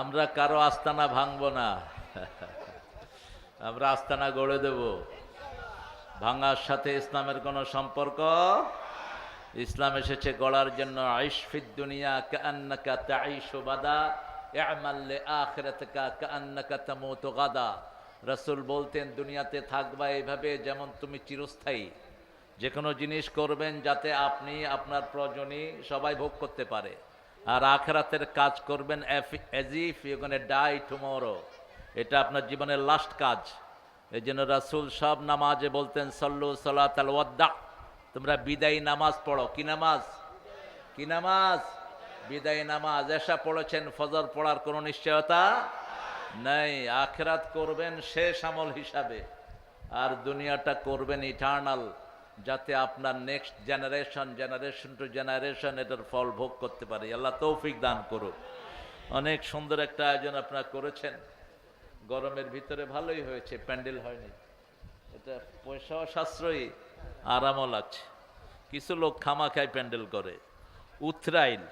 আমরা কারো আস্তানা ভাঙবো না। আমরা আস্তানা গড়ে দেব। ভাঙার সাথে ইসলামের কোনো সম্পর্ক। ইসলাম এসেছে গড়ার জন্য। আইশ ফিদ দুনিয়া কাআন্নাকা তাঈশু বাদা ইআমাল লিআখিরাতিকা কাআন্নাকা তামুতু গাদা। রাসূল বলতেন, দুনিয়াতে থাকবা এইভাবে যেমন তুমি চিরস্থায়ী। যে কোনো জিনিস করবেন যাতে আপনি, আপনার প্রয়োজনী সবাই ভোগ করতে পারে। আর আখিরাতের কাজ করবেন as if you gonna die tomorrow. এটা আপনার জীবনের লাস্ট কাজ। এই জন্য রাসূল সব নামাজে বলতেন, সল্লু সালাতাল ওয়াদ্দা, তোমরা বিদায়ী নামাজ পড়ো। কি নামাজ? কি নামাজ? বিদায়ী নামাজ। এশা পড়েছেন, ফজর পড়ার কোনো নিশ্চয়তা নাই। আখিরাত করবেন শেষ আমল হিসাবে, আর দুনিয়াটা করবেন ইটারনাল, যাতে আপনার নেক্সট জেনারেশন টু জেনারেশন এটার ফল ভোগ করতে পারে। আল্লাহ তৌফিক দান করুক। অনেক সুন্দর একটা আয়োজন আপনারা করেছেন। গরমের ভিতরে ভালোই হয়েছে, প্যান্ডেল হয়নি। এটা পয়সাও সাশ্রয়ী, আরামও লাগছে। কিছু লোক খামাখায় প্যান্ডেল করে। উথরাইল,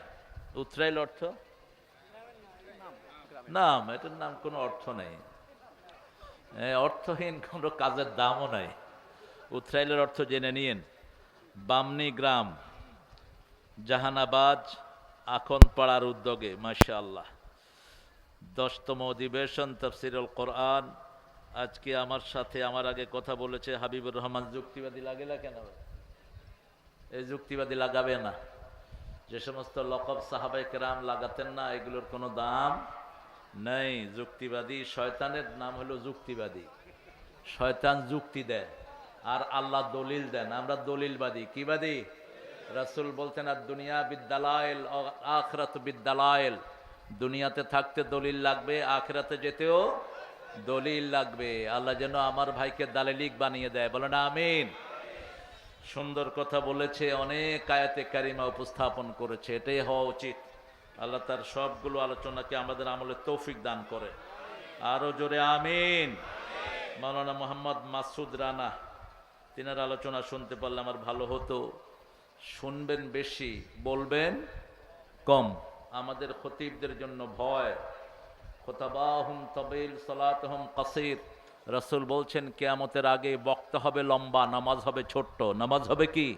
উথরাইল অর্থ নাম, এটার নাম কোনো অর্থ নেই। অর্থহীন কোনো কাজের দামও নাই। উথরাইলের অর্থ জেনে নিয়েন। বামনি গ্রাম, জাহানাবাদ, আখনপাড়ার উদ্যোগে মাশাআল্লাহ 10তম অধিবেশন তাফসীরুল কোরআন। আজকে আমার সাথে, আমার আগে কথা বলেছে হাবিবুর রহমান। যুক্তিবাদী লাগে না কেন? এই যুক্তিবাদী লাগাবে না। যে সমস্ত লকব সাহাবায়ে কেরাম লাগাতেন না, এগুলোর কোনো দাম নেই। যুক্তিবাদী, শয়তানের নাম হলো যুক্তিবাদী। শয়তান যুক্তি দেয় আর আল্লাহ দলিল দেন। আমরা দলিলবাদী। কি বাদী? রাসূল বলতেন, আর দুনিয়া বিদ্দালাইল আখিরাতু বিদ্দালাইল। দুনিয়াতে থাকতে দলিল লাগবে, আখিরাতে যেতেও দলিল লাগবে। আল্লাহ যেন আমার ভাইকে দালিলিক বানিয়ে দেয়। বলেন আমিন। সুন্দর কথা বলেছে, অনেক আয়াতে কারিমা উপস্থাপন করেছে। এটাই হওয়া উচিত। আল্লাহ তার সবগুলো আলোচনাকে আমাদের আমলে তৌফিক দান করে। আরো জোরে আমিন। মাওলানা মোহাম্মদ মাসুদ রানা, তিনার আলোচনা শুনতে পারলে আমার ভালো হতো। শুনবেন বেশি, বলবেন কম। আমাদের খতিবদের জন্য ভয়। খুতাবাহুম তাবিল সালাতুহুম কাসীর। রাসূল বলছেন, কিয়ামতের আগে বক্তা হবে লম্বা, নামাজ হবে ছোট্ট। নামাজ হবে কি?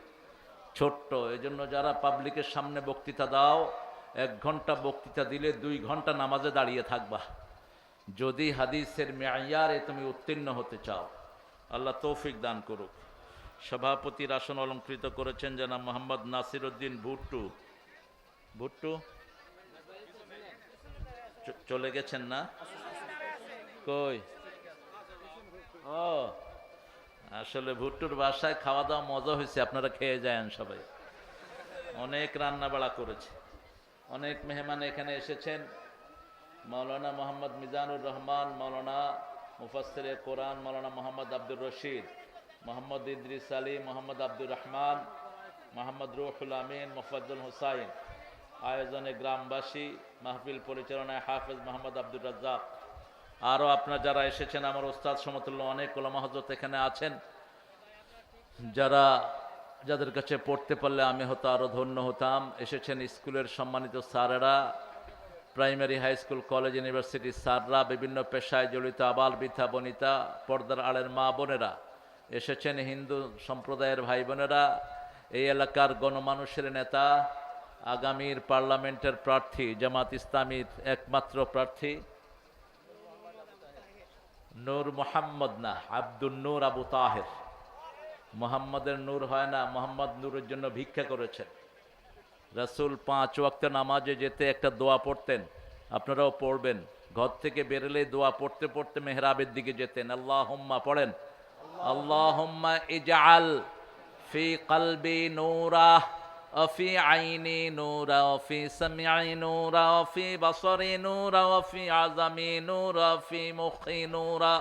ছোট্ট। এজন্য যারা পাবলিকের সামনে বক্তৃতা দাও, 1 ঘন্টা বক্তৃতা দিলে 2 ঘন্টা নামাজে দাঁড়িয়ে থাকবা, যদি হাদিসের মেয়ারে তুমি উত্তীর্ণ হতে চাও। আল্লাহ তৌফিক দান করুক। সভাপতির আসন অলঙ্কৃত করেছেন জনাব মোহাম্মদ নাসির উদ্দিন ভুট্টু। ভুট্টু চলে গেছেন না? কই? ও, আসলে ভুট্টুর বাসায় খাওয়া দাওয়া মজা হয়েছে, আপনারা খেয়ে যান সবাই। অনেক রান্না বাড়া করেছে, অনেক মেহমান এখানে এসেছেন। মাওলানা মোহাম্মদ মিজানুর রহমান, মাওলানা মুফাসসিরে কোরআন মাওলানা মোহাম্মদ আব্দুর রশিদ, মোহাম্মদ ইদ্রিস আলী, মোহাম্মদ আব্দুর রহমান, মোহাম্মদ রুহুল আমিন, মুফাজ্জল হুসাইন। আয়োজনে গ্রামবাসী, মাহফিল পরিচালনায় হাফেজ মোহাম্মদ আব্দুর রাজ্জাক। আরও আপনারা যারা এসেছেন, আমার ওস্তাদ সমতুল্য অনেক ওলামা হযরত এখানে আছেন, যাদের কাছে পড়তে পারলে আমি হয়তো আরও ধন্য হতাম। এসেছেন স্কুলের সম্মানিত স্যারেরা, primary, high school, college, university স্যাররা, বিভিন্ন পেশায় জড়িত আবাল বৃদ্ধা বনিতা, পর্দার আড়ের মা বোনেরা, এসেছেন হিন্দু সম্প্রদায়ের ভাই বোনেরা, এই এলাকার গণমানুষের নেতা, আগামীর পার্লামেন্টের প্রার্থী, জামাত ইসলামীর একমাত্র প্রার্থী নূর মোহাম্মদ, না আব্দুল নূর আবু তাহের। মোহাম্মদের নূর হয় না, মোহাম্মদ নূরের জন্য ভিক্ষা করেছেন। রাসূল 5 ওয়াক্ত নামাজে যেতে একটা দোয়া পড়তেন, আপনারাও পড়বেন। ঘর থেকে বেরোলে দোয়া পড়তে পড়তে মেহরাবের দিকে যেতেন। আল্লাহুম্মা পড়েন, আল্লাহুম্মা ইজআল ফি কলবি নূরা ওয়া ফি আইনি নূরা ওয়া ফি সামঈ নূরা ওয়া ফি বাসারি নূরা ওয়া ফি আযামি নূরা ওয়া ফি মুখি নূরা।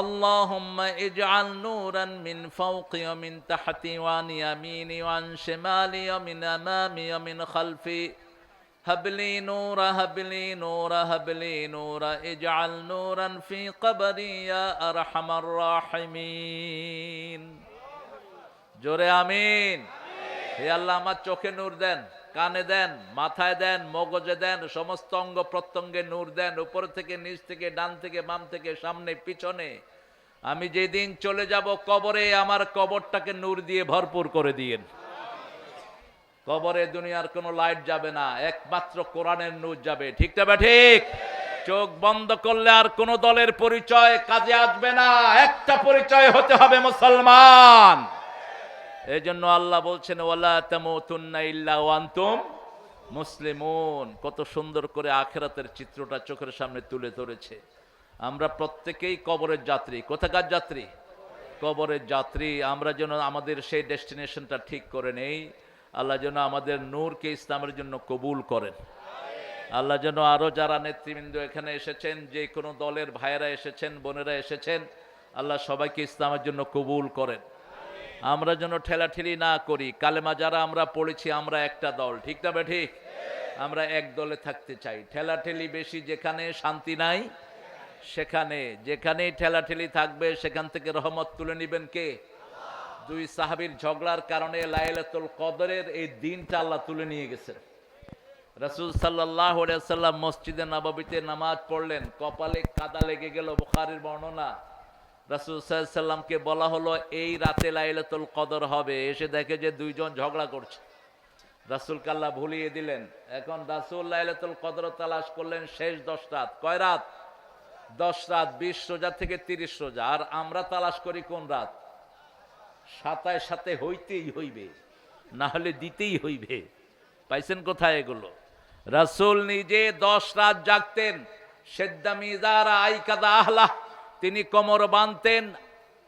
اللهم اجعل نورا من فوقي ومن تحتي وعن يميني وعن شمالي ومن امامي ومن خلفي هب لي نورا هب لي نورا هب لي نورا اجعل نورا في قبري يا ارحم الراحمين। জোরে আমিন। হে আল্লাহ, আমার চোখে নূর দেন, কানে দেন, মাথায় দেন, মগজে দেন, সমস্ত অঙ্গ প্রত্যঙ্গে নূর দেন, উপর থেকে নিচ থেকে ডান থেকে বাম থেকে সামনে পিছনে। আমি যেদিন চলে যাব কবরে, আমার কবরটাকে নূর দিয়ে ভরপুর করে দিয়েন। কবরে দুনিয়ার কোনো লাইট যাবে না, একমাত্র কোরআনের নূর যাবে। ঠিক না ঠিক? চোখ বন্ধ করলে আর কোন দলের পরিচয় কাজে আসবে না, একটা পরিচয় হতে হবে মুসলমান। এই জন্য আল্লাহ বলছেন ওয়ালা তামুতুন্না ইল্লা ওয়া আনতুম মুসলিমুন। কত সুন্দর করে আখিরাতের চিত্রটা চোখের সামনে তুলে ধরেছে। আমরা প্রত্যেকেই কবরের যাত্রী। কোথাকার যাত্রী? কবরের যাত্রী। আমরা যেন আমাদের সেই ডেস্টিনেশনটা ঠিক করে নেই। আল্লাহ যেন আমাদের নূরকে ইসলামের জন্য কবুল করেন। আল্লাহ যেন আরো যারা নেতৃবৃন্দ এখানে এসেছেন, যে কোনো দলের ভাইয়েরা এসেছেন, বোনেরা এসেছেন, আল্লাহ সবাইকে ইসলামের জন্য কবুল করেন। আমরা যেন ঠেলাঠেলি না করি। কালেমা যারা আমরা পড়েছি, আমরা একটা দল। ঠিক না ঠিক? আমরা এক দলে থাকতে চাই। ঠেলাঠেলি বেশি যেখানে শান্তি নাই সেখানে। যেখানেই ঠেলাঠেলি থাকবে সেখান থেকে রহমত তুলে নেবেন কে? দুই সাহাবীর ঝগড়ার কারণে লাইলাতুল কদরের এই দিনটা আল্লাহ তুলে নিয়ে গেছেন। রাসূল সাল্লাল্লাহু আলাইহি ওয়াসাল্লাম মসজিদে নববীতে নামাজ পড়লেন, কপালে কাদা লেগে গেল। বুখারীর বর্ণনা। রাসূল সাল্লাল্লাহু আলাইহি ওয়াসাল্লামকে বলা হলো এই রাতে লাইলাতুল কদর হবে। এসে দেখে যে দুইজন ঝগড়া করছে। রাসূলকে আল্লাহ ভুলিয়ে দিলেন। এখন রাসূল লাইলাতুল কদর তালাশ করলেন শেষ 10 রাত। কয় রাত? 10 রাত। 20 রোজা থেকে 30 রোজা। আর আমরা তালাশ করি কোন রাত? 27 সাথে হইতেই হইবে, না হলে দিতেই হইবে। পাইছেন কোথায় এগুলো? রাসূল নিজে 10 রাত জাগতেন। সেদ্দামিজারা আইকাদা আহলা, তিনি কোমর বাঁধতেন,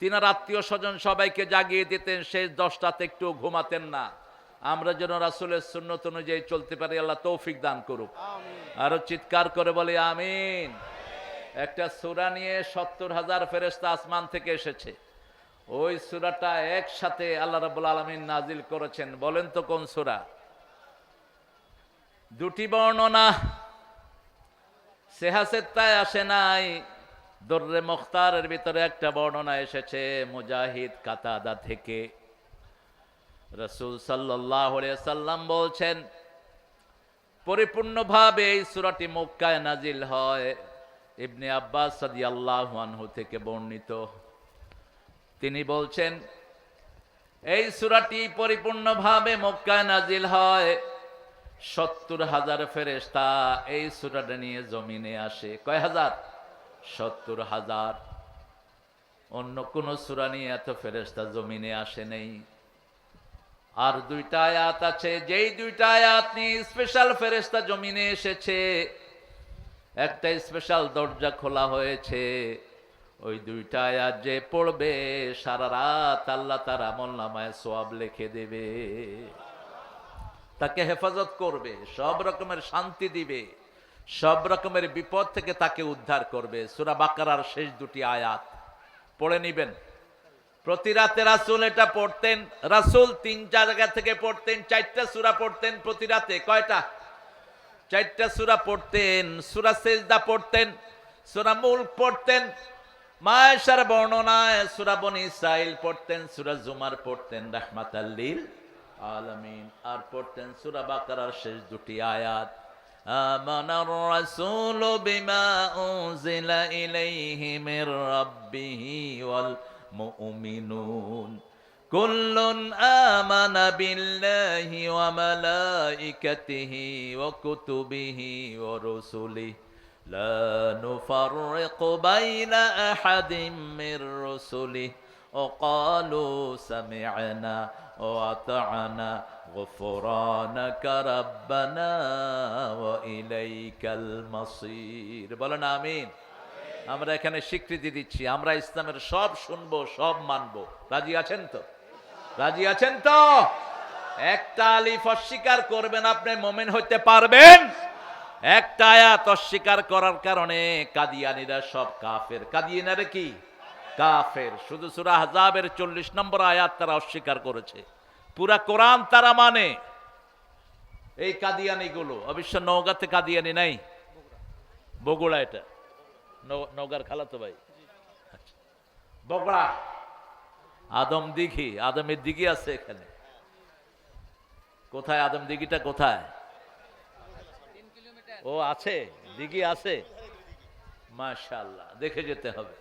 তিনার আত্মীয় স্বজন সবাইকে জাগিয়ে দিতেন। শেষ 10 রাতে একটু ঘুমাতেন না। আমরা যেন রাসূলের সুন্নত অনুযায়ী চলতে পারি। আল্লাহ তৌফিক দান করুক। আরো চিৎকার করে বলি আমিন। একটা সূরা নিয়ে 70,000 ফেরেশতা আসমান থেকে এসেছে। ওই সূরাটা একসাথে আল্লাহ রাব্বুল আলামিন নাজিল করেছেন। বলেন তো কোন সূরা? দুটি বর্ণনা সেহাসেত্তায় আসে নাই। দর্রে মুখতারের ভিতরে একটা বর্ণনা এসেছে মুজাহিদ কাতাদা থেকে। রাসূল সাল্লাল্লাহু আলাইহি ওয়াসাল্লাম বলছেন পরিপূর্ণভাবে এই সূরাটি মক্কায় নাজিল হয়। ইবনে আব্বাস রাদিয়াল্লাহু আনহু থেকে বর্ণিত। তিনি বলছেন এই সূরাটি পরিপূর্ণভাবে মক্কায় নাজিল হয়। 70,000 ফেরেশতা এই সূরাটা নিয়ে জমিনে আসে। কয় হাজার? 70,000। অন্য কোন সূরা নিয়ে এত ফেরেশতা জমিনে আসে নেই। আর দুইটা আয়াত আছে, যেই দুইটা আয়াত নিয়ে স্পেশাল ফেরেশতা জমিনে এসেছে। একটা স্পেশাল দরজা খোলা হয়েছে। ওই দুইটা আয়াত যে পড়বে সারা রাত আল্লাহ তার আমলনামায় সওয়াব লিখে দেবে, তাকে হেফাজত করবে, সব রকমের শান্তি দিবে, সব রকমের বিপদ থেকে তাকে উদ্ধার করবে। সূরা বাকারার শেষ দুটি আয়াত পড়ে নিবেন। প্রতি রাতে রাসূল এটা পড়তেন। রাসূল 3 জায়গা থেকে পড়তেন। 4টা সূরা পড়তেন প্রতি রাতে। কয়টা? 4টা সূরা পড়তেন। সূরা সেজদা পড়তেন, সূরা মুলক পড়তেন, মায়েশার বর্ণনায় সূরা বনী ইসরাইল পড়তেন, সূরা জুমার পড়তেন রাহমাতাল লিল আলামিন, আর পড়তেন সূরা বাকারার শেষ দুটি আয়াত। আমানার রাসূলু বিমা উনজিলা ইলাইহি মির রাব্বিহি ওয়াল মুমিনুন কুল্লুন আমানা বিল্লাহি ওয়া মালাইকাতিহি ওয়া কুতুবিহি ওয়া রুসুলিহি লা নুফাররিকু বাইনা আহাদিম মির রুসুলিহি ওয়া ক্বালু সামি'না ওয়া আতা'না গুফরানাকা রাব্বানা ওয়া ইলাইকাল মাসির। বলেন আমিন। আমরা এখানে স্বীকৃতি দিচ্ছি আমরা ইসলামের সব শুনবো, সব মানবো। রাজি আছেন তো? রাজি আছেন তো? একটা আলিফ অস্বীকার করবেন, আপনি মুমিন হইতে পারবেন? একটা আয়াত অস্বীকার করার কারণে কাদিয়ানীরা সব কাফের। কাদিয়ানীরা কি? কাফের। শুধু সূরা আহজাবের 40 নম্বর আয়াত তারা অস্বীকার করেছে। পুরা কোরআন তারা মানে। এই কাদিয়ানী গুলো অবশ্য নওগাঁতে কাদিয়ানী নাই, বগুড়া। এটা নওগাঁর খালাতো ভাই। বগুড়া আদম দিঘি, আদমের দিঘি আছে এখানে। কোথায় আদম দিঘিটা কোথায়? ও আছে, দিঘি আছে, মাশাআল্লাহ, দেখে যেতে হবে।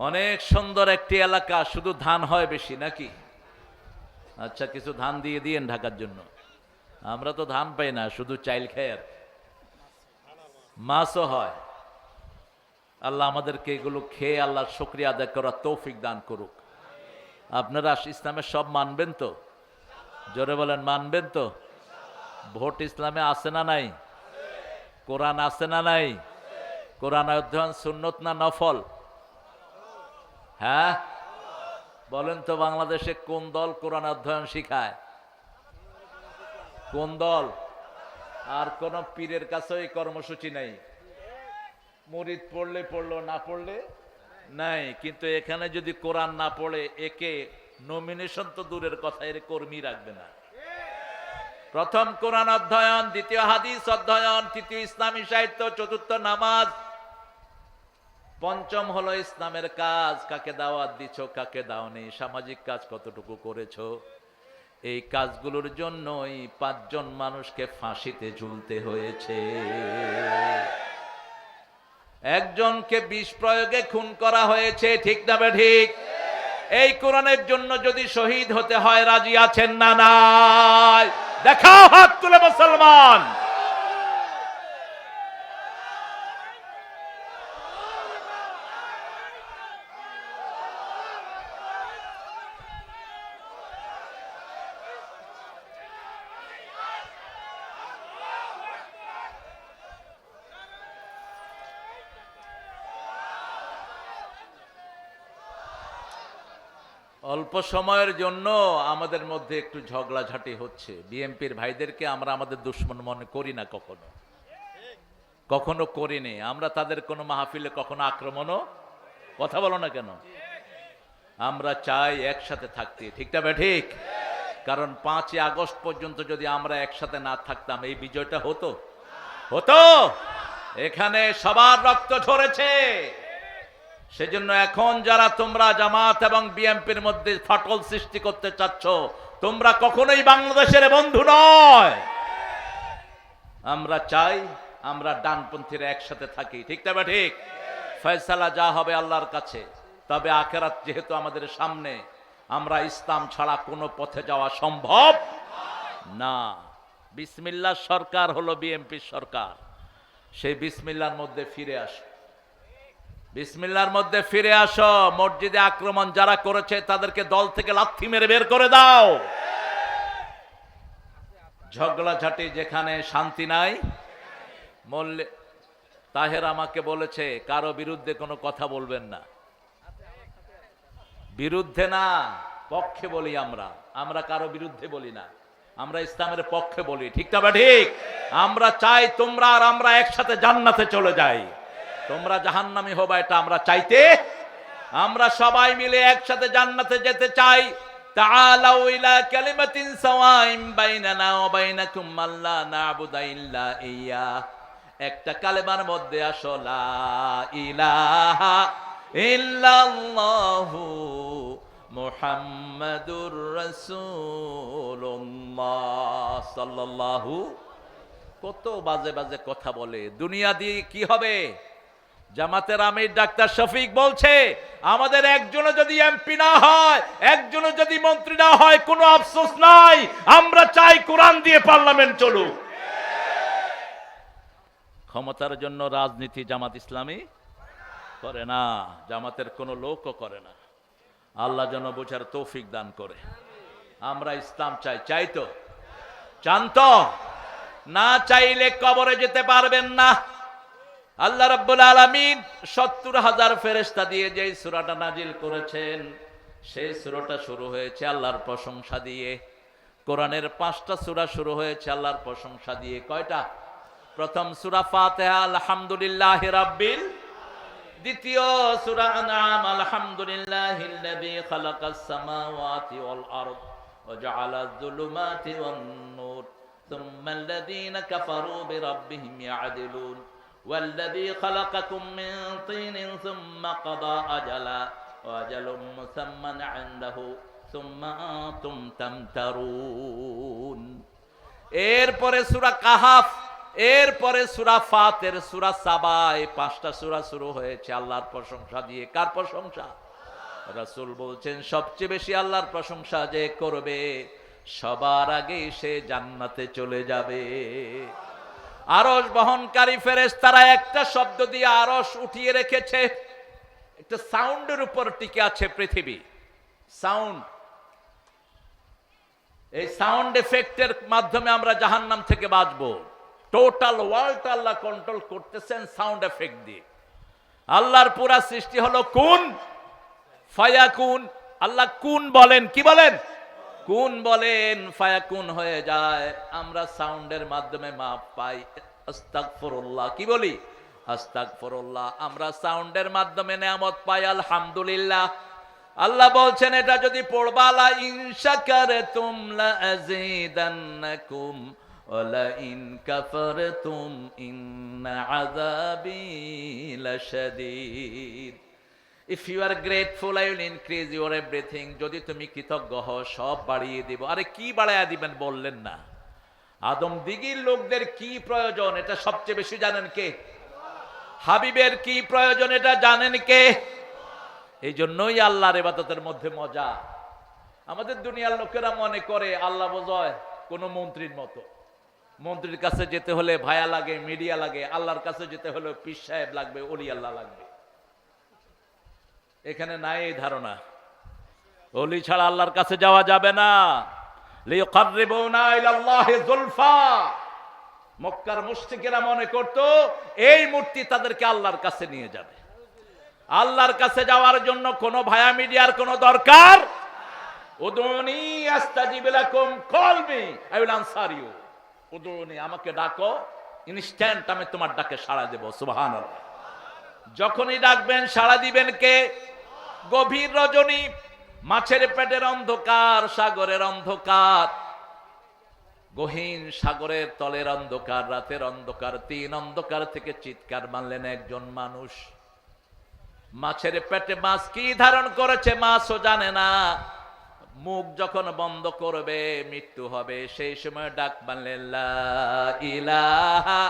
অনেক সুন্দর একটি এলাকা, শুধু ধান হয় বেশি নাকি? আচ্ছা, কিছু ধান দিয়ে দিয়েন ঢাকার জন্য। আমরা তো ধান পাই না, শুধু চাইল খাই আর মাছও হয়। আল্লাহ আমাদেরকে এগুলো খেয়ে আল্লাহর শুকরিয়া আদায় করার তৌফিক দান করুক। আপনারা ইসলামের সব মানবেন তো? জোরে বলেন, মানবেন তো? ভোট ইসলামে আছে না নাই? কোরআন আছে না নাই? কোরআন অধ্যয়ন সুন্নত না নফল? হ্যাঁ বলেন তো, বাংলাদেশে কোন দল কোরআন অধ্যয়ন শিখায়? কোন দল? আর কোন পীরের কাছে এই কর্মসূচি নাই। মুরিদ পড়লে পড়লো, না পড়লে নাই। কিন্তু এখানে যদি কোরআন না পড়ে, একে নমিনেশন তো দূরের কথা, এর কর্মী রাখবে না। প্রথম কোরআন অধ্যয়ন, দ্বিতীয় হাদিস অধ্যয়ন, তৃতীয় ইসলামী সাহিত্য, চতুর্থ নামাজ, পঞ্চম হলো ইসলামের কাজ। কাকে দাওয়াত দিছো, কাকে দাওনি, সামাজিক কাজ কতটুকু করেছো। এই কাজগুলোর জন্যই 5 জন মানুষকে ফাঁসিতে ঝুলতে হয়েছে। একজনকে বিষ প্রয়োগে খুন করা হয়েছে, ঠিক না ঠিক? এই কোরআনের জন্য যদি শহীদ হতে হয়, রাজি আছেন না নাই? দেখাও হাত তুলে মুসলমান। অল্প সময়ের জন্য আমাদের মধ্যে একটু ঝগড়াঝাটি হচ্ছে। বিএনপির ভাইদেরকে আমরা আমাদের দুশ্মন মনে করি না, কখনো কখনো করিনি। আমরা তাদের কোনো মাহফিলে কখনো আক্রমণও, কথা বলো না কেন? আমরা চাই একসাথে থাকতে, ঠিক না ঠিক? কারণ 5ই আগস্ট পর্যন্ত যদি আমরা একসাথে না থাকতাম, এই বিজয়টা হতো? এখানে সবার রক্ত ঝরেছে। সেজন্য এখন যারা তোমরা জামাত এবং বিএনপির মধ্যে ফাটল সৃষ্টি করতে চাচ্ছ, তোমরা কখনোই বাংলাদেশের বন্ধু নয়। আমরা চাই আমরা ডানপন্থীরা একসাথে থাকি, ঠিক না ঠিক? ফয়সালা যা হবে আল্লাহর কাছে। তবে আখিরাত যেহেতু আমাদের সামনে, আমরা ইসলাম ছাড়া কোনো পথে যাওয়া সম্ভব না। বিসমিল্লাহ সরকার হলো বিএনপির সরকার। সেই বিসমিল্লাহর মধ্যে ফিরে আসো, বিসমিল্লাহর মধ্যে ফিরে আসো। মসজিদে আক্রমণ যারা করেছে তাদেরকে দল থেকে লাথি মেরে বের করে দাও। ঝগড়াঝাটি যেখানে, শান্তি নাই। মল্লে তাহের আমাকে বলেছে, কারো বিরুদ্ধে কোনো কথা বলবেন না। বিরুদ্ধে না, পক্ষে বলি। আমরা কারো বিরুদ্ধে বলি না, আমরা ইসলামের পক্ষে বলি, ঠিক না ঠিক? আমরা চাই তোমরা আর আমরা একসাথে জান্নাতে চলে যাই। তোমরা জাহান্নামী হবা, এটা আমরা চাইতে। আমরা সবাই মিলে একসাথে জান্নাতে যেতে চাই। তাআলাউ ইলা কালিমাতিন সাওয়াইন বাইনানা ওয়া বাইনাকুম আল্লা না'বুদা ইল্লা ইয়া। একটা কালেমার মধ্যে আসো, লা ইলাহা ইল্লাল্লাহু মুহাম্মাদুর রাসূলুল্লাহ সাল্লাল্লাহু। কত বাজে বাজে কথা বলে। দুনিয়া দিয়ে কি হবে? জামাতের আমির ডাক্তার শফিক বলছে, আমাদের একজনও যদি এমপি না হয়, একজনও যদি মন্ত্রী না হয়, কোনো আফসোস নাই। আমরা চাই কোরআন দিয়ে পার্লামেন্ট চলুক। ক্ষমতার জন্য রাজনীতি জামাত ইসলামী করে না, জামাতের কোনো লোকও করে না। আল্লাহ যেন বোঝার তৌফিক দান করে। আমরা ইসলাম চাই, চাই তো? চান তো? না চাইলে কবরে যেতে পারবেন না। আল্লাহ রাব্বুল আলামিন 70,000 ফেরেশতা দিয়ে যে সূরাটা নাজিল করেছেন, সেই সূরাটা শুরু হয়েছে আল্লাহর প্রশংসা দিয়ে। কোরআনের 5টা সূরা শুরু হয়েছে আল্লাহর প্রশংসা দিয়ে। কয়টা? প্রথম সূরা ফাতিহা আলহামদুলিল্লাহি রাব্বিল, দ্বিতীয় সূরা আনআম আলহামদুলিল্লাহিল্লাযী খালাকাস সামাওয়াতি ওয়াল আরদ ওয়া জাআলায যুলুমাতি ওয়ান নূর সুম্মাল্লাযীনা কাফারু বিরাব্বিহিম ইয়া'দিলুন والذي خلقكم من طين ثم قضى أجلا وأجل مسمى عنده সুম্মা আনতুম তামতারুন। এরপরে সূরা কাহাফ, এরপরে সূরা ফাতির, সূরা সাবা, এই 5টা সূরা শুরু হয়েছে আল্লাহর প্রশংসা দিয়ে। কার প্রশংসা? রাসূল বলছেন সবচেয়ে বেশি আল্লাহর প্রশংসা যে করবে সবার আগে সে জান্নাতে চলে যাবে। আরশ বহনকারী ফেরেশতারা একটা শব্দ দিয়ে আরশ উঠিয়ে রেখেছে। একটা সাউন্ডের উপর টিকে আছে পৃথিবী, সাউন্ড। এই সাউন্ড এফেক্টের মাধ্যমে আমরা জাহান্নাম থেকে বাঁচবো। টোটাল ওয়ার্ল্ড আল্লাহ কন্ট্রোল করতেছেন সাউন্ড এফেক্ট দিয়ে। আল্লাহর পুরা সৃষ্টি হলো কুন ফায়াকুন। আল্লাহ কুন বলেন, কি বলেন? কুন বলেন, ফায়াকুন হয়ে যায়। আমরা সাউন্ডের মাধ্যমে মাপ পাই। আস্তাগফিরুল্লাহ, কি বলি? আস্তাগফিরুল্লাহ। আমরা সাউন্ডের মাধ্যমে নিয়ামত পাই, আলহামদুলিল্লাহ। আল্লাহ বলছেন এটা যদি পড়বা, লা ইন শাকারতুম লা আযীদান্নাকুম ওয়া লা ইন কাফারতুম ইন্না আযাবি লাশাদীদ। If you are grateful, I will increase your everything. যদি তুমি কৃতজ্ঞ হও সব বাড়িয়ে দিব। আরে কি বাড়াইয়া দিবেন বললেন না? আদম দিগির লোকদের কি প্রয়োজন এটা সবচেয়ে বেশি জানেন কে? হাবিবের কি প্রয়োজন এটা জানেন কে? এই জন্যই আল্লাহর ইবাদতের মধ্যে মজা। আমাদের দুনিয়ার লোকেরা মনে করে আল্লাহ বোঝায় কোন মন্ত্রীর মতো। মন্ত্রীর কাছে যেতে হলে ভায়া লাগে, মিডিয়া লাগে। আল্লাহর কাছে যেতে হলে পীর সাহেব লাগবে, ওলি আল্লাহ লাগবে। এখানে নাই এই ধারণা। ওলি ছাড়া আল্লাহর কাছে যাওয়া যাবে না। লিয়ুকাররিবুনা ইলাল্লাহি যুলফা। মক্কার মুশরিকেরা মনে করত এই মূর্তি তাদেরকে আল্লাহর কাছে নিয়ে যাবে। আল্লাহর কাছে যাওয়ার জন্য কোন ভায়া মিডিয়ার কোন দরকার। উদুনি আস্তাজিব লাকুম, call me I will answer you. উদুনি, আমাকে ডাকো, ইনস্ট্যান্ট আমি তোমার ডাকে সাড়া দেব। সুবহানাল্লাহ। যখনই ডাকবেন সাড়া দিবেন কে? গভীর রজনী, মাছের পেটের অন্ধকার, সাগরের অন্ধকার, গহীন সাগরের তলের অন্ধকার, রাতের অন্ধকার, 3 অন্ধকার থেকে চিৎকার মারলেন একজন মানুষ। মাছের পেটে মাছ কি ধারণ করেছে মাছও জানে না। মুখ যখন বন্ধ করবে মৃত্যু হবে, সেই সময় ডাক মারলেন লা ইলাহা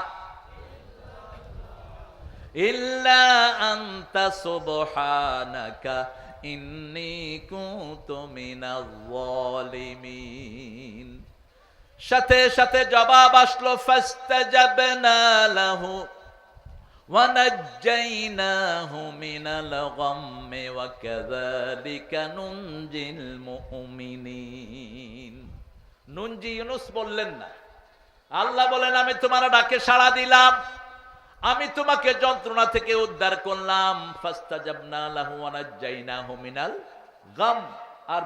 ইল্লা আনতা সুবহানাকা ইন্নী কুনতু মিনাজ জালিমিন। সাথে সাথে জবাব আসলো, ফাস্তাজাবনা লাহু ওয়া নাজ্জাইনাহু মিনাল গাম্মি ওয়া কাযালিকা নুনজিল মুমিনিন। নুনজি ইউনুস বললেন না, আল্লাহ বলেন আমি তোমার ডাকে সাড়া দিলাম, আমি তোমাকে যন্ত্রণা থেকে উদ্ধার করলাম। ফাস্তাজাবনা লাহু ওয়া নাজ্জাইনাহু মিনাল গাম। আর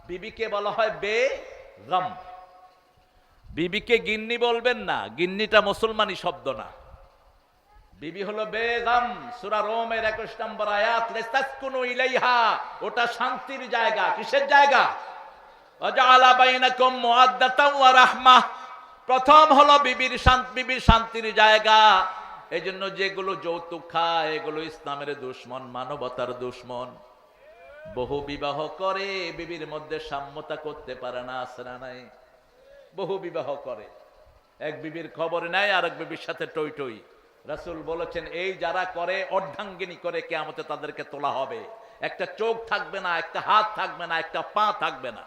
বিবিকে বলা হয় বেগম। বিবিকে গিন্নি বলবেন না, গিন্নিটা মুসলমানি শব্দ না। বিবি হলো বেগম। সূরা রোমের 21 নম্বর আয়াত, লিতাসকুনু ইলাইহা, ওটা শান্তির জায়গা। কিসের জায়গা? ওয়াজআলা বাইনাকুম মুআদ্দাতাও ওয়া রাহমাহ। প্রথম হলো বিবির শান্তির জায়গা। এই জন্য যেগুলো যৌতুক খায় এগুলো ইসলামের দুশ্মন, মানবতার দুশ্মন। বহু বিবাহ করে বিবির মধ্যে সাম্যতা করতে পারে না, আসরা নাই। বহু বিবাহ করে, এক বিবির খবর নাই আর এক বিবির সাথে টই টই। রাসূল বলেছেন এই যারা করে অর্ধাঙ্গিনী করে, কিয়ামতে তাদেরকে তোলা হবে। একটা চোখ থাকবে না, একটা হাত থাকবে না, একটা পা থাকবে না।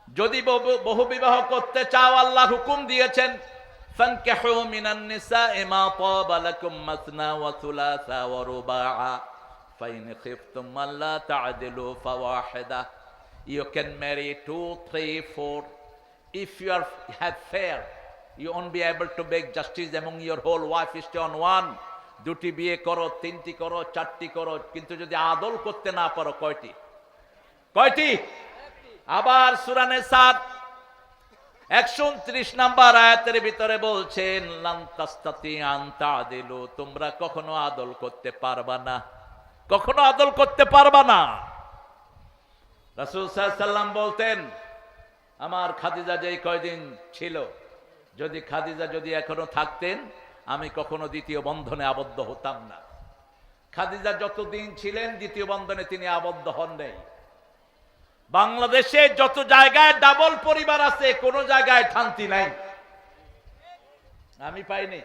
যদি বহু বিবাহ করতে চাও, আল্লাহ হুকুম দিয়েছেন ফানকিহু মিনান নিসাই মা তাবা লাকুম মাসনা ওয়া থুলাসা ওয়া রুবাআ ফাইন খিফতুম আল্লা তা'দিলু ফাওয়াহিদা। You can marry 2, 3, 4. If you have fair, you won't be able to make justice among your whole wife. Stay on one. 2টি বিয়ে করো, 3টি করো, 4টি করো, কিন্তু যদি আদল করতে না পারো কয়টি? আবার সূরা নিসার 129 নম্বর আয়াতের ভিতরে বলছেন লান তাস্তাতিআন তা'দিলু, তোমরা কখনো আদল করতে পারবা না, কখনো আদল করতে পারবা না। রাসূল সাল্লাল্লাহু আলাইহি সাল্লাম বলতেন, আমার খাদিজা যেই কয়দিন ছিল, যদি খাদিজা এখনো থাকতেন আমি কখনো দ্বিতীয় বন্ধনে আবদ্ধ হতাম না। খাদিজা যতদিন ছিলেন দ্বিতীয় বন্ধনে তিনি আবদ্ধ হন নাই। বাংলাদেশে যত জায়গায় ডাবল পরিবার আছে কোন জায়গায় শান্তি নাই, আমি পাইনি।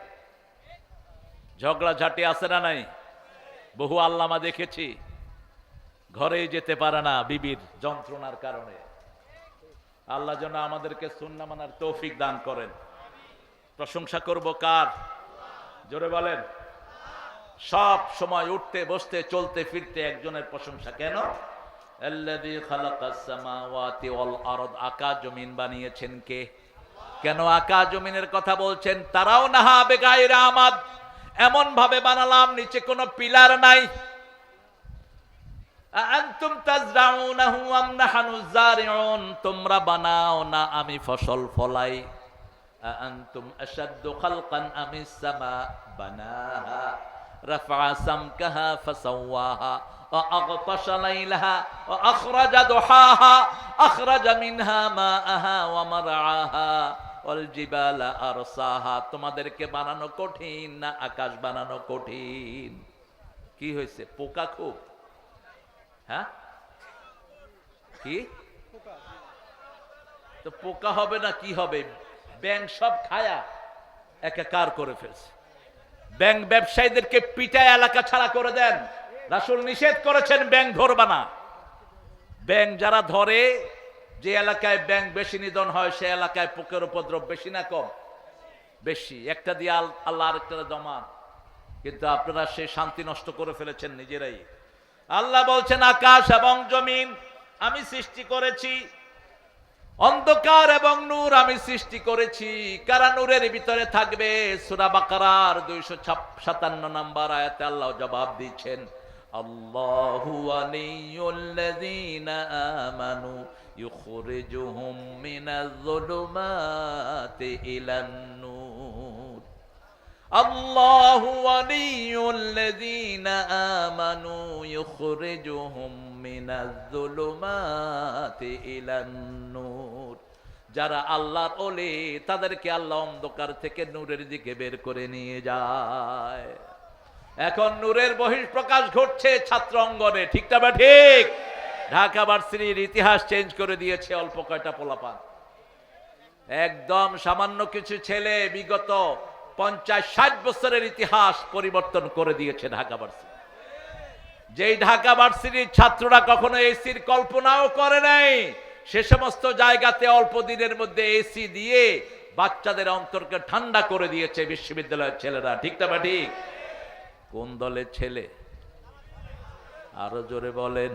ঝগড়াঝাটি আছে না নাই? বহু আল্লামা দেখেছি ঘরে যেতে পারে না বিবির যন্ত্রণার কারণে। আল্লাহ যেন আমাদেরকে সুন্নাহ মানার তৌফিক দান করেন। প্রশংসা করব কার? জোরে বলেন। সব সময় উঠতে বসতে চলতে ফিরতে একজনের প্রশংসা। কেন? আল্লাযী খালাকাস সামাওয়াতি ওয়াল আরদ, আকাশ জমিন বানিয়েছেন কে? কেন আকাশ জমিনের কথা বলছেন? তারাও নাহা বেগাইরে আমাদ, এমন ভাবে বানালাম নিচে কোনো পিলার নাই। আনতুম তাজরাউনাহু আম নাহনু যারিউন, তোমরা বানাও না আমি ফসল ফলাই। আনতুম আশাদ্দু খালকান আমিস সামা বানাহা রাফা সামকাহা ফাসাওয়াহা وأغطش ليلها وأخرج ضحاها أخرج منها ماءها ومرعاها والجبال أرساها। তোমাদেরকে বানানো কঠিন না আকাশ বানানো কঠিন? কি হয়েছে? পোকা খুব? হ্যাঁ, কি তো পোকা হবে না কি হবে? ব্যাঙ সব খায়া একাকার করে ফেলছে। ব্যাঙ ব্যবসায়ীদেরকে পিটায় এলাকা ছাড়া করে দেন। রাসূল নিষেধ করেছেন ব্যাঙ ধরবা না। ব্যাঙ যারা ধরে, যে এলাকায় ব্যাঙ বেশি নিধন হয় সে এলাকায় পোকের উপদ্রব বেশি না কম? বেশি। একটা দিয়ে আল্লাহ আরেকটা জমান, কিন্তু আপনারা সেই শান্তি নষ্ট করে ফেলেছেন নিজেরাই। আল্লাহ বলছেন আকাশ এবং জমিন আমি সৃষ্টি করেছি, অন্ধকার এবং নূর আমি সৃষ্টি করেছি। কারা নূরের ভিতরে থাকবে? সূরা বাকারার 257 নম্বর আয়াতে আল্লাহ জবাব দিচ্ছেন, আল্লাহু ওয়ালিয়ুল্লাযীনা আমানু ইউখরিজুহুম মিনাজ যুলুমাতি ইলান নূর। আল্লাহু ওয়ালিয়ুল্লাযীনা আমানু ইউখরিজুহুম মিনাজ যুলুমাতি ইলান নূর। যারা আল্লাহর ওলি তাদেরকে আল্লাহ অন্ধকার থেকে নূরের দিকে বের করে নিয়ে যায়। এখন নূরের বহিঃপ্রকাশ ঘটছে ছাত্র অঙ্গনে, ঠিক না বা ঠিক? ঢাকা ভার্সিটির ইতিহাস চেঞ্জ করে দিয়েছে অল্প কয়টা পোলাপান। একদম সামান্য কিছু ছেলে বিগত 50-60 বছরের ইতিহাস পরিবর্তন করে দিয়েছে ঢাকা ভার্সিটি। যেই ঢাকা ভার্সিটির ছাত্ররা কখনো এসির কল্পনাও করে নাই, সে সমস্ত জায়গাতে অল্প দিনের মধ্যে এসি দিয়ে বাচ্চাদের অন্তরকে ঠান্ডা করে দিয়েছে বিশ্ববিদ্যালয়ের ছেলেরা, ঠিক না বা ঠিক? কোন দলের ছেলে? আরো জোরে বলেন।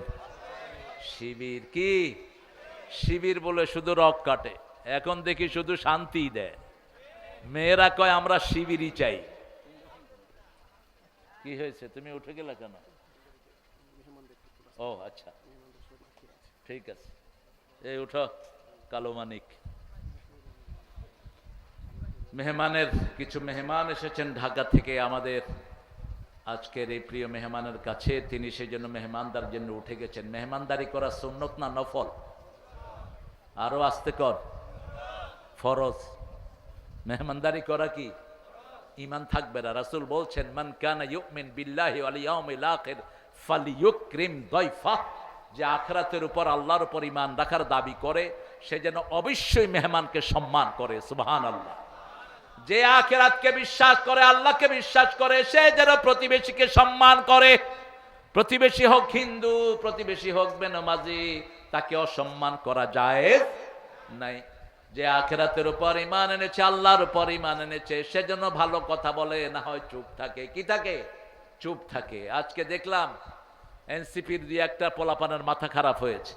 শিবির। কি শিবির বলে শুধু রক কাটে, এখন দেখি শুধু শান্তি দেয়। মেয়েরা কয় আমরা শিবিরই চাই। কি হয়েছে? তুমি উঠে গেলে কেন? ও আচ্ছা, ঠিক আছে, এই উঠো। কালো মানিক মেহমানের কিছু মেহমান এসেছেন ঢাকা থেকে আমাদের আজকের এই প্রিয় মেহমানের কাছে। তিনি সেই জন্য মেহমানদার জন্য উঠে গেছেন। মেহমানদারি করা সুন্নত না নফল? আরো আস্তে কর। ফরজ। মেহমানদারি করা কি? ঈমান থাকবে না। রাসূল বলছেন মান কানা ইউমিন বিল্লাহি ওয়াল ইয়াউমিল আখির ফালিয়ুকরিম দাইফা। যে আখিরাতের উপর আল্লাহর উপর ঈমান রাখার দাবি করে সে যেন অবশ্যই মেহমানকে সম্মান করে। সুবহানাল্লাহ। যে আখিরাতকে বিশ্বাস করে, আল্লাহকে বিশ্বাস করে, সে যেন প্রতিবেশীকে সম্মান করে। প্রতিবেশী হোক হিন্দু, প্রতিবেশী হোক বেনামাজি, তাকে অসম্মান করা জায়েজ নাই। যে আখিরাতের উপর ঈমান এনেছে, আল্লাহর উপর ঈমান এনেছে, সে যেন ভালো কথা বলে, না হয় চুপ থাকে। কি থাকে? চুপ থাকে। আজকে দেখলাম এনসিপির দিয়ে একটা পোলাপানের মাথা খারাপ হয়েছে।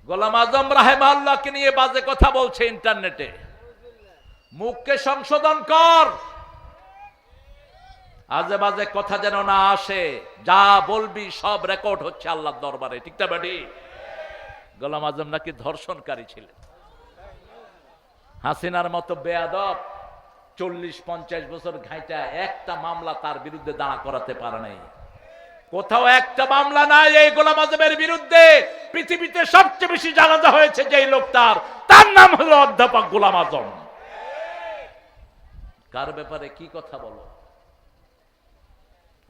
গোলাম আজম রাহিমাহুল্লাহকে নিয়ে বাজে কথা বলছে ইন্টারনেটে। মুখকে সংশোধন কর, আজে বাজে কথা যেন না আসে। যা বলবি সব রেকর্ড হচ্ছে আল্লাহর দরবারে, ঠিক না বেটি? গোলাম আজম নাকি ধর্ষণকারী ছিলেন। হাসিনার মতো বেয়াদব 40-50 বছর ঘাইটা একটা মামলা তার বিরুদ্ধে দাঁড়া করাতে পারে নাই। কোথাও একটা মামলা নাই এই গোলাম আজমের বিরুদ্ধে। পৃথিবীতে সবচেয়ে বেশি জানাজা হয়েছে যেই লোকটার, তার নাম হলো অধ্যাপক গোলাম আজম। কার ব্যাপারে কি কথা বলো?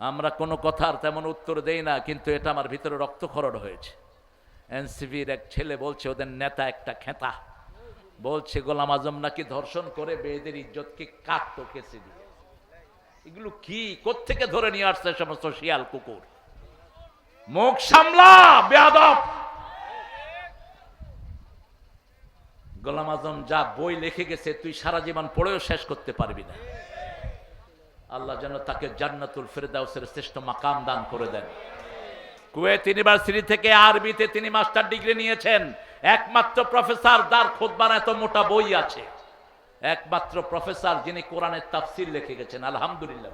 আমরা কোনো কথার তেমন উত্তর দেই না, কিন্তু এটা আমার ভিতরে রক্তক্ষরণ হয়েছে। এনসিপির এক ছেলে বলছে ওদের নেতা একটা খেতা, বলছে গোলাম আজম নাকি ধর্ষণ করে মেয়েদের ইজ্জতকে কাটতো কেসে দিয়ে। এগুলো কি কোত্থেকে ধরে নিয়ে আসছে সমস্ত শিয়াল কুকুর? মুখ সামলা বেয়াদব। গোলাম আজম যা বই লিখে গেছে তুই সারা জীবন পড়েও শেষ করতে পারবি না। আল্লাহ যেন তাকে জান্নাতুল ফেরদাউসের শ্রেষ্ঠ মাকাম দান করে দেন। কুয়েত ইউনিভার্সিটি থেকে আরবিতে তিনি মাস্টার ডিগ্রি নিয়েছেন। একমাত্র প্রফেসর যার খুতবার এত মোটা বই আছে, একমাত্র প্রফেসর যিনি কোরআনের তাফসীর লিখে গেছেন। আলহামদুলিল্লাহ।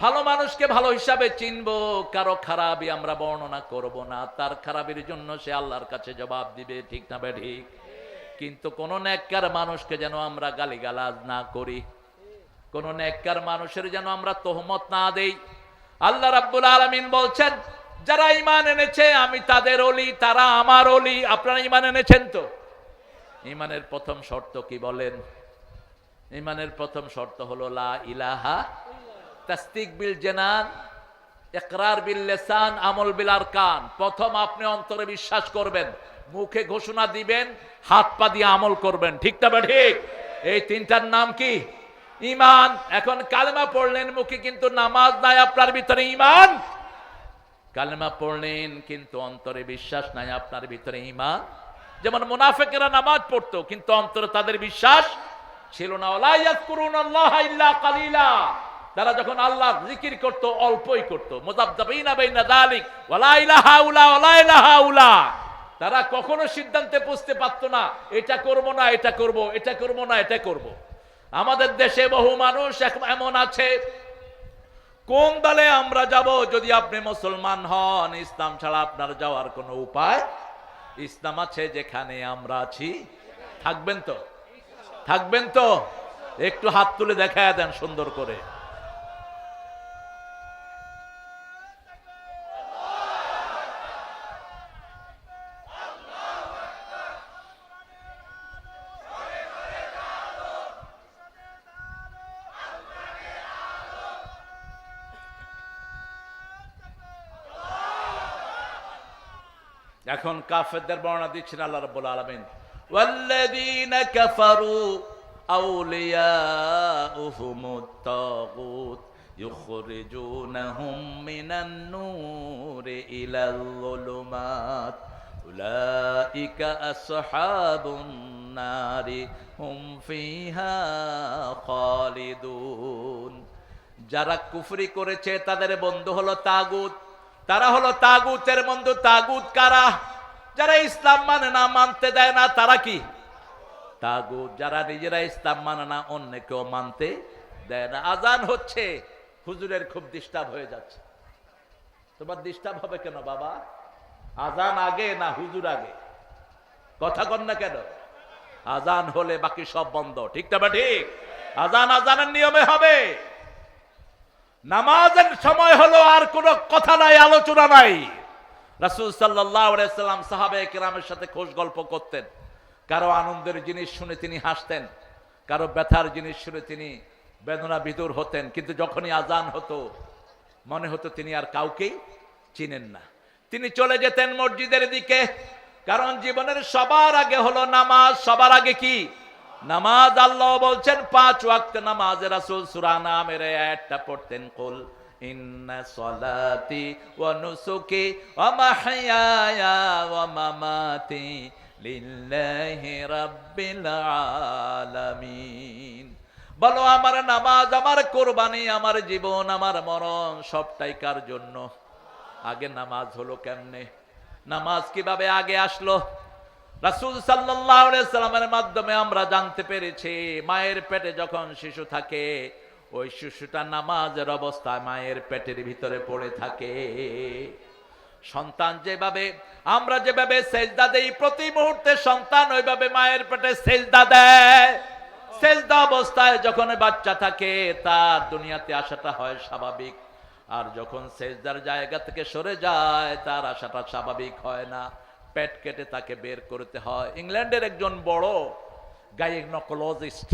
ভালো মানুষকে ভালো হিসাবে চিনবো, কারো খারাপই আমরা বর্ণনা করব না। তার খারাপের জন্য সে আল্লাহর কাছে জবাব দিবে, ঠিক না ঠিক? কিন্তু কোন নেককার মানুষকে যেন আমরা গালিগালাজ না করি, কোন নেককার মানুষের যেন আমরা তোহমত না দেই। আল্লাহ রাব্বুল আলামিন বলছেন, যারা ঈমান এনেছে আমি তাদের ওলি, তারা আমার ওলি। আপনারা ঈমান এনেছেন তো? ঈমানের প্রথম শর্ত কি বলেন? ঈমানের প্রথম শর্ত হলো লা ইলাহা, তাসদিক বিল জানান, ইকরার বিল লিসান, আমল বিল আরকান। প্রথম আপনি অন্তরে বিশ্বাস করবেন, মুখে ঘোষণা দিবেন, হাত পা দিয়ে আমল করবেন, ঠিক না ঠিক? এই তিনটার নাম কি? ঈমান। এখন কালেমা পড়লেন মুখে কিন্তু নামাজ নাই আপনার ভিতরে, ঈমান? কালেমা পড়লেন কিন্তু অন্তরে বিশ্বাস নাই আপনার ভিতরে, ঈমান? যেমন মুনাফিকরা নামাজ পড়তো কিন্তু অন্তরে তাদের বিশ্বাস ছিল না। ওয়ালা ইয়াযকুরুনাল্লাহা ইল্লা কালিলা। তারা যখন আল্লাহর জিকির করত অল্পই করত। মুযাবযাবিনা বাইনা যালিক ওয়ালা ইলাহা উলা ওয়ালা ইলাহা উলা। তারা কখনো সিদ্ধান্তে পৌঁছতে পারতো না, এটা করব না এটা করব, এটা করব না এটা করব। আমাদের দেশে বহু মানুষ এমন আছে, কোন দলে আমরা যাব? যদি আপনি মুসলমান হন, ইসলাম ছাড়া আপনার যাওয়ার কোনো উপায়? ইসলাম আছে যেখানে আমরা আছি। থাকবেন তো? থাকবেন তো? একটু হাত তুলে দেখায় দেন সুন্দর করে। এখন কাফেরদের বর্ণনা দিচ্ছেন আল্লাহ রাব্বুল আলামিন, ওয়াল্লাযীনা কাফারু আউলিয়াউহুমুত তাগুত ইউখরিজুনাহুম মিনান নূরি ইলাল যুলুমাত উলাইকা আসহাবুন নারি হুম ফিহা খালিদুন। যারা কুফরি করেছে তাদের বন্ধু হলো তাগুত, তারা হলো তাগুতের বন্ধু। তাগুত কারা? যারা ইসলাম মানে না, মানতে দেয় না, তারা কি? তাগুত। যারা নিজেরা ইসলাম মানে না, অন্যকেও মানতে দেয় না। আজান হচ্ছে, হুজুরের খুব ডিস্টার্ব হয়ে যাচ্ছে। তোমার ডিস্টার্ব হবে কেন বাবা? আজান আগে না হুজুর আগে? কথা কন না কেন? আজান হলে বাকি সব বন্ধ, ঠিক না ঠিক? আজান আজানের নিয়মে হবে। নামাজের সময় হলো, আর কোনো কথা নাই, আলোচনা নাই। রাসূল সাল্লাল্লাহু আলাইহি সাল্লাম সাহাবায়ে কেরামের সাথে খোশ গল্প করতেন। কারো আনন্দের জিনিস শুনে তিনি হাসতেন, কারো ব্যথার জিনিস শুনে তিনি বেদনা বিদুর হতেন। কিন্তু যখনই আজান হতো মনে হতো তিনি আর কাউকেই চিনেন না। তিনি চলে যেতেন মসজিদের দিকে, কারণ জীবনের সবার আগে হলো নামাজ। সবার আগে কি? নামাজ। আল্লাহ বলছেন 5 ওয়াক্ত নামাজে রাসূল সূরা নামের আয়াতটা পড়তেন, কুল ইন্না সলাতি ওয়া নুসুকি ওয়া মাহইয়ায়া ওয়া মামাতি লিল্লাহি রাব্বিল আলামিন। বলো আমার নামাজ, আমার কুরবানি, আমার জীবন, আমার মরণ সবটাই কার জন্য? আগে নামাজ হলো কেমনে? নামাজ কিভাবে আগে আসলো? রাসূল সাল্লাল্লাহু আলাইহি সাল্লামের মাধ্যমে আমরা জানতে পেরেছি, মায়ের পেটে যখন শিশু থাকে, ওই শিশুটা নামাজের অবস্থায় মায়ের পেটের ভিতরে পড়ে থাকে। সন্তান যেভাবে, আমরা যেভাবে সেজদা দেই প্রতি মুহূর্তে, সন্তান ওইভাবে মায়ের পেটে সেজদা দেয়। সেজদা অবস্থায় যখন বাচ্চা থাকে তার দুনিয়াতে আসাটা হয় স্বাভাবিক, আর যখন সেজদার জায়গা থেকে সরে যায় তার আসাটা স্বাভাবিক হয় না, পেট কেটে তাকে বের করতে হয়। ইংল্যান্ডের একজন বড় গাইনোকোলজিস্ট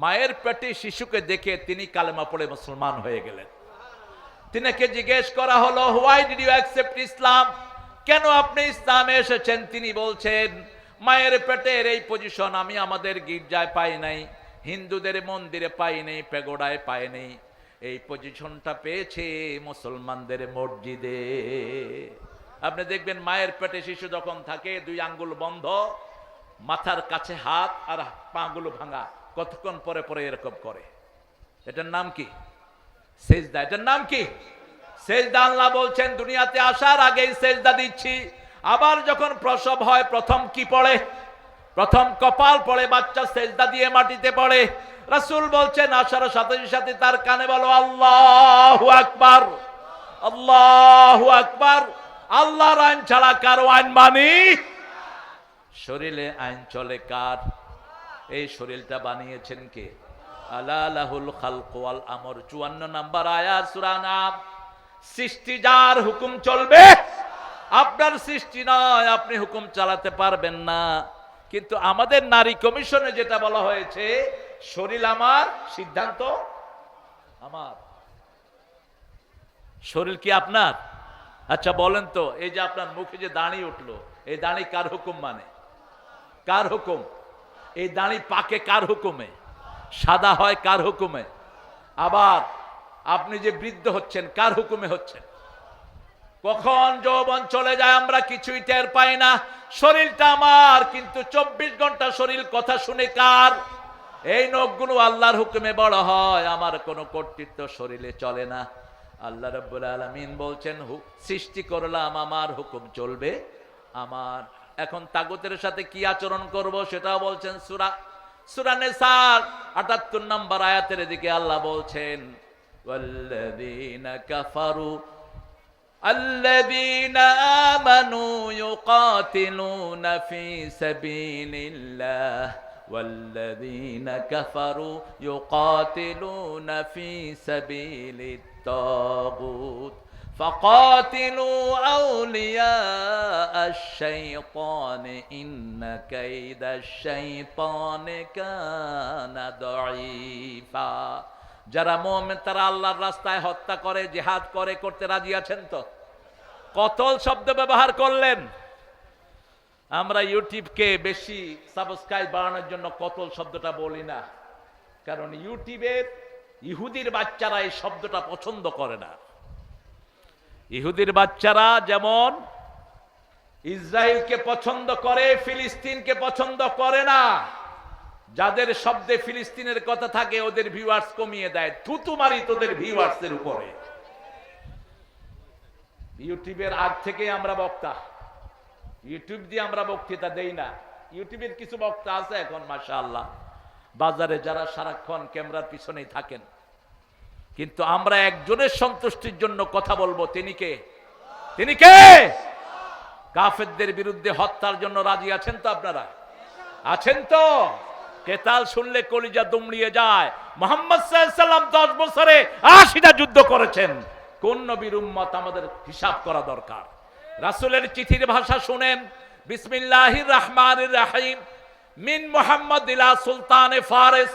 মায়ের পেটে শিশুকে দেখে তিনি কালেমা পড়ে মুসলমান হয়ে গেলেন। তিনাকে জিজ্ঞেস করা হলো, why did you accept Islam? কেন আপনি ইসলামে এসেছেন? তিনি বলছেন, মায়ের পেটের এই পজিশন আমি আমাদের গির্জায় পাই নাই, হিন্দুদের মন্দিরে পাই নাই, পেগোডায় পাই নাই, এই পজিশনটা পেয়েছে মুসলমানদের মসজিদে। আপনি দেখবেন মায়ের পেটে শিশু যখন থাকে, দুই আঙ্গুল বন্ধ, মাথার কাছে হাত, আর পাগুলো ভাঙা, কতক্ষণ পরে পরে এরকম করে। এটার নাম কি? সেজদা। এটার নাম কি? সেজদা। আল্লাহ বলছেন দুনিয়াতে আসার আগেই সেজদা দিচ্ছি। আবার যখন প্রসব হয় প্রথম কি পড়ে? প্রথম কপাল পড়ে, বাচ্চা সেজদা দিয়ে মাটিতে পড়ে। রাসূল বলছেন আসার সাথে সাথে তার কানে বলো আল্লাহু আকবার, আল্লাহু আকবার। আল্লাহর আইন ছাড়া কারো আইন মানি? শরীরে আইন চলে কার? এই শরীরটা বানিয়েছেন কে? আলা লাহুল খালকু ওয়াল আমর, 54 নম্বর আয়াত সূরা নাম। সৃষ্টি যার, হুকুম চলবে। আপনার সৃষ্টি নয়, আপনি হুকুম চালাতে পারবেন না। কিন্তু আমাদের নারী কমিশনে যেটা বলা হয়েছে, শরীর আমার, সিদ্ধান্ত আমার। শরীর কি আপনার? আচ্ছা বলেন তো, এই যে আপনার মুখে যে দাড়ি উঠলো, এই দাড়ি কার হুকুম মানে? কার হুকুম? এই দাড়ি পাকে কার হুকুমে? সাদা হয় কার হুকুমে? আবার আপনি যে বৃদ্ধ হচ্ছেন কার হুকুমে হচ্ছেন? কখন যৌবন চলে যায় আমরা কিছুই টের পাই না। শরীরটা আমার, কিন্তু 24 ঘন্টা শরীর কথা শুনে কার? এই নখগুলো আল্লাহর হুকুমে বড় হয়, আমার কোনো কর্তৃত্ব শরীরে চলে না। আল্লাহ রাব্বুল আলামিন বলছেন সৃষ্টি করলাম, আমার হুকুম চলবে আমার। এখন তাগুতের সাথে কি আচরণ করব সেটাও বলছেন। সূরা নিসার 78 নম্বর আয়াতের দিকে আল্লাহ বলছেন, ওয়াল্লাযীনা কাফারু আল্লাযীনা আমানু ইউকাতিলুনা ফি সাবিলিল্লাহ ওয়াল্লাযীনা কাফারু ইউকাতিলুনা ফি সাবিলিত তাগুত ফাকাতিলু আউলিয়া আশ-শাইতানি ইন্না কাইদাশ-শাইতানি কানা দাঈফা। যারা মুমিন তারা আল্লাহর রাস্তায় হত্যা করে, জিহাদ করে, করতে রাজি আছেন তো? কতল শব্দ ব্যবহার করলেন। আমরা ইউটিউবকে বেশি সাবস্ক্রাইব বাড়ানোর জন্য কতল শব্দটা বলি না, কারণ ইউটিউবের ইহুদির বাচ্চারা এই শব্দটা পছন্দ করে না। ইহুদির বাচ্চারা যেমন ইসরায়েলকে পছন্দ করে, ফিলিস্তিনকে পছন্দ করে না। যাদের শব্দে ফিলিস্তিনের কথা থাকে ওদের ভিউয়ার্স কমিয়ে দেয়। থুতু মারি তোদের ভিউয়ার্সের উপরে। ইউটিউবের আগ থেকে আমরা বক্তা, ইউটিউব দিয়ে আমরা বক্তৃতা দেই না। ইউটিউবের কিছু বক্তা আছে এখন মাশাআল্লাহ বাজারে, যারা সারাক্ষণ ক্যামেরার পিছনেই থাকেন। কিন্তু আমরা একজনের সন্তুষ্টির জন্য কথা বলবো, তিনি কে? তিনি কে? কাফেরদের বিরুদ্ধে হত্যার জন্য রাজি আছেন তো? আপনারা আছেন তো? কেতাল শুনলে কলিজা দুমড়িয়ে যায়। মুহাম্মদ সাল্লাল্লাহু আলাইহি ওয়াসাল্লাম 10 বছরে 80টা যুদ্ধ করেছেন। কোন নবীর উম্মত আমাদের হিসাব করা দরকার। রাসূলের চিঠির ভাষা শুনেন, বিসমিল্লাহির রহমানির রহিম, মিন মুহাম্মদ ইলা সুলতানে ফারিস।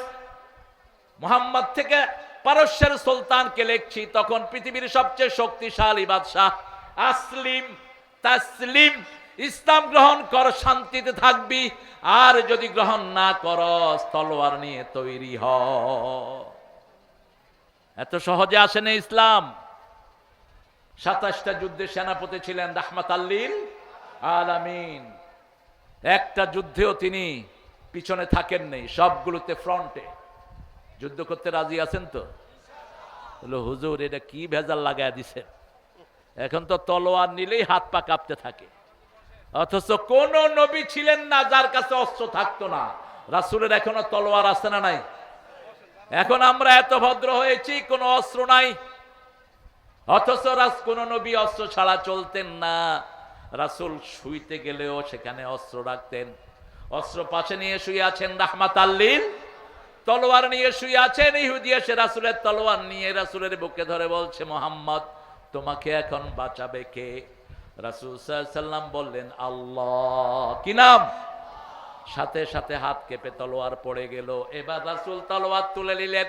মুহাম্মদ থেকে পারস্যের সুলতানকে লিখছি। তখন পৃথিবীর সবচেয়ে শক্তিশালী বাদশাহ। আসলিম তাসলিম, ইসলাম গ্রহণ কর, শান্তিতে থাকবি। আর যদি গ্রহণ না করস তলোয়ার নিয়ে তৈরি হ। এত সহজে আসে না ইসলাম। 27টা যুদ্ধে সেনাপতি ছিলেন রাহমাতাল লিল আলামিন। একটা যুদ্ধেও তিনি পিছনে থাকেন নাই, সবগুলোতে ফ্রন্টে। যুদ্ধ করতে রাজি আছেন তো? বলো হুজুর এটা কি ভেজাল লাগায় দিছেন, এখন তো তলোয়ার নিলেই হাত পা কাঁপতে থাকে। অথচ কোন নবী ছিলেন না যার কাছে অস্ত্র থাকতো না। রাসূলের এখনো তলোয়ার আছে না নাই? এখন আমরা এত ভদ্র হয়েছি, কোনো অস্ত্র নাই। অথচ কোন নবী অস্ত্র ছাড়া চলতেন না। রাসূল শুইতে গেলেও সেখানে অস্ত্র রাখতেন। অস্ত্র পাশে নিয়ে শুয়ে আছেন রাহমাতাল লিল, তলোয়ার নিয়ে শুয়ে আছেন। ইহুদি এসে রাসূলের তলোয়ার নিয়ে রাসূলের বুকে ধরে বলছে, মুহাম্মদ তোমাকে এখন বাঁচাবে কে? রাসূল সাল্লাল্লাহু আলাইহি ওয়াসাল্লাম বললেন আল্লাহ। কি নাম? সাথে সাথে হাত কেঁপে তলোয়ার পড়ে গেল। এবার রাসূল তলোয়ার তুলে নিলেন।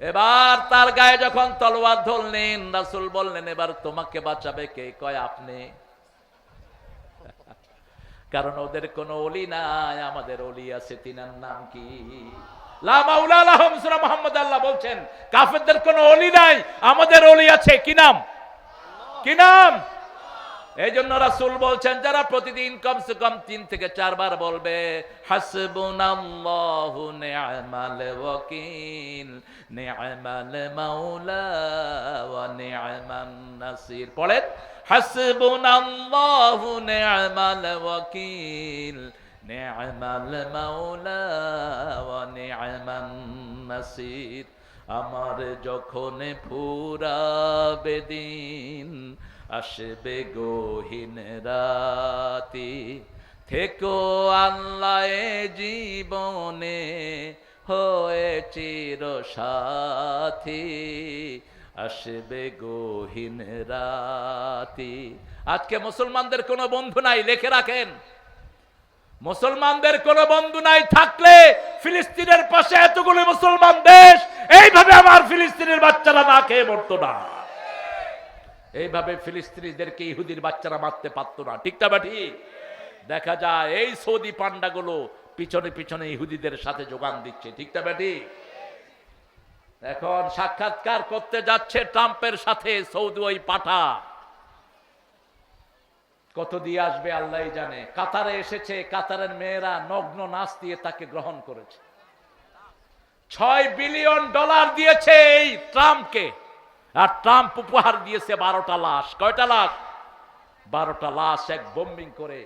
এবার তার গায়ে যখন তলোয়ার ধরলেন, রাসূল বললেন এবার তোমাকে বাঁচাবে কে? কয় আপনি। কারণ ওদের কোনো অলি নাই, আমাদের অলি আছে। তিনার নাম কি? লা মাওলা লাহুম, সূরা মুহাম্মদ আল্লাহ বলছেন কাফেরদের কোনো অলি নাই, আমাদের অলি আছে। কি নাম? কি নাম? এই জন্য রাসূল বলছেন যারা প্রতিদিন কমসে কম 3 থেকে 4 বার বলবে হাসবুনাল্লাহু নি'মাল ওয়াকিল নি'মাল মাওলা ওয়া নি'মান নাসির, পড়েন হাসবুনাল্লাহু নি'মাল ওয়াকিল নি'মাল মাওলা ওয়া নি'মান নাসির। আমার যখন ফুরাবে দিন, আসবে গহীন রাতি, থেকো আল্লাহ জীবনে হয়ে চির সাথী, আসবে গহীন রাতি। আজকে মুসলমানদের কোনো বন্ধু নাই, লিখে রাখেন, মুসলমানদের কোনো বন্ধু নাই। থাকলে ফিলিস্তিনের পাশে এতগুলো মুসলমান দেশ, এইভাবে আমার ফিলিস্তিনের বাচ্চারা না খেয়ে মরতো না, এইভাবে ফিলিস্তিনিদেরকে ইহুদির বাচ্চারা মারতে পারতো না। ঠিক না ঠিক? দেখা যায় এই সৌদি পান্ডাগুলো পিছনে পিছনে ইহুদিদের সাথে যোগান দিচ্ছে। ঠিক না ঠিক? এখন সাক্ষাৎকার করতে যাচ্ছে ট্রাম্পের সাথে সৌদি ওই পাঠা, কত দিয়ে আসবে আল্লাহ জানে। কাতারে এসেছে, কাতারের মেয়েরা নগ্ন নাচ দিয়ে তাকে গ্রহণ করেছে। $6 বিলিয়ন দিয়েছে এই ট্রাম্পকে, আর ট্রাম্প উপহার দিয়েছে 12টা লাশ। কয়টা লাশ? 12টা লাশ এক বোম্বিং করে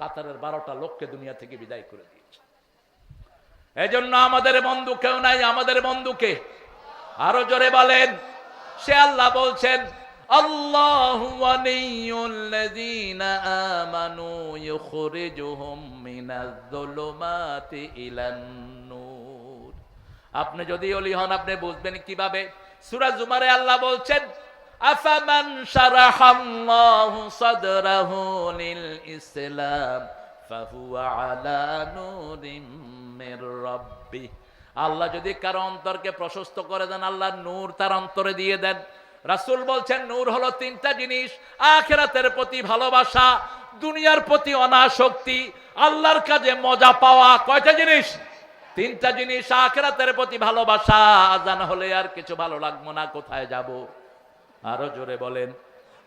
কাতারের 12টা লোককে দুনিয়া থেকে বিদায় করে দিয়েছে। এজন্য আমাদের বন্ধু কেউ নাই, আমাদের বন্ধুকে আরো জোরে বলেন। সে আল্লাহ বলছেন আল্লাহু ওয়ালিয়ুল্লাযীনা আমানু ইউখরিজুহুম মিনাজ-যুলুমাতি ইলান-নূর। আপনি যদি ওলি হন আপনি বুঝবেন কিভাবে? সূরা জুমারে আল্লাহ বলছেন আফামান শারাহাল্লাহু সাদরাহু লিল ইসলাম ফাহুয়া আলা নূরিম মির রাব্বিহ। আল্লাহ যদি কারো অন্তরকে প্রশস্ত করে দেন, আল্লাহ নূর তার অন্তরে দিয়ে দেন। রাসূল বলছেন নূর হলো 3টা জিনিস: আখিরাতের প্রতি ভালোবাসা, দুনিয়ার প্রতি অনাসক্তি, আল্লাহর কাজে মজা পাওয়া। কয়টা জিনিস? 3টা জিনিস। আখিরাতের প্রতি ভালোবাসা, আজান হলে আর কিছু ভালো লাগবে না, কোথায় যাব? আরো জোরে বলেন।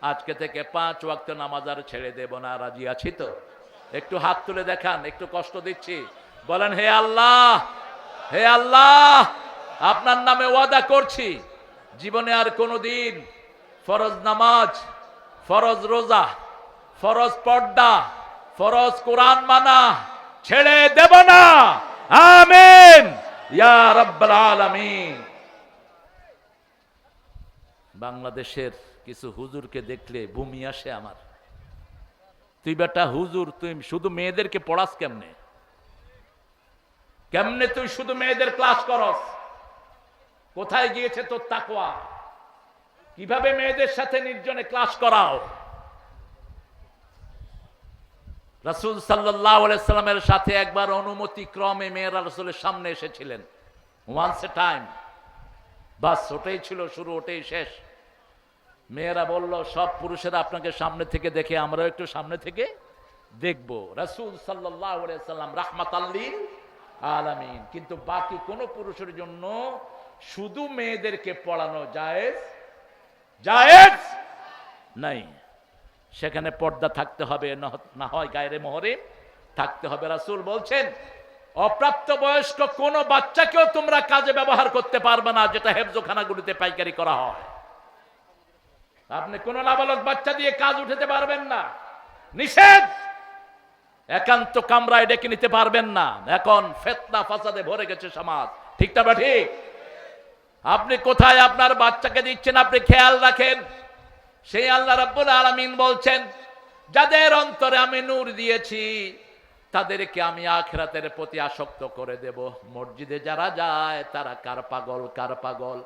আজকে থেকে 5 ওয়াক্ত নামাজ আর ছেড়ে দেব না, রাজি আছি তো? একটু হাত তুলে দেখান, একটু কষ্ট দিচ্ছি, বলেন হে আল্লাহ, হে আল্লাহ, আপনার নামে ওয়াদা করছি জীবনে আর কোনোদিন ফরজ নামাজ, ফরজ রোজা, ফরজ পর্দা, ফরজ কোরআন মানা ছেড়ে দেব না। আমিন ইয়া রাব্বাল আলামিন। বাংলাদেশের কিছু হুজুরকে দেখলে বমি আসে আমার। তুই বেটা হুজুর, তুই শুধু মেয়েদেরকে পড়াস কেমনে? কেমনে তুই শুধু মেয়েদের ক্লাস করস? কোথায় গিয়েছে তোর তাকওয়া? কিভাবে মেয়েদের সাথে নির্জনে ক্লাস করাও? রাসূল সাল্লাল্লাহু আলাইহি সাল্লামের সাথে একবার অনুমতি ক্রমে মেয়েরা রাসূলের সামনে এসেছিলেন, ওয়ান্স এ টাইম। বাস ওটাই ছিল শুরু, ওটাই শেষ। মেয়েরা বলল সব পুরুষেরা আপনাকে সামনে থেকে দেখে, আমরাও একটু সামনে থেকে দেখব। রাসূল সাল্লাল্লাহু আলাইহি সাল্লাম রাহমাতাল লিল আলামিন। কিন্তু বাকি কোন পুরুষের জন্য শুধু মেয়েদেরকে পড়ানো জায়েজ জায়েজ নাই। সেখানে পর্দা থাকতে হবে, না হয় গায়রে মুহরিম থাকতে হবে। রাসূল বলছেন অপ্রাপ্ত বয়স্ক কোন বাচ্চাকেও তোমরা কাজে ব্যবহার করতে পারবে না, যেটা হেফজখানাগুলিতে পাইকারি করা হয়। আপনি কোন নাবালক বাচ্চা দিয়ে কাজ উঠাতে পারবেন না, নিষেধ। একান্ত কামরায় ডেকে নিতে পারবেন না। এখন ফিতনা ফাসাদে ভরে গেছে সমাজ। ঠিক না ঠিক? আপনি কোথায় আপনার বাচ্চাকে দিচ্ছেন আপনি খেয়াল রাখেন। সেই আল্লাহ রাব্বুল আলামিন বলছেন যাদের অন্তরে আমি নূর দিয়েছি তাদেরকে আমি আখিরাতের প্রতি আসক্ত করে দেব। মসজিদে যারা যায় তারা কার পাগল? কার পাগল?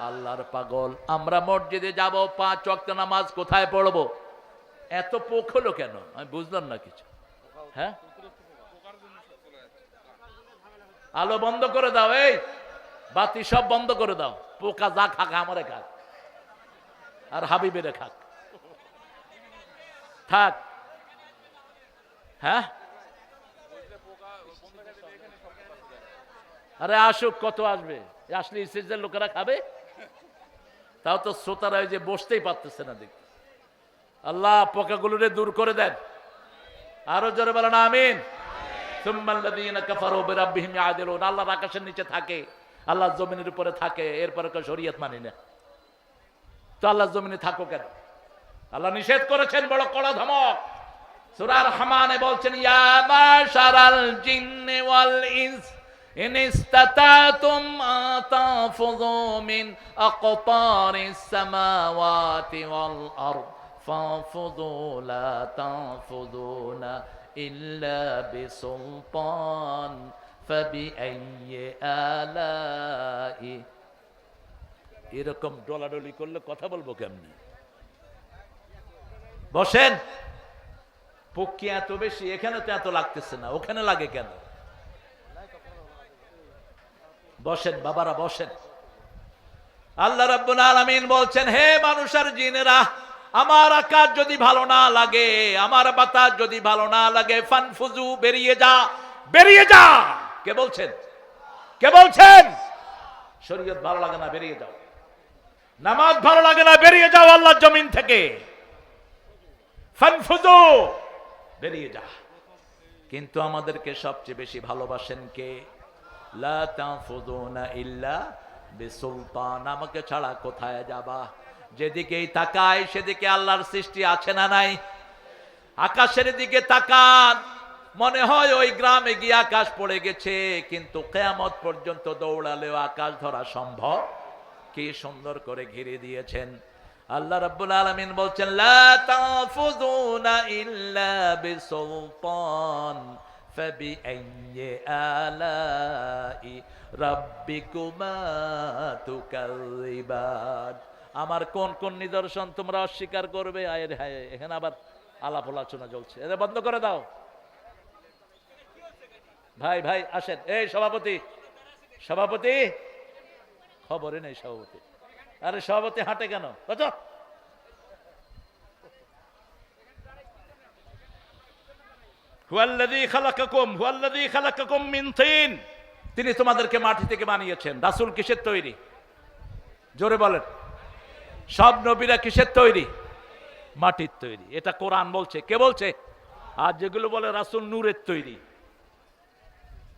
আল্লাহর পাগল। আমরা মসজিদে যাব, 5 ওয়াক্ত নামাজ কোথায় পড়বো? এত পোক হলো কেন? আমি বুঝলাম না কিছু। হ্যাঁ, আলো বন্ধ করে দাও, এই বাতি সব বন্ধ করে দাও। পোকা যা খাক আমারে খাক, আর হাবিবেরে খাক, থাক। হ্যাঁ, আরে আসুক, কত আসবে, আসলে স্টেজের লোকেরা খাবে, তাও তো শ্রোতারা ওই যে বসতেই পারতেছে না দেখতে। আল্লাহ পোকাগুলোরে দূর করে দেন, আরো জোরে বলেন আমিন। সুম্মাল্লাযীনা কাফারু বিরাব্বিহিম ইয়াদিলুন, আল্লাহর আকাশের নিচে থাকে, আল্লাহর জমিনের উপরে থাকে, এরপরে কেউ শরীয়ত মানি না, তো আল্লাহর জমিনে থাকো কেন? আল্লাহ নিষেধ করেছেন, বড় কড়া ধমক। সূরা রহমানে বলছেন, ইয়া মাশারাল জিন্নি ওয়াল ইনস ইন ইসতাতাতুম আতাফুযু মিন আকতারিস সামাওয়াতি ওয়াল আরদ ফাফুযু লা তাফুযুনা ইল্লা বিসুলতান ফাবিআইয়ি আলাই। এরকম ডলাডলি করলে কথা বলবো কেমনে? বসেন। পক্ষী এত বেশি, এখানে তো এত লাগতেছে না, ওখানে লাগে কেন? বসেন বাবারা, বসেন। আল্লাহ রাব্বুল আলামিন বলছেন, হে মানুষ আর জিনেরা, আমার আকাশ যদি ভালো না লাগে, আমার বাতাস যদি ভালো না লাগে, ফানফুজু, বেরিয়ে যা, বেরিয়ে যা। কে বলছেন? কে বলছেন? শরীয়ত ভালো লাগে না, বেরিয়ে যাও। নামাজ ভালো লাগে না, বেরিয়ে যাও আল্লাহর জমিন থেকে। ফানফুজু, বেরিয়ে যা। কিন্তু আমাদেরকে সবচেয়ে বেশি ভালোবাসেন কে? লা তাফুযুনা ইল্লা বিসুলতান, আমাকে ছাড়া কোথায় যাবা? যেদিকেই তাকাই সেদিকে আল্লাহর সৃষ্টি আছে না নাই? আকাশের দিকে তাকান, মনে হয় ওই গ্রামে গিয়ে আকাশ পড়ে গেছে, কিন্তু কিয়ামত পর্যন্ত দৌড়ালেও আকাশ ধরা সম্ভব। কি সুন্দর করে ঘিরে দিয়েছেন। আল্লাহ রাব্বুল আলামিন বলছেন, লা তাফুযুনা ইল্লা বিসুলতান ফাবিআইয়ি আলাই রাব্বিকুমা তুকাযিবান। আমার কোন কোন নিদর্শন তোমরা অস্বীকার করবে? আয়ের হায়, এখানে আবার আলাপ আলোচনা চলছে, এটা বন্ধ করে দাও। ভাই ভাই আসেন। এই সভাপতি, সভাপতি, খবরে নেই সভাপতি। আরে সভাপতি হাঁটে কেন? কত হুয়াল্লাযী খালাকাকুম, হুয়াল্লাযী খালাকাকুম মিন তিন, তিনি তোমাদেরকে মাটি থেকে বানিয়েছেন। রাসূল কিসের তৈরি? জোরে বলেন। সব নবীরা কিসের তৈরি? মাটির তৈরি। এটা কোরআন বলছে। কে বলছে? আর যেগুলো বলে রাসূল নূরের তৈরি,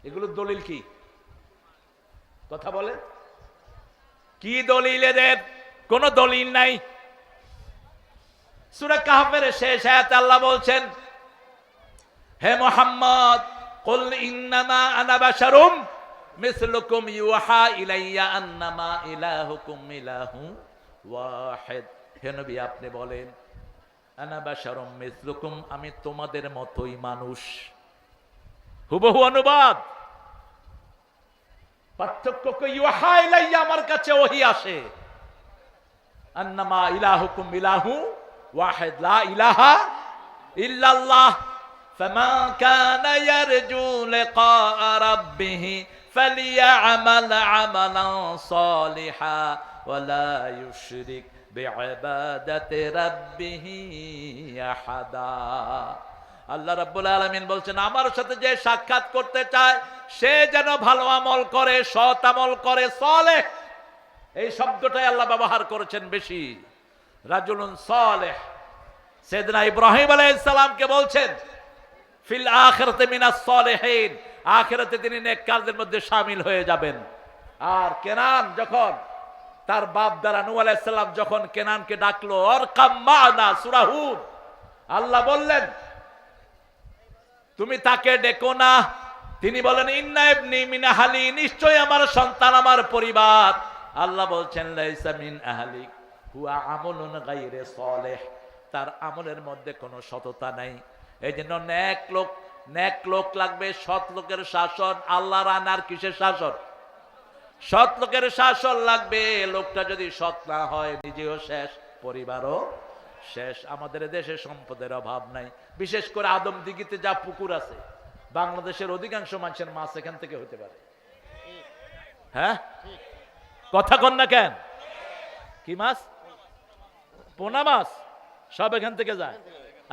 এগুলো দলিল কি? কথা বলে কি দলিল এদের? কোন দলিল নাই। সূরা কাহফের শেষ আয়াতে আল্লাহ বলছেন, হে মুহাম্মদ, কুল ইন্নামা আনা বাশারুম মিসলুকুম ইউহা ইলাইয়া আন্নামা ইলাহুকুম ইলাহু ওয়াহিদ। হে নবী, আপনি বলেন, আনা বাশারুম মিসলুকুম, আমি তোমাদের মতোই মানুষ। হুবহু অনুবাদ। পার্থক্য কি? ইউহা ইলাইয়া, আমার কাছে ওহী আসে। আন্নামা ইলাহুকুম ইলাহু ওয়াহিদ, লা ইলাহা ইল্লাল্লাহ। ফামান কানা ইয়ারজু লিকা রাব্বিহি ফালিয়া'মাল আমালান সালিহা ওয়া লা ইউশরিক বিইবাদাতি রাব্বিহি আহাদা। আল্লাহ রাব্বুল আলামিন বলছেন, আমার সাথে যে সাক্ষাৎ করতে চায় সে যেন ভালো আমল করে, সৎ আমল করে। সালেহ, এই শব্দটাই আল্লাহ ব্যবহার করেছেন বেশি। রাজুলুন সালেহ। সাইয়েদনা ইব্রাহিম আলাইহিস সালামকে বলছেন, ফিল আখিরাতি মিনাস সালিহিন, আখিরাতে তিনি নেককারদের মধ্যে শামিল হয়ে যাবেন। আর কেনান যখন তার বাপ দ্বারা নূহ আলাইহিস সালাম যখন কেনানকে ডাকলো, অরকাম মা'না, সূরা হুদ, আল্লাহ বললেন তুমি তাকে ডেকো না। তিনি বলেন, ইন্না ইবনি মিন আহলি, নিশ্চয় আমার সন্তান, আমার পরিবার। আল্লাহ বলছেন, লাইসা মিন আহলিক হুয়া আমলুন গায়রে সালেহ, তার আমলের মধ্যে কোনো সততা নাই। এই জন্য নেক লোক লাগবে, সৎ লোকের শাসন। আল্লাহর আনার কিসের শাসন? সৎ লোকের শাসন লাগবে। লোকটা যদি সৎ না হয়, নিজেও শেষ, পরিবারও শেষ। আমাদের দেশে সম্পদের অভাব নাই, বিশেষ করে আদমদিঘিতে যা পুকুর আছে, বাংলাদেশের অধিকাংশ মানুষের মাছ এখান থেকে হতে পারে। হ্যাঁ, কথা কন না কেন? কি মাছ? পোনা মাছ সব এখান থেকে যায়।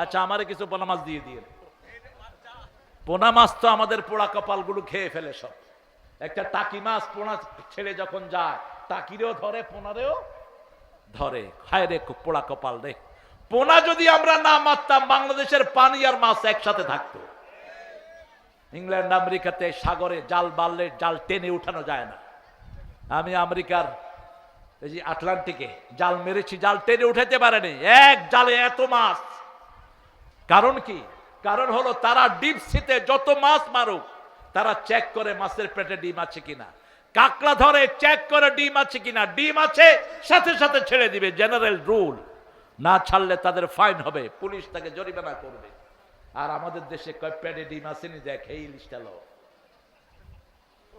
আচ্ছা, আমারে কিছু পোনা মাছ দিয়ে দিয়ে। পোনা মাছ তো আমাদের পোড়া কপালগুলো খেয়ে ফেলে সব। একটা টাকি মাছ পোনা ছেড়ে যখন যায়, টাকিরেও ধরে পোনারেও ধরে, হায় রে পোড়া কপাল রে। পোনা যদি আমরা না মারতাম, বাংলাদেশের পানি আর মাছ একসাথে থাকতো। ইংল্যান্ড আমেরিকাতে সাগরে জাল বাড়লে জাল টেনে উঠানো যায় না। আমি আমেরিকার এই যে আটলান্টিকে জাল মেরেছি, জাল টেনে উঠাতে পারেনি, এক জালে এত মাছ। কারণ কি? কারণ হলো তারা ডিপ সিতে যত মাছ মারুক, তারা চেক করে মাছের পেটে ডিম আছে কিনা। কাকড়া ধরে চেক করে ডিম আছে কিনা, ডিম আছে সাথে সাথে ছেড়ে দিবে, জেনারেল রুল। না ছাড়লে তাদের ফাইন হবে, পুলিশ তাকে জরিমানা করবে। আর আমাদের দেশে কয় পেটে ডিম আসেনি, দেখ এই ইলিশটা লো।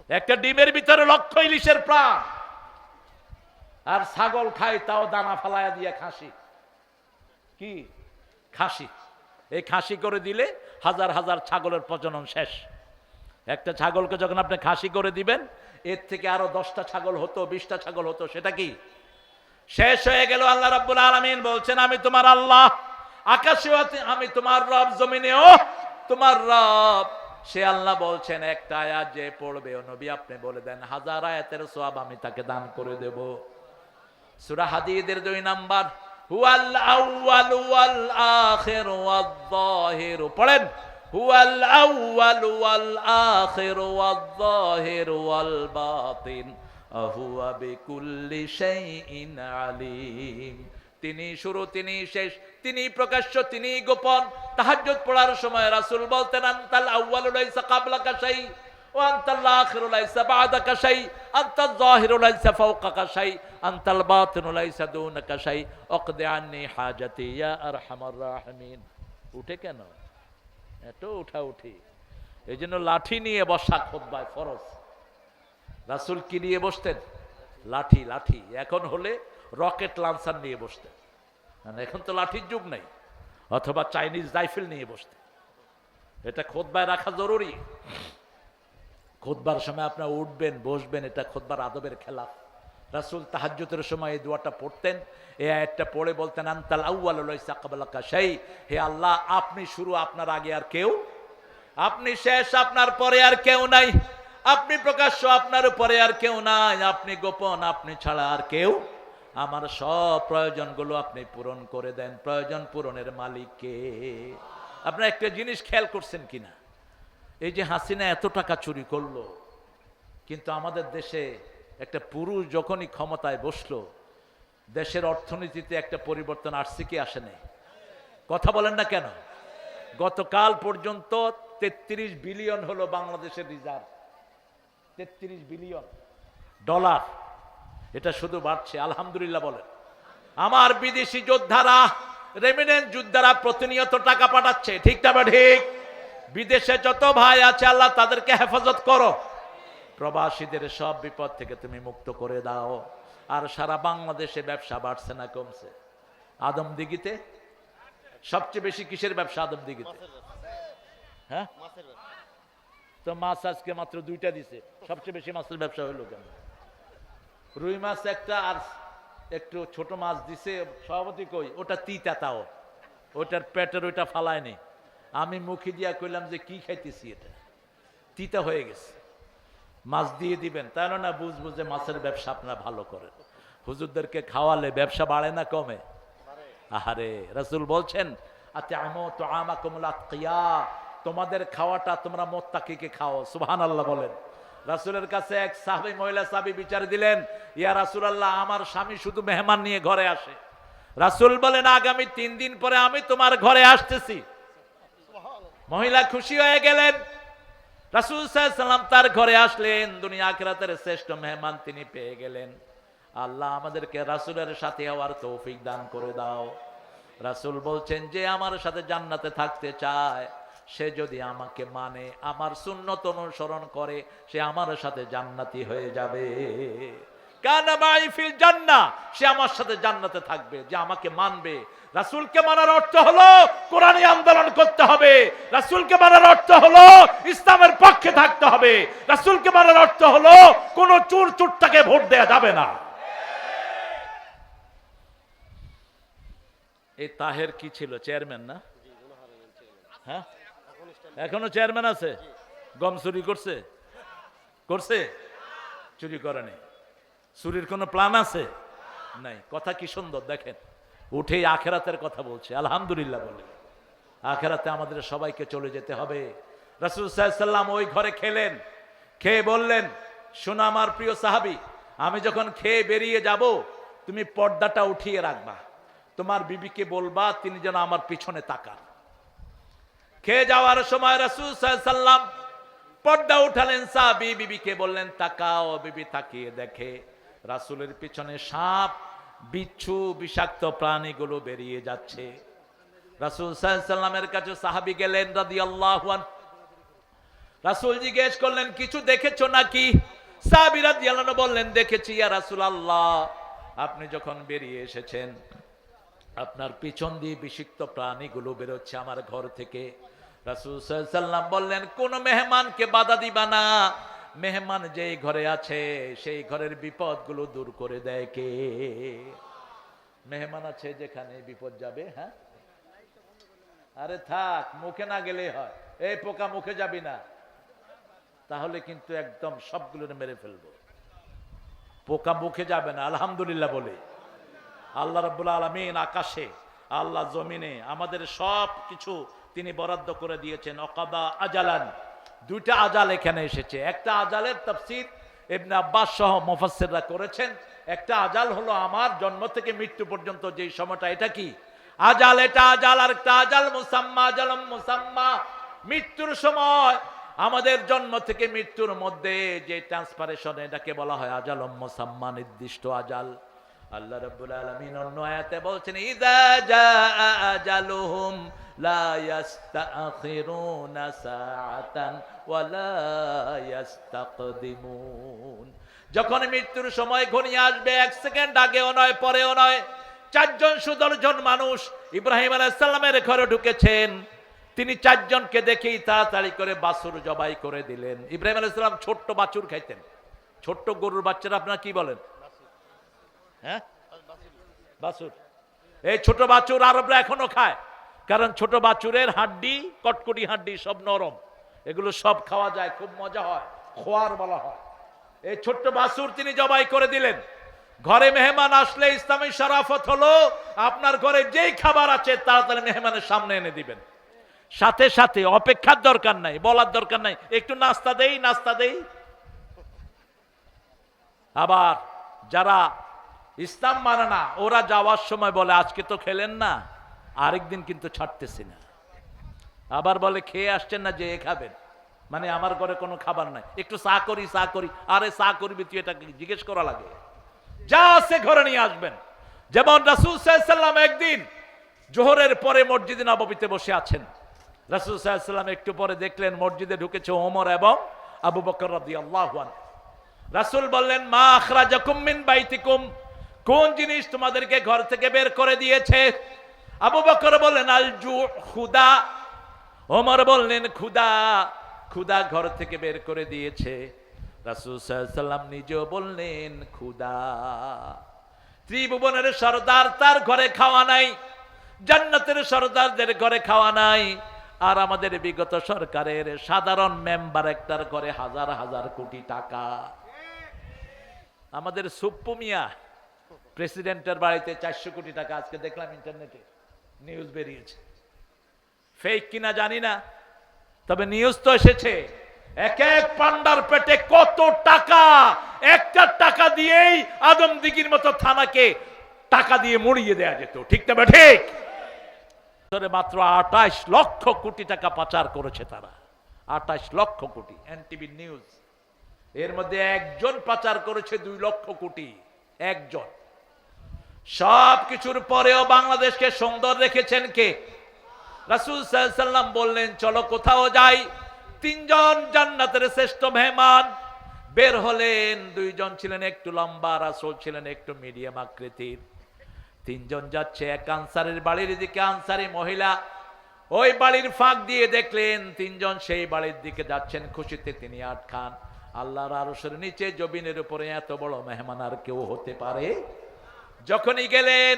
একটা ডিমের ভিতরে লক্ষ ইলিশের প্রাণ। আর ছাগল খায়, তাও দানা ফালায়া দিয়ে খাসি। কি খাসি? এই খাসি করে দিলে হাজার হাজার ছাগলের প্রজনন শেষ। একটা ছাগলকে যখন আপনি খাসি করে দিবেন, এর থেকে আরো 10টা ছাগল হতো, 20টা ছাগল হতো, সেটা কি শেষ হয়ে গেল। আল্লাহ রাব্বুল আলামিন বলছেন, আমি তোমার আল্লাহ, আকাশেও আমি তোমার রব, জমিনেও তোমার রব। সে আল্লাহ বলছেন, একটা আয়াত যে পড়বে, ও নবী আপনি বলে দেন, 1000 আয়াতের সওয়াব আমি তাকে দান করে দেব। সূরা হাদীদের 2 নাম্বার, হুয়াল আউয়ালু ওয়াল আখিরু ওয়াল যাহিরু। পড়েন, হুয়াল আউয়ালু ওয়াল আখিরু ওয়াল যাহিরু ওয়াল বাতিন আহুয়া বিকুল্লি শাইইন আলিম। তিনি শুরু, তিনি শেষ, তিনি প্রকাশ্য, তিনি গোপন। তাহাজ্জুদ পড়ার সময় রাসূল বলতেন, আনতাল আউয়ালু লাইসা ক্বাবলাকা শাই ওয়া আনতাল আখিরু লাইসা বা'দাকা শাই, আনতাল যাহিরু লাইসা ফাওকাকা শাই, আনতাল বাতিনু লাইসা দুনাকা শাই, আকদি আন্নি হাজাতি ইয়া আরহামার রাহিমিন। উঠে কেন এত উঠি? এই জন্য লাঠি নিয়ে বসা খুতবায় ফরজ। রাসূল কি নিয়ে বসতেন? লাঠি। লাঠি এখন হলে রকেট লঞ্চার নিয়ে বসতেন, এখন তো লাঠির যুগ নাই। অথবা চাইনিজ রাইফেল নিয়ে বসতেন। এটা খুতবায় রাখা জরুরি। খুতবার সময় আপনার উঠবেন, বসবেন, এটা খুতবার আদবের খেলাফ। রাসূল তাহাজ্জুদের সময় এই দোয়াটা পড়তেন। এই আয়াতটা পড়ে বলতেন, আনতাল আউয়ালু লাইসা ক্বাবলাকা শাই। হে আল্লাহ, আপনি শুরু, আপনার আগে আর কেউ, আপনি শেষ, আপনার পরে আর কেউ নাই। আপনি প্রকাশ্য, আপনার উপরে আর কেউ নাই। আপনি গোপন, আপনি ছাড়া আর কেউ। আমার সব প্রয়োজনগুলো আপনি পূরণ করে দেন। প্রয়োজন পূরণের মালিক কে? আপনারা একটা জিনিস খেয়াল করছেন কিনা, এই যে হাসিনা এত টাকা চুরি করলো, কিন্তু আমাদের দেশে একটা পুরুষ যখনই ক্ষমতায় বসলো, দেশের অর্থনীতিতে একটা পরিবর্তন আসছে কি আসে নাই? কথা বলেন না কেন? গতকাল পর্যন্ত 33 বিলিয়ন হলো বাংলাদেশের রিজার্ভ। 33 billion dollar. এটা শুধু বাড়ছে, আলহামদুলিল্লাহ বলেন। আমার বিদেশি যোদ্ধারা, রেমিনেন্ট যোদ্ধারা প্রতিনিয়ত টাকা পাঠাচ্ছে, ঠিক না ঠিক? বিদেশে যত ভাই আছে, আল্লাহ তাদেরকে হেফাজত করো। প্রবাসীদের সব বিপদ থেকে তুমি মুক্ত করে দাও। আর সারা বাংলাদেশে ব্যবসা বাড়ছে না কমছে? আদমদিঘিতে সবচেয়ে বেশি কিসের ব্যবসা? আদমদিঘিতে। হ্যাঁ, তো মাছ আজকে মাত্র 2টা দিছে, সবচেয়ে বেশি মাছের ব্যবসা হইলো কেন? রুই মাছ একটা, আর একটু ছোট মাছ দিছে। সভাপতি কই, ওটা তিতা, তাও ওটার পেটের ওইটা ফালায়নি। আমি মুখে দিয়া কইলাম যে কি খাইতেছি, এটা তিতা হয়ে গেছে, মাছ দিয়ে দিবেন, তাহলে না বুঝবো যে মাছের ব্যবসা আপনারা ভালো করেন। হুজুরদেরকে খাওয়ালে ব্যবসা বাড়ে না কমে? আহারে, রাসূল বলছেন, আত'আমু তু'আমাকুমুল আতকিয়া, তোমাদের খাওয়াটা তোমরা মুত্তাকিকে খাও। সুবহানাল্লাহ বলেন। রাসূলের কাছে এক সাহাবী, মহিলা সাহাবী বিচার দিলেন, ইয়া রাসূলুল্লাহ, আমার স্বামী শুধু মেহমান নিয়ে ঘরে আসে। রাসূল বলেন, আগামী 3 দিন পরে আমি তোমার ঘরে আসতেছি। মহিলা খুশি হয়ে গেলেন। রাসূল সাল্লাল্লাহু আলাইহি ওয়াসাল্লাম তার ঘরে আসলেন। দুনিয়া আখিরাতের শ্রেষ্ঠ মেহমান তিনি পেয়ে গেলেন। আল্লাহ আমাদেরকে রাসূলের সাথে হওয়ার তৌফিক দান করে দাও। রাসূল বলছেন, যে আমার সাথে জান্নাতে থাকতে চায়, সে যদি আমাকে মানে, আমার সুন্নত অনুসরণ করে, সে আমার সাথে জান্নাতি হয়ে যাবে। কানা মাই ফিল জান্নাহ, সে আমার সাথে জান্নাতে থাকবে। যে আমাকে মানবে। রাসূলকে মানার অর্থ হলো কোরআনী আন্দোলন করতে হবে। রাসূলকে মানার অর্থ হলো ইসলামের পক্ষে থাকতে হবে। রাসূলকে মানার অর্থ হলো কোন চোর চুরটাকে ভোট দেয়া যাবে না। এই তাহের কি ছিল? চেয়ারম্যান না? হ্যাঁ, এখনো চেয়ারম্যান আছে? গম চুরি করছে? করছে? চুরি করেনি। চুরির কোনো প্ল্যান আছে? নাই। কথা কি সুন্দর দেখেন, উঠেই আখেরাতের কথা বলছে। আলহামদুলিল্লাহ বলে। আখেরাতে আমাদের সবাইকে চলে যেতে হবে। রাসূল সাল্লাল্লাহু আলাইহি ওয়াসাল্লাম ওই ঘরে খেলেন, খেয়ে বললেন, শোনো আমার প্রিয় সাহাবী, আমি যখন খেয়ে বেরিয়ে যাব তুমি পর্দাটা উঠিয়ে রাখবা, তোমার বিবিকে বলবা তিনি যেন আমার পিছনে তাকান। খেয়ে যাওয়ার সময় রাসূল সাল্লাল্লাহু আলাইহি ওয়াসাল্লাম পর্দা উঠালেন, সাহাবী বিবিকে বললেন তাকাও। বিবি তাকিয়ে দেখে রাসূলের পিছনে সাপ, বিচ্ছু, বিষাক্ত প্রাণীগুলো বেরিয়ে যাচ্ছে। রাসূল সাল্লাল্লাহু আলাইহি ওয়াসাল্লামের কাছে সাহাবী গেলেন রাদিয়াল্লাহু আনহু। রাসূল জিজ্ঞেস করলেন কিছু দেখেছো নাকি? সাহাবী রাদিয়াল্লাহু আনহু বললেন দেখেছি ইয়া রাসূলুল্লাহ, আপনি যখন বেরিয়ে এসেছেন আপনার পিছন দিয়ে বিষাক্ত প্রাণীগুলো বেরোচ্ছে আমার ঘর থেকে। রাসূল সাল্লাল্লাহু আলাইহি ওয়াসাল্লাম বললেন কোন মেহমানকে বাধা দিবা না, মেহমান যেই ঘরে আছে সেই ঘরের বিপদগুলো দূর করে দেয় কে? মেহমান আছে যেখানে বিপদ যাবে। হ্যাঁ, আরে থাক, মুখে না গেলেই হয়। এই পোকা মুখে যাবি না, তাহলে কিন্তু একদম সবগুলো মেরে ফেলবো। পোকা মুখে যাবে না। আলহামদুলিল্লাহ বলে। আল্লাহ রাব্বুল আলামিন আকাশে, আল্লাহ জমিনে আমাদের সব কিছু তিনি বরাদ্দ করে দিয়েছেন। অকাদা আজালান, দুইটা আজাল এখানে এসেছে। একটা আজালের তাফসীর ইবনে আব্বাস সহ মুফাসসিররা করেছেন। একটা আজাল হলো আমার জন্ম থেকে মৃত্যু পর্যন্ত যেই সময়টা, এটা কি আজাল, এটা আজাল। আর একটা আজাল মুসাম্মা, আজালম মুসাম্মা, মৃত্যুর সময় আমাদের জন্ম থেকে মৃত্যুর মধ্যে যে ট্রান্সফারেশন, এটাকে বলা হয় আজালম মুসাম্মা, নির্দিষ্ট আজাল। আল্লাহ রাব্বুল আলামিন অন্য আয়াতে বলছেন ইযা জাআ আজালুহুম লা ইস্তাখিরুনা সাআতান ওয়া লা ইস্তাকদিমুন। যখন মৃত্যুর সময় ঘনিয়ে আসবে, এক সেকেন্ড আগেও নয় পরেও নয়। চারজন সুদর্শন মানুষ ইব্রাহিম আলাইহিস সালামের ঘরে ঢুকেছেন। তিনি চারজনকে দেখেই তাড়াতাড়ি করে বাছুর জবাই করে দিলেন। ইব্রাহিম আলাইহিস সালাম ছোট্ট বাছুর খাইতেন। ছোট্ট গরুর বাচ্চারা আপনারা কি বলেন? হ্যাঁ, বাছুর। এই ছোট বাছুর আরবরা এখনো খায়, কারণ ছোট বাছুরের হাড্ডি, কটকটি হাড্ডি সব নরম, এগুলো সব খাওয়া যায়, খুব মজা হয়, খোয়ার বলা হয়। এই ছোট্ট বাছুর তিনি জবাই করে দিলেন। ঘরে মেহমান আসলে ইসলামী শরাফত হলো আপনার ঘরে যেই খাবার আছে তাড়াতাড়ি মেহমানের সামনে এনে দিবেন। সাথে সাথে অপেক্ষার দরকার নাই, বলার দরকার নাই একটু নাস্তা দেই, নাস্তা দেই। আবার যারা ইসলাম মানে না, ওরা যাওয়ার সময় বলে আজকে তো খেলেন না, আরেকদিন কিন্তু ছাড়তেছি না। আবার বলে খেয়ে আসছেন না, যে খাবেন, মানে আমার ঘরে কোনো খাবার নাই, একটু চা করি, চা করি। আরে চা করবি তুই, এটা জিজ্ঞেস করা লাগে? যা আছে ঘরে নিয়ে আসবেন। যেমন রাসূল সাল্লাল্লাহু আলাইহি ওয়াসাল্লাম একদিন জোহরের পরে মসজিদে নববীতে বসে আছেন। রাসূল সাল্লাল্লাহু আলাইহি ওয়াসাল্লাম একটু পরে দেখলেন মসজিদে ঢুকেছে ওমর এবং আবু বকর রাদিয়াল্লাহু আনহু। রাসূল বললেন মা আখরাজাকুম মিন বাইতিকুম, কোন জিনিস তোমাদেরকে ঘর থেকে বের করে দিয়েছে? আবু বকর বললেন আল জু, ক্ষুধা। ওমর বললেন ক্ষুধা, ক্ষুধা ঘর থেকে বের করে দিয়েছে। রাসূল সাল্লাল্লাহু আলাইহি ওয়াসাল্লাম নিজেও বললেন ক্ষুধা। ত্রিভুবনের সরদার, তার ঘরে খাওয়া নাই, জান্নাতের সরদারদের ঘরে খাওয়া নাই। আর আমাদের বিগত সরকারের সাধারণ মেম্বার একটার ঘরে হাজার হাজার কোটি টাকা। আমাদের সুপ্পু মিয়া প্রেসিডেন্টের বাড়িতে 400 কোটি টাকা, আজকে দেখলাম ইন্টারনেটে নিউজ বেরিয়েছে। ফেক কিনা জানি না, তবে নিউজ তো এসেছে। এক এক পান্ডার পেটে কত টাকা, একটা টাকা দিয়েই আদমদিঘির মতো থানাকে টাকা দিয়ে মুড়িয়ে দেয়া যেত, ঠিক না? ঠিক। মাত্র 28 লক্ষ কোটি টাকা পাচার করেছে তারা, 28 লক্ষ কোটি। NTV news. এর মধ্যে একজন পাচার করেছে 2 লক্ষ কোটি, একজন। সব কিছুর পরেও বাংলাদেশকে সুন্দর রেখেছেন কে? রাসূল সাল্লাল্লাহু আলাইহি ওয়াসাল্লাম বললেন চলো কোথাও যাই। 3 জন জান্নাতের শ্রেষ্ঠ মেহমান বের হলেন। 2 জন ছিলেন একটু লম্বা, রাসূল ছিলেন একটু মিডিয়াম আকৃতির। 3 জন যাচ্ছে এক আনসারের বাড়ির দিকে, আনসারি মহিলা। ওই বাড়ির ফাঁক দিয়ে দেখলেন 3 জন সেই বাড়ির দিকে যাচ্ছেন। খুশিতে তিনি আটখান। আল্লাহর আরশের নিচে জমিনের উপরে এত বড় মেহমান আর কেউ হতে পারে? যখনই গেলেন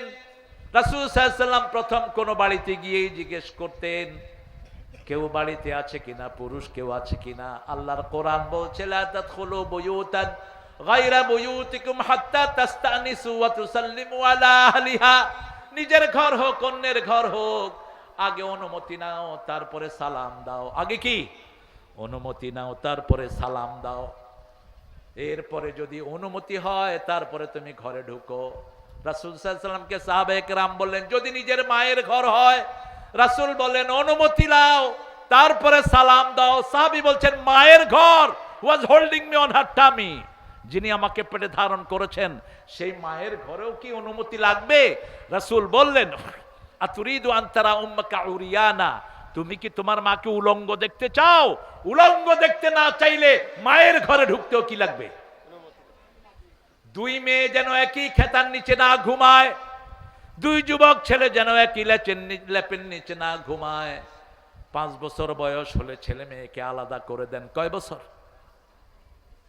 রাসূল সাল্লাল্লাহু আলাইহি ওয়াসাল্লাম প্রথম কোন বাড়িতে গিয়েই জিজ্ঞেস করতেন কেউ বাড়িতে আছে কিনা, পুরুষ কেউ আছে কিনা? আল্লাহর কোরআন বলছে লা তাদখুলু বুয়ুতান গায়রা বুয়ুতিকুম হাত্তা তাস্তানিসু ওয়া তুসাল্লিমু আলা আহলিহা। নিজের ঘর হোক অন্যের ঘর হোক, আগে অনুমতি নাও তারপরে সালাম দাও। আগে কি? অনুমতি নাও তারপরে সালাম দাও। এরপরে যদি অনুমতি হয় তারপরে তুমি ঘরে ঢুকো। রাসূল সাল্লাল্লাহু আলাইহি ওয়াসাল্লামকে সাহাবায়ে কেরাম বললেন, যদি নিজের মায়ের ঘর হয়, রাসূল বললেন অনুমতি নাও তারপরে সালাম দাও। সাহাবী বলছেন মায়ের ঘর, was holding me on her tummy, যিনি আমাকে পেটে ধারণ করেছেন সেই মায়ের ঘরেও কি অনুমতি লাগবে? রাসূল বললেন আতুরিদু আন তারা উম্মাকা উরিয়ানা, তুমি কি তোমার মাকে উলঙ্গ দেখতে চাও? উলঙ্গ দেখতে না চাইলে মায়ের ঘরে ঢুকতেও কি লাগবে? দুই মেয়ে যেন একই খেতার নিচে না ঘুমায়, দুই যুবক ছেলে যেন একই লেপের নিচে না ঘুমায়। 5 বছর বয়স হলে ছেলে মেয়েকে আলাদা করে দেন। কয় বছর?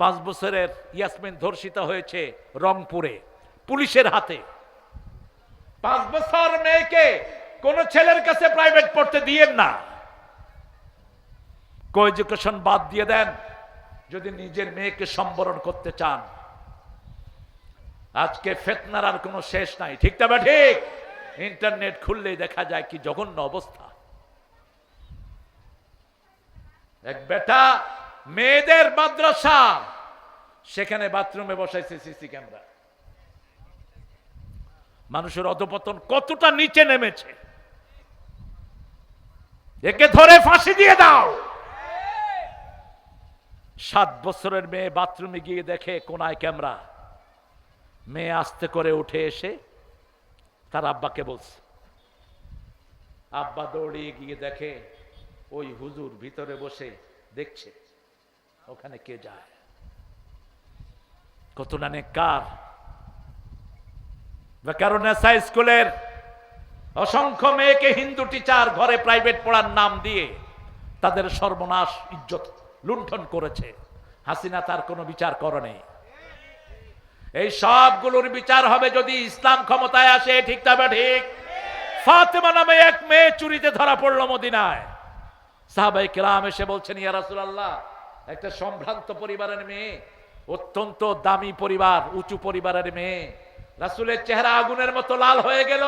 5 বছরের ইয়াসমিন ধর্ষিতা হয়েছে রংপুরে পুলিশের হাতে। 5 বছর মেয়েকে কোন ছেলের কাছে প্রাইভেট পড়তে দিয়েন না, কো এডুকেশন বাদ দিয়ে দেন যদি নিজের মেয়েকে সম্বরণ করতে চান। আজকে ফিতনার আর কোনো শেষ নাই, ঠিক না? ঠিক। ইন্টারনেট খুললেই দেখা যায় কি জঘন্য অবস্থা। এক বেটা মেয়েদের মাদ্রাসা, সেখানে বাথরুমে বসাইছে সিসি ক্যামেরা। মানুষের অধপতন কতটা নিচে নেমেছে, একে ধরে ফাঁসি দিয়ে দাও। 7 বছরের মেয়ে বাথরুমে গিয়ে দেখে কোনায় ক্যামেরা। মেয়ে আস্তে করে উঠে এসে তার আব্বাকে বলছে। আব্বা দৌড়িয়ে গিয়ে দেখে ওই হুজুর ভিতরে বসে দেখছে ওখানে কে যায়। কত না নেককার। বেকারুন্নেসা স্কুলের অসংখ্য মেয়েকে হিন্দু টিচার ঘরে প্রাইভেট পড়ার নাম দিয়ে তাদের সর্বনাশ ইজ্জত লুণ্ঠন করেছে। হাসিনা তার কোনো বিচার করেনি। এই সবগুলোর বিচার হবে যদি ইসলাম ক্ষমতায় আসে, ঠিক তবে ঠিক। ফাতেমা নামে এক মেয়ে চুরিতে ধরা পড়লো মদিনায়। সাহাবায়ে কেরাম এসে বলছেন ইয়া রাসূলুল্লাহ, একটা সম্ভ্রান্ত পরিবারের মেয়ে, অত্যন্ত দামি পরিবার, উঁচু পরিবারের মেয়ে। রাসূলের চেহারা আগুনের মতো লাল হয়ে গেল।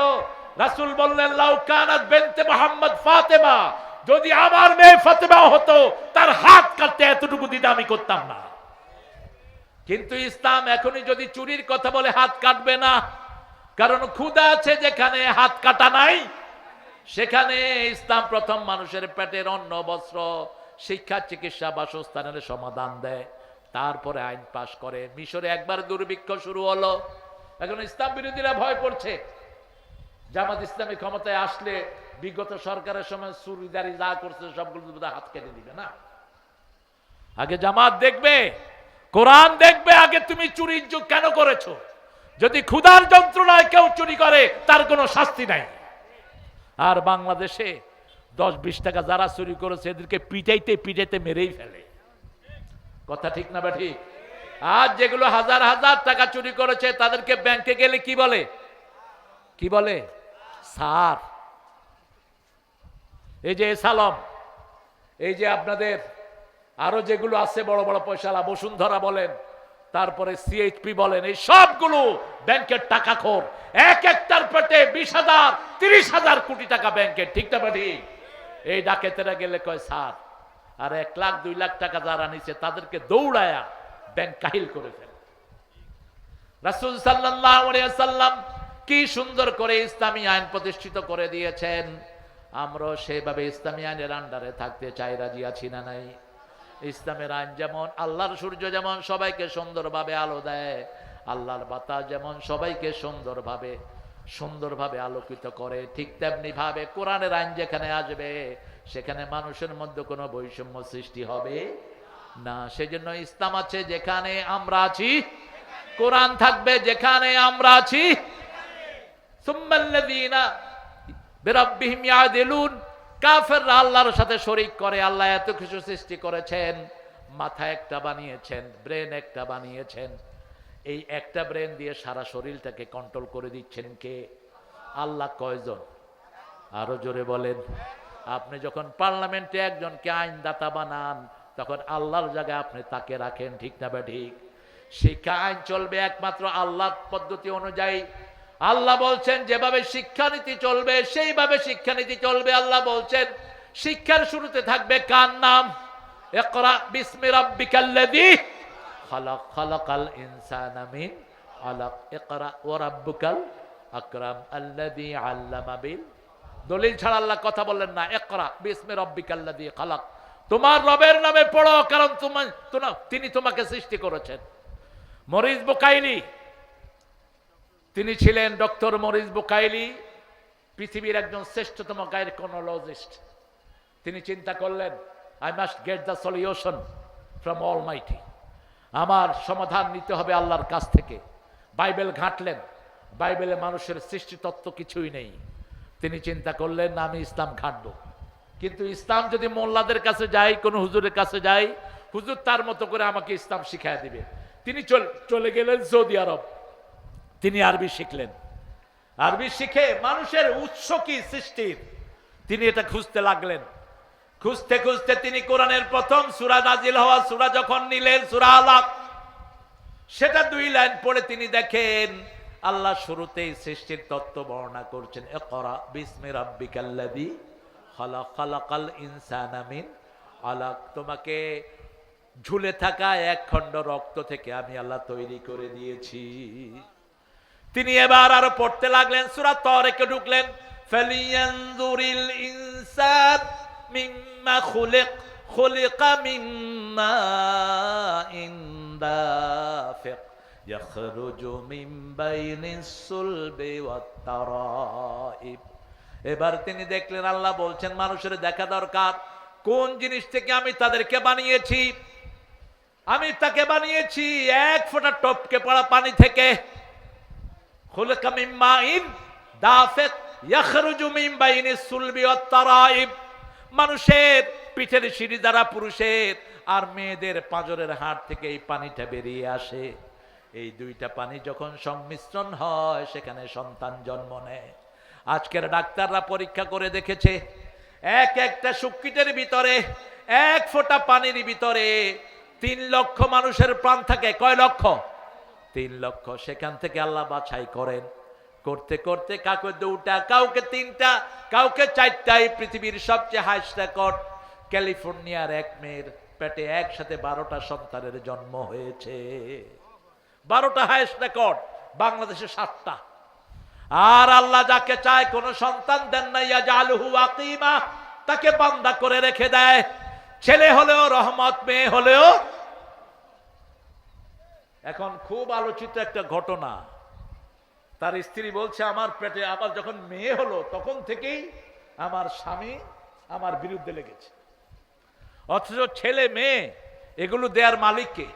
রাসূল বললেন লাউ কানাত বিনতে মুহাম্মদ ফাতেমা, যদি আমার মেয়ে ফাতেমা হতো তার হাত কাটতে এতটুকু দিতে আমি করতাম না। কিন্তু ইসলাম এখনই যদি চুরির কথা বলে হাত কাটবে না, কারণ ক্ষুধা আছে যেখানে হাত কাটা নাই সেখানে ইসলাম প্রথম মানুষের পেটের অন্ন, বস্ত্র, শিক্ষা, চিকিৎসা, বাসস্থানের সমাধান দেয়, তারপরে আইন পাশ করে। মিশরে একবার দুর্ভিক্ষ শুরু হলো, এখন ইসলাম বিরোধীরা ভয় করছে জামাত ইসলামী ক্ষমতায় আসলে বিগত সরকারের সময় চুরিদারি যা করছে সবগুলো হাত কেটে দিবে না। আগে জামাত দেখবে, কোরআন দেখবে, আগে তুমি চুরির যুগ কেন করেছো? যদি ক্ষুধার যন্ত্রণায় কেউ চুরি করে তার কোনো শাস্তি নাই। আর বাংলাদেশে 10-20 টাকা যারা চুরি করেছে এদেরকে পিটাইতে পিটাইতে মেরেই ফেলে। কথা ঠিক না? ঠিক। আর যেগুলো হাজার হাজার টাকা চুরি করেছে তাদেরকে ব্যাংকে গেলে কি বলে? কি বলে? স্যার। এই যে সালাম, এই যে আপনাদের আরো যেগুলো আছে বড় বড় পয়সালা, বসুন্ধরা বলেন, তারপরে সিএইচপি বলেন, এই সবগুলো ব্যাংকের টাকাখোর। এক একটার পেটে 20,000 30,000 কোটি টাকা ব্যাংকের, ঠিক না? ঠিক। এই ডাকেতেরা গেলে কয় স্যার, আর 1 লাখ 2 লাখ টাকা যারা নিছে তাদেরকে দৌড়ায়া ব্যাংক কাহিল করে ফেলে। রাসূল সাল্লাল্লাহু আলাইহি ওয়াসাল্লাম কি সুন্দর করে ইসলামী আইন প্রতিষ্ঠিত করে দিয়েছেন। আমরা সেভাবে ইসলামী আইনের আন্ডারে থাকতে চাই, রাজি আছি না নাই? ইসলামের আইন যেমন, আল্লাহর সূর্য যেমন সবাইকে সুন্দরভাবে আলো দেয়, আল্লাহর বাতাস যেমন সবাইকে সুন্দরভাবে আলোকিত করে, ঠিক তেমনি ভাবে কোরআনের আইন যেখানে আসবে সেখানে মানুষের মধ্যে কোনো বৈষম্য সৃষ্টি হবে না। সেজন্য ইসলাম আছে যেখানে আমরা আছি, কোরআন থাকবে যেখানে আমরা আছি। সুম্মাল্লাযীনা বিরাব্বিহিম ইয়াদিলুন, কাফেররা আল্লাহর সাথে শরীক করে। আল্লাহ এত কিছু সৃষ্টি করেছেন, মাথা একটা বানিয়েছেন, ব্রেন একটা বানিয়েছেন, এই একটা ব্রেন দিয়ে সারা শরীরটাকে কন্ট্রোল করে দিচ্ছেন কে? আল্লাহ। কয়জন? আরো জোরে বলেন। আপনি যখন পার্লামেন্টে একজনকে আইনদাতা বানান, তখন আল্লাহর জায়গায় আপনি তাকে রাখেন, ঠিক না বা ঠিক? শিক্ষা আইন চলবে একমাত্র আল্লাহর পদ্ধতি অনুযায়ী। আল্লাহ বলছেন যেভাবে শিক্ষানীতি চলবে সেইভাবে শিক্ষানীতি চলবে। আল্লাহ বলছেন শিক্ষার শুরুতে থাকবে কার নাম? ইকরা বিসমি রাব্বিকাল্লাযী খালাক, খালাকাল ইনসানা মিন আলাক, ইকরা ওয়া রাব্বুকাল আকরাম আল্লাযী আল্লামা বিল। দলিল ছাড়া আল্লাহ কথা বললেন না। ইকরা বিসমি রাব্বিকাল্লাযী খালাক, তোমার রবের নামে পড়ো, কারণ তিনি তোমাকে সৃষ্টি করেছেন। মরিস বুকাইলি, তিনি ছিলেন ডক্টর মরিস বুকাইলি, পৃথিবীর একজন শ্রেষ্ঠতম গাইনোকোলজিস্ট। তিনি চিন্তা করলেন, I must get the solution from Almighty, আমার সমাধান নিতে হবে আল্লাহর কাছ থেকে। বাইবেল ঘাঁটলেন, বাইবেলে মানুষের সৃষ্টি তত্ত্ব কিছুই নেই। তিনি চিন্তা করলেন আমি ইসলাম ঘাঁটবো, কিন্তু ইসলাম যদি মোল্লাদের কাছে যাই, কোনো হুজুরের কাছে যাই, হুজুর তার মতো করে আমাকে ইসলাম শিখায় দিবে। তিনি চলে গেলেন সৌদি আরব, তিনি আরবি শিখলেন। আরবি শিখে মানুষের উৎস কি সৃষ্টির, তিনি এটা খুঁজতে লাগলেন। খুঁজতে খুঁজতে তিনি কোরআনের প্রথম সূরা নাজিল হওয়া সূরা যখন নিলেন, সূরা আলাক, সেটা 2 লাইন পড়ে তিনি দেখেন আল্লাহ শুরুতেই সৃষ্টির তত্ত্ব বর্ণনা করছেন। ইকরা বিসমি রাব্বিকাল্লাযী খালাক, খালাকাল ইনসানা মিন আলাক, তোমাকে ঝুলে থাকা এক খণ্ড রক্ত থেকে আমি আল্লাহ তৈরি করে দিয়েছি। তিনি এবার আরো পড়তে লাগলেন, সূরা তারিকে ঢুকলেন। ফালিয়ানজুরিল ইনসান মিম্মা খুলিক, খুলিকা মিম্মা ইনদাফিক ইয়াখরুজু মিন বাইনিস সুলবি ওয়াত তারাইব। এবার তিনি দেখলেন আল্লাহ বলছেন মানুষের দেখা দরকার কোন জিনিস থেকে আমি তাদেরকে বানিয়েছি। আমি তাকে বানিয়েছি এক ফোঁটা টপকে পড়া পানি থেকে। খুলিকা মিন মাইন দাফিক ইয়াখরুজু মিন বাইনিস সুলবি ওয়াত তারাইব। মানুষের পিঠের সিঁড়ি দ্বারা পুরুষের আর মেয়েদের পাঁজরের হাড় থেকে এই পানিটা বেরিয়ে আসে। এই 2টা পানি যখন সংমিশ্রণ হয় সেখানে সন্তান জন্ম নেয়। আজকের ডাক্তাররা পরীক্ষা করে দেখেছে একটা শুক্রিটের ভিতরে 1 ফোঁটা পানির ভিতরে 3 লক্ষ মানুষের প্রাণ থাকে। কয় লক্ষ? 3 লক্ষ। সেখান থেকে আল্লাহ বাছাই করেন, করতে করতে কাউকে 2টা, কাউকে 3টা, কাউকে 4টা। পৃথিবীর সবচেয়ে হাইস্ট রেকর্ড ক্যালিফোর্নিয়ার এক মেয়ের পেটে একসাথে 12টা সন্তানের জন্ম হয়েছে। 12টা হাইস্ট রেকর্ড, বাংলাদেশে 7টা। আর আল্লাহ যাকে চায় কোন সন্তান দেন না, ইয়াজআলুহু আকিমা, তাকে বান্দা করে রেখে দেয়। ছেলে হলেও রহমত, মেয়ে হলেও। এখন খুব আলোচিত একটা ঘটনা, তার স্ত্রী বলছে আমার পেটে আবার যখন মেয়ে হলো তখন থেকেই আমার স্বামী আমার বিরুদ্ধে লেগেছে। অথচ ছেলে মেয়ে এগুলো দেয়ার মালিক কে?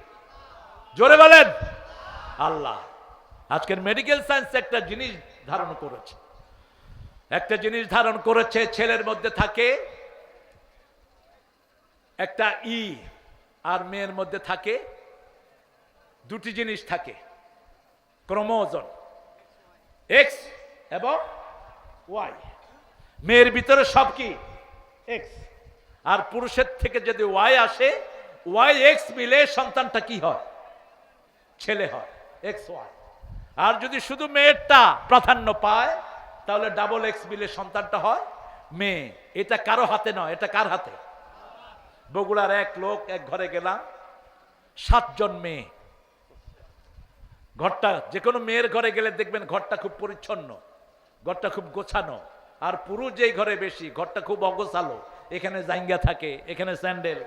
জোরে বলেন আল্লাহ। আজকের মেডিকেল সায়েন্স একটা জিনিস ধারণ করেছে, ছেলের মধ্যে থাকে একটা ই আর মেয়ের মধ্যে থাকে 2টি জিনিস থাকে, ক্রোমোজোম এক্স এবং ওয়াই। মেয়ের ভিতরে সব কি এক্স, আর পুরুষের থেকে যদি ওয়াই আসে, ওয়াই এক্স মিলে সন্তানটা কি হয়? ছেলে হয়, এক্স ওয়াই। আর যদি শুধু মেয়েরটা প্রাধান্য পায় তাহলে ডাবল এক্স মিলে সন্তানটা হয় মেয়ে। এটা কারো হাতে নয়, এটা কার হাতে? বগুড়ার এক লোক, এক ঘরে গেলাম, 7 জন মেয়ে। ঘরটা, যে কোনো মেয়ের ঘরে গেলে দেখবেন ঘরটা খুব পরিচ্ছন্ন, ঘরটা খুব গোছানো। আর পুরুষ যেই ঘরে বেশি, ঘরটা খুব অগোছালো, এখানে জাইঙ্গা থাকে, এখানে স্যান্ডেল,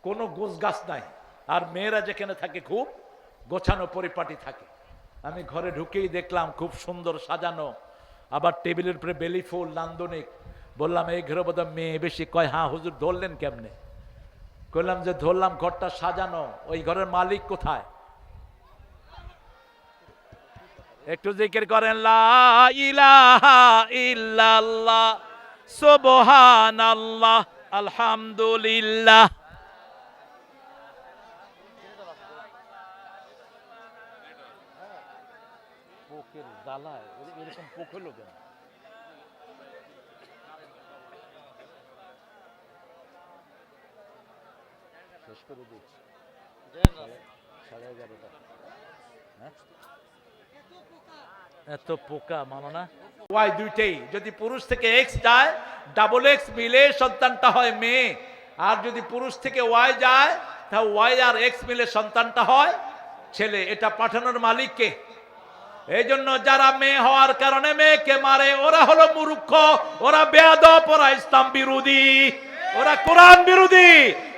কোনো গোছ গাছ নাই। আর মেয়েরা যেখানে থাকে খুব গোছানো পরিপাটি থাকে। আমি ঘরে ঢুকেই দেখলাম খুব সুন্দর সাজানো, আবার টেবিলের উপরে বেলি ফুল, নান্দনিক। বললাম এই ঘরে বোধহয় মেয়ে বেশি। কয় হ্যাঁ হুজুর, ধরলেন কেমনে? বললাম যে ধরলাম, ঘরটা সাজানো। ওই ঘরের মালিক কোথায়? একটু জিকির করেন, লা ইলাহা ইল্লাল্লাহ সুবহানাল্লাহ আলহামদুলিল্লাহ। পোকের জ্বালায় এরকম পোক হলো কেন? শেষ করে দিই, 11:30। হ্যাঁ, এত পোকা মানো না। ওয়াই দুইটাই, যদি পুরুষ থেকে এক্স যায় ডাবল এক্স মিলে সন্তানটা হয় মেয়ে, আর যদি পুরুষ থেকে ওয়াই যায় তাহলে ওয়াই আর এক্স মিলে সন্তানটা হয় ছেলে। এটা পাঠানোর মালিক কে? এই জন্য যারা মেয়ে হওয়ার কারণে মেয়েকে মারে ওরা হলো মূর্খ, ওরা বেয়াদব, ওরা ইসলাম বিরোধী, ওরা কোরআন বিরোধী।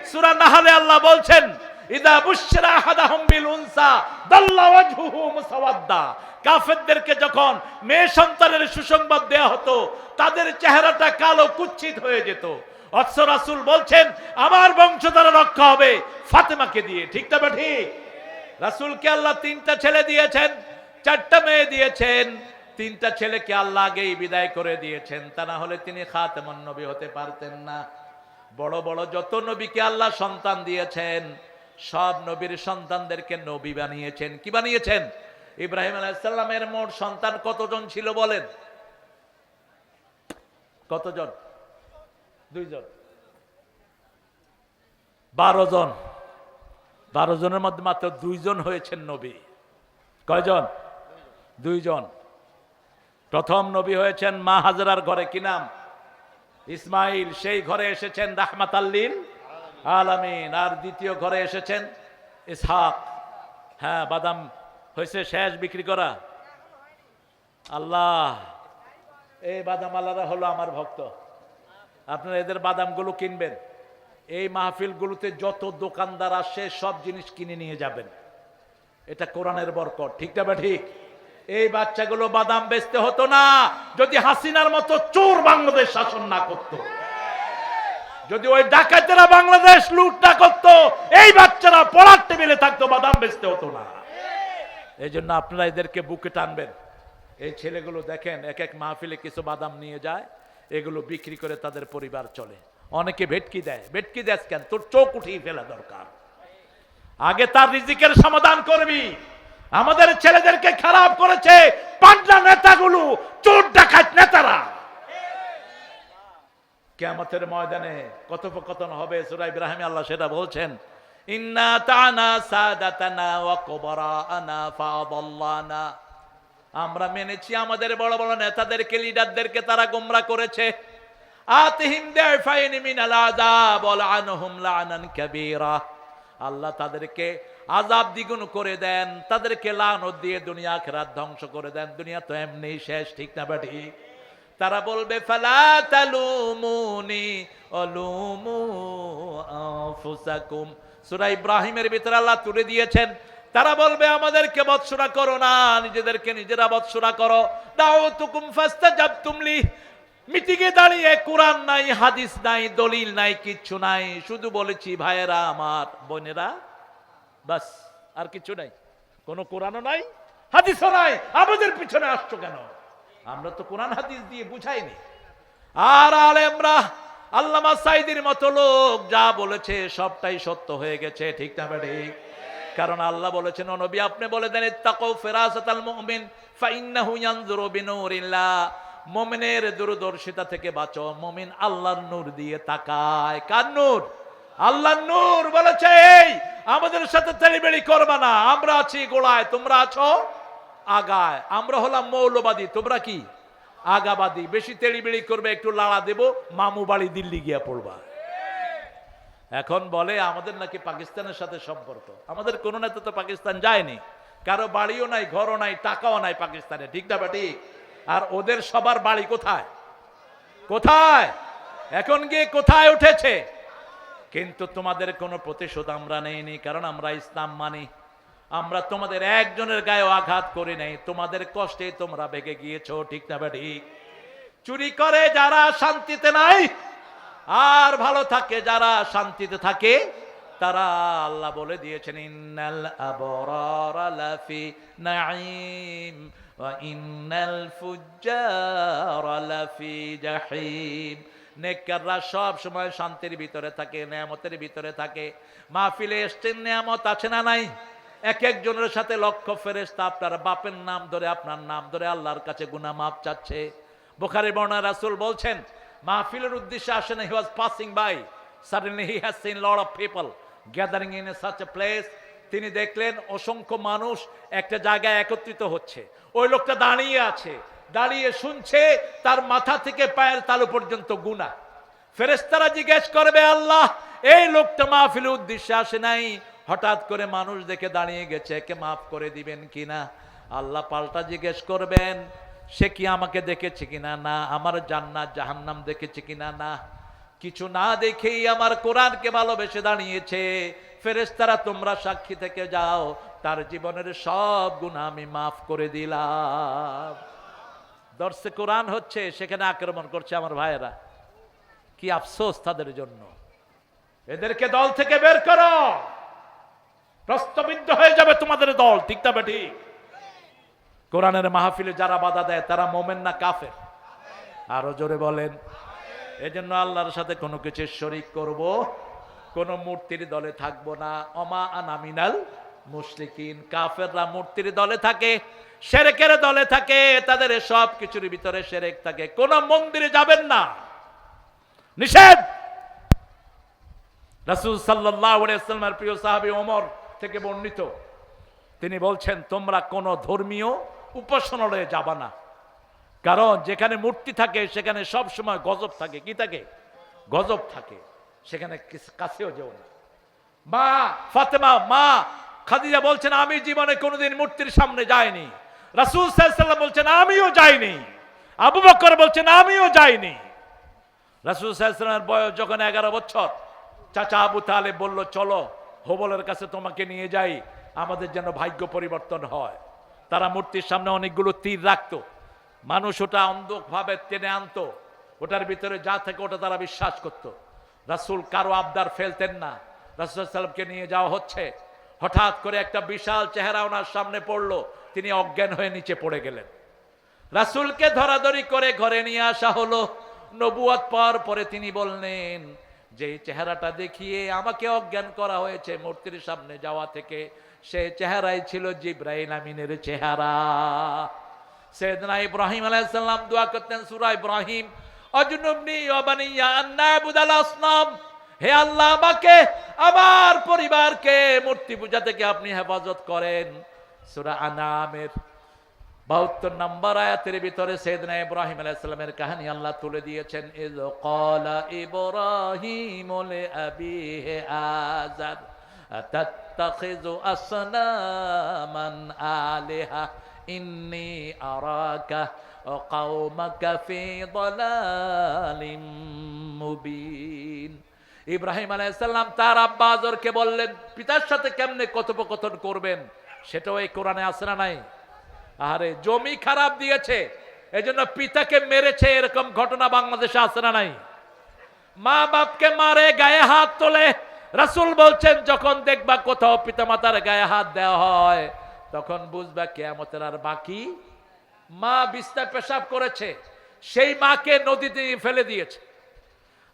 সূরা নাহলে আল্লাহ বলছেন, ইদা বুশরা আহাদাহুম বিল উনসা দাল্লা ওয়াজহুহু মুসাওয়াদ্দা। কাফেরদেরকে যখন মেয়ে সন্তানের সুসংবাদ দেয়া হতো তাদের চেহারাটা কালো কুৎসিত হয়ে যেত। অথচ রাসূল বলছেন আমার বংশধর রক্ষা হবে ফাতেমাকে দিয়ে। ঠিক না বা ঠিক? রাসূলকে আল্লাহ 3টা ছেলে দিয়েছেন, 4টা মেয়ে দিয়েছেন। 3টা ছেলেকে আল্লাহ আগেই বিদায় করে দিয়েছেন, তা না হলে তিনি খাতেমুন নবী হতে পারতেন না। বড় বড় যত নবীকে আল্লাহ সন্তান দিয়েছেন সব নবীর সন্তানদেরকে নবী বানিয়েছেন। কি বানিয়েছেন? ইব্রাহিম আলাইহিস সালামের মোট সন্তান কতজন ছিল বলেন? কতজন? 2 জন। 12 জন। 12 জনের মধ্যে মাত্র 2 জন হয়েছেন নবী। কয়জন? 2 জন। প্রথম নবী হয়েছেন মা হাজরার ঘরে, কি নাম? ইসমাইল। সেই ঘরে এসেছেন রাহমাতাল লিল আলামিন। আর দ্বিতীয় ঘরে এসেছেন ইসহাক। হ্যাঁ, বাদাম হয়েছে শেষ বিক্রি করা? আল্লাহ, এই বাদাম আল্লাহরা হলো আমার ভক্ত। আপনারা এদের বাদামগুলো কিনবেন, এই মাহফিলগুলোতে যত দোকানদার আসে সব জিনিস কিনে নিয়ে যাবেন। এটা কোরআনের বরকত। ঠিক না? ঠিক। এই বাচ্চাগুলো বাদাম বেচতে হতো না যদি হাসিনার মতো চোর বাংলাদেশ শাসন না করত, যদি ওই ডাকাতেরা বাংলাদেশ লুট না করত, এই বাচ্চারা পড়ার টেবিলে থাকতো, বাদাম বেচতে হতো না। এই জন্য আপনারা এদেরকে বুকে টানবেন। এই ছেলেগুলো দেখেন এক এক মাহফিলে কিছু বাদাম নিয়ে যায়, এগুলো বিক্রি করে তাদের পরিবার চলে। অনেকে ভেটকি দেয়। ভেটকি দেয় কেন? তোর চোখ উঠিয়ে ফেলা দরকার। আগে তার রিজিকের সমাধান করবি। আমাদের ছেলেদেরকে খারাপ করেছে পান্ডা নেতাগুলো, চোর ডাকাত নেতারা। কিয়ামতের ময়দানে কথোপকথন হবে। সূরা ইব্রাহিমে আল্লাহ সেটা বলছেন, ইন্না তানা সাদাতানা ওয়া কুবরাআনা ফাদাল্লানা। আমরা মেনেছি আমাদের বড় বড় নেতাদেরকে, লিডারদেরকে, তারা গোমরা করেছে। আতিহিম দাফাইন মিনাল আযাব ওয়া লাআনহুম লাআনান কাবীরা। আল্লাহ তাদেরকে আযাব দ্বিগুণ করে দেন, তাদেরকে লানত দিয়ে দুনিয়া আখিরাত ধ্বংস করে দেন। দুনিয়া তো এমনি শেষ। ঠিক না ঠিক? তারা বলবে ফালা তালুমুনি অলুমু আনফুসাকুম। সূরা ইব্রাহিমের ভিতরে আল্লাহ তুলে দিয়েছেন, তারা বলবে আমাদেরকে বৎসনা করো না, নিজেদেরকে নিজেরা বৎসনা করো। দাউতুকুম ফাস্তাজাবতুম লি। মিটিংয়ে দাঁড়িয়ে কোরআন নাই, হাদিস নাই, দলিল নাই, কিচ্ছু নাই, শুধু বলেছি ভাইয়েরা আমার, বোনেরা, বাস, আর কিছু নাই। কোনো কোরআনও নাই, হাদিসও নাই, আমাদের পিছনে আসছো কেন? আমরা তো কোরআন হাদিস দিয়ে বুঝাইনি। আর আলেমরা, আল্লামা সাইদির মতো লোক যা বলেছে সবটাই সত্য হয়ে গেছে। ঠিক না ঠিক? কারণ আল্লাহ বলেছেন, ও নবী আপনি বলে দেন, ইত্তাকু ফিরাসাতাল মুমিন ফাইন্নাহু ইয়ানজুরু বিনূরিল্লাহ। মুমিনের দূরদর্শিতা থেকে বাঁচো। মুমিন আল্লাহর নূর দিয়ে তাকায়। কার নূর? আল্লাহর নূর। বলেছে এই আমাদের সাথে তেলিবেলি করবে না, আমরা আছি গোড়ায়, তোমরা আছো আগায়। আমরা হলাম মৌলবাদী, তোমরা কি আগাবাদী। বেশি তেলিবেলি করবে, একটু লাড়া দেব, মামু বাড়ি দিল্লি গিয়া পড়বা। এখন বলে আমাদের নাকি পাকিস্তানের সাথে সম্পর্ক। আমাদের কোন নেতা তো পাকিস্তান যায়নি, কারো বাড়িও নাই, ঘরও নাই, টাকাও নাই পাকিস্তানে। ঠিক না ঠিক? আর ওদের সবার বাড়ি কোথায়? কোথায়? এখন গিয়ে কোথায় উঠেছে? কিন্তু তোমাদের কোনো প্রতিশোধ আমরা নেইনি, কারণ আমরা ইসলাম মানি। আমরা তোমাদের একজনের গায়ে আঘাত করি নাই, তোমাদের কষ্টে তোমরা ভেগে গিয়েছো। ঠিক না ঠিক? চুরি করে যারা শান্তিতে নাই, আর ভালো থাকে যারা শান্তিতে থাকে, তারা আল্লাহ বলে দিয়েছেন, ইন্নাল আবরারা লাফি নাঈম ওয়া ইন্নাল ফুজ্জারা লাফি জাহিম। নেককাররা সব সময় শান্তির ভিতরে থাকে, নেয়ামতের ভিতরে থাকে। মাহফিলে এসছেন, নেয়ামত আছে না নাই? এক একজনের সাথে লক্ষ ফেরেশতা আপনার বাপের নাম ধরে, আপনার নাম ধরে আল্লাহর কাছে গুনাহ মাফ চাচ্ছে। বুখারী বর্ণনা রাসূল বলছেন, মাহফিলের উদ্দেশ্যে আসেন, he was passing by, suddenly he has seen lot of people gathering in such a place, তিনি দেখলেন অসংখ্য মানুষ একটা জায়গায় একত্রিত হচ্ছে। ওই লোকটা দাঁড়িয়ে আছে, দাঁড়িয়ে শুনছে, তার মাথা থেকে পায়ের তালু পর্যন্ত গুনাহ। ফেরেশতারা জিজ্ঞেস করবে, আল্লাহ এই লোকটা মাহফিলের উদ্দেশ্যে আসে নাই, হঠাৎ করে মানুষ দেখে দাঁড়িয়ে গেছে, একে মাফ করে দিবেন কিনা? আল্লাহ পাল্টা জিজ্ঞেস করবেন, সে কি আমাকে দেখেছে কিনা? না। আমার জান্নাত জাহান্নাম দেখেছে কিনা? না। কিছু না দেখেই আমার কোরআনকে ভালোবেসে দাঁড়িয়েছে। ফেরেশতারা তোমরা সাক্ষী থেকে যাও, তার জীবনের সব গুনাহ আমি মাফ করে দিলাম। দর্শে কোরআন হচ্ছে, সেখানে আক্রমণ করছে আমার ভাইয়েরা। কি আফসোস তাদের জন্য। এদেরকে দল থেকে বের করো, প্রশ্নবিদ্ধ হয়ে যাবে তোমাদের দল, ঠিক না ঠিক? কোরআনের মাহফিলে যারা বাধা দেয় তারা মোমেন না কাফের? আরো জোরে বলেন। এজন্য আল্লাহর সাথে কোনো কিছু শরীক করব, কোন মূর্তির দলে থাকবো না। ওমা আনা মিনাল মুশরিকিন। কাফেররা মূর্তির দলে থাকে, শিরকের দলে থাকে, তাদের সব কিছুর ভিতরে শিরক থাকে। কোন মন্দিরে যাবেন না, নিষেধ। রাসূল সাল্লাল্লাহু আলাইহি ওয়াসাল্লামের প্রিয় সাহাবী ওমর থেকে বর্ণিত, তিনি বলছেন, তোমরা কোন ধর্মীয় উপাসনালয়ে যাবা না, কারণ যেখানে মূর্তি থাকে সেখানে সব সময় গজব থাকে। কি থাকে? গজব থাকে। সেখানে কাছেও যেও না। মা ফাতেমা, মা খাদিজা বলছেন, আমি জীবনে কোনোদিন মূর্তির সামনে যাইনি। রাসূল সাল্লাল্লাহু আলাইহি ওয়াসাল্লাম বলছেন, আমিও যাইনি। আবু বকর বলছেন, আমিও যাইনি। রাসূল সাল্লাল্লাহু আলাইহি ওয়াসাল্লামের বয়স যখন 11 বছর, চাচা আবু তালেব বলল, চলো হোবলের কাছে তোমাকে নিয়ে যাই, আমাদের যেন ভাগ্য পরিবর্তন হয়। তারা মূর্তির সামনে অনেকগুলো তীর রাখতো, মানুষ ওটা অন্ধভাবে টেনে আনতো, ওটার ভিতরে যা থাকে ওটা তারা বিশ্বাস করত। রাসূল কারো আবদার ফেলতেন না। রাসূল সাল্লাল্লাহু আলাইহি ওয়াসাল্লামকে নিয়ে যাওয়া হচ্ছে, হঠাৎ করে একটা বিশাল চেহারা ওনার সামনে পড়লো, তিনি অজ্ঞান হয়ে নিচে পড়ে গেলেন। রাসূলকে ধরাধরি করে ঘরে নিয়ে আসা হলো। নবুয়ত পাওয়ার পরে তিনি বললেন, যে চেহারাটা দেখিয়ে আমাকে অজ্ঞান করা হয়েছে মূর্তির সামনে যাওয়া থেকে, সে চেহারাই ছিল জিবরাইল আমিনের চেহারা। সাইয়েদনা ইব্রাহিম আলাইহিস সালাম দোয়া করতেন সূরা ইব্রাহিম, আজনুবনি ওয়া বানিয়া আন না'বুদাল আসনাম। হে আল্লাহ, আমাকে আমার পরিবারকে মূর্তি পূজা থেকে আপনি হেফাজত করেন। সূরা আনামের 72 নম্বর আয়াতের ভিতরে সাইয়েদনা ইব্রাহিম আলাইহিস সালামের কাহিনী আল্লাহ তুলে দিয়েছেন। ইয ক্বালা ইব্রাহিম লিআবিহি আযার আতাত্তাখিযু আসনামান আলিহা ইন্নী আরাকা ওয়া কওমাকা ফি দালালিম মুবিন। ইব্রাহিম আলাইহিস সালাম তার আব্বা আযরকে বললেন, পিতার সাথে কেমনে কথোপকথন করবেন, সেটাও এই কোরআনে আছে না নাই? আরে জমি খারাপ দিয়েছে, এজন্য পিতাকে মেরেছে, এরকম ঘটনা বাংলাদেশে আছে না নাই? মা বাপকে মারে, গায়ে হাত তোলে। রাসূল বলছেন, যখন দেখবা কোথাও পিতামাতার গায়ে হাত দেওয়া হয়, তখন বুঝবা কিয়ামতের আর বাকি। মা বিছনায় পেশাব করেছে, সেই মাকে নদীতে ফেলে দিয়েছে।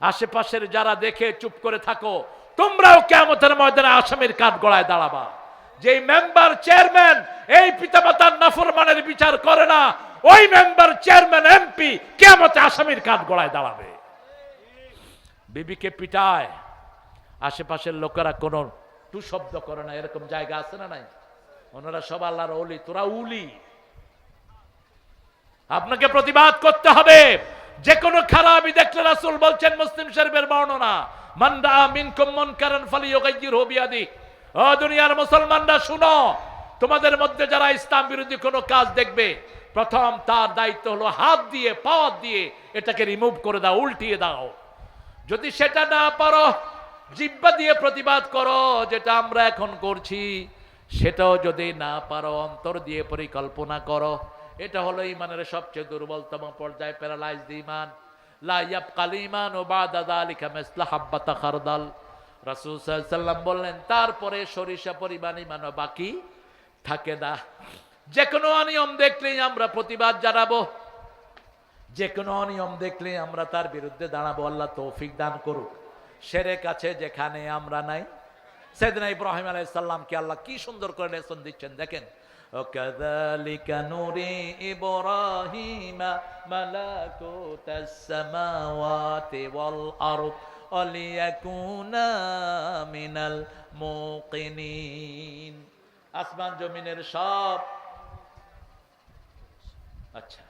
আশেপাশের যারা দেখে চুপ করে থাকো, তোমরাও কিয়ামতের ময়দানে আসামির কাঠ গড়ায় দাঁড়াবা। যেই মেম্বার চেয়ারম্যান এই পিতামাতার নাফরমানের বিচার করে না, ওই মেম্বার চেয়ারম্যান এমপি কিয়ামতে আসামির কাঠ গড়ায় দাঁড়াবে। বিবিকে পিটায়, আশেপাশের লোকেরা কোনো টু শব্দ করে না, এরকম জায়গা আছে না নাই? ওনারা সব আল্লাহর ওলি, তোরা উলি। আপনাকে প্রতিবাদ করতে হবে। যে কোনো খারাপই দেখলে রাসূল বলছেন, মুসলিম শরীফের বর্ণনা, মান রাআ মিনকুম মুনকারান ফালিয়ুগাইয়িরহু বিয়াদিহি। ও দুনিয়ার মুসলমানরা শুনো, তোমাদের মধ্যে যারা ইসলাম বিরোধী কোনো কাজ দেখবে, প্রথম তার দায়িত্ব হলো হাত দিয়ে, পাওয়ার দিয়ে এটাকে রিমুভ করে দাও, উল্টিয়ে দাও। যদি সেটা না পারো, জিহ্বা দিয়ে প্রতিবাদ করো, যেটা আমরা এখন করছি। সেটাও যদি না পারো, অন্তর দিয়ে পরিকল্পনা করো। এটা হলো ঈমানের সবচেয়ে দুর্বলতম পর্যায়, প্যারালাইজড ঈমান। লা ইয়াবকাল ঈমানু বাদা যালিকা মিসলা হাব্বাতা খারদাল। রাসূল সাল্লাল্লাহু আলাইহি ওয়াসাল্লাম বললেন, তারপরে সরিষা পরিমাণ ঈমানও বাকি থাকে না। যে কোনো অনিয়ম দেখলেই আমরা প্রতিবাদ জানাবো, যে কোনো অনিয়ম দেখলে আমরা তার বিরুদ্ধে দাঁড়াবো। আল্লাহ তৌফিক দান করুক। শিরক আছে যেখানে আমরা নাই। সাইয়েদনা ইব্রাহিম আলাইহিস সালামকে আল্লাহ কি সুন্দর করে লেসন দিচ্ছেন, দেখেন। ওয়াকাযালিকা নুরি ইব্রাহিমা মালাকুতাস সামাওয়াতি ওয়াল আরদ ওয়ালিয়াকুনা মিনাল মুকিনিন। আসমান জমিনের সব, আচ্ছা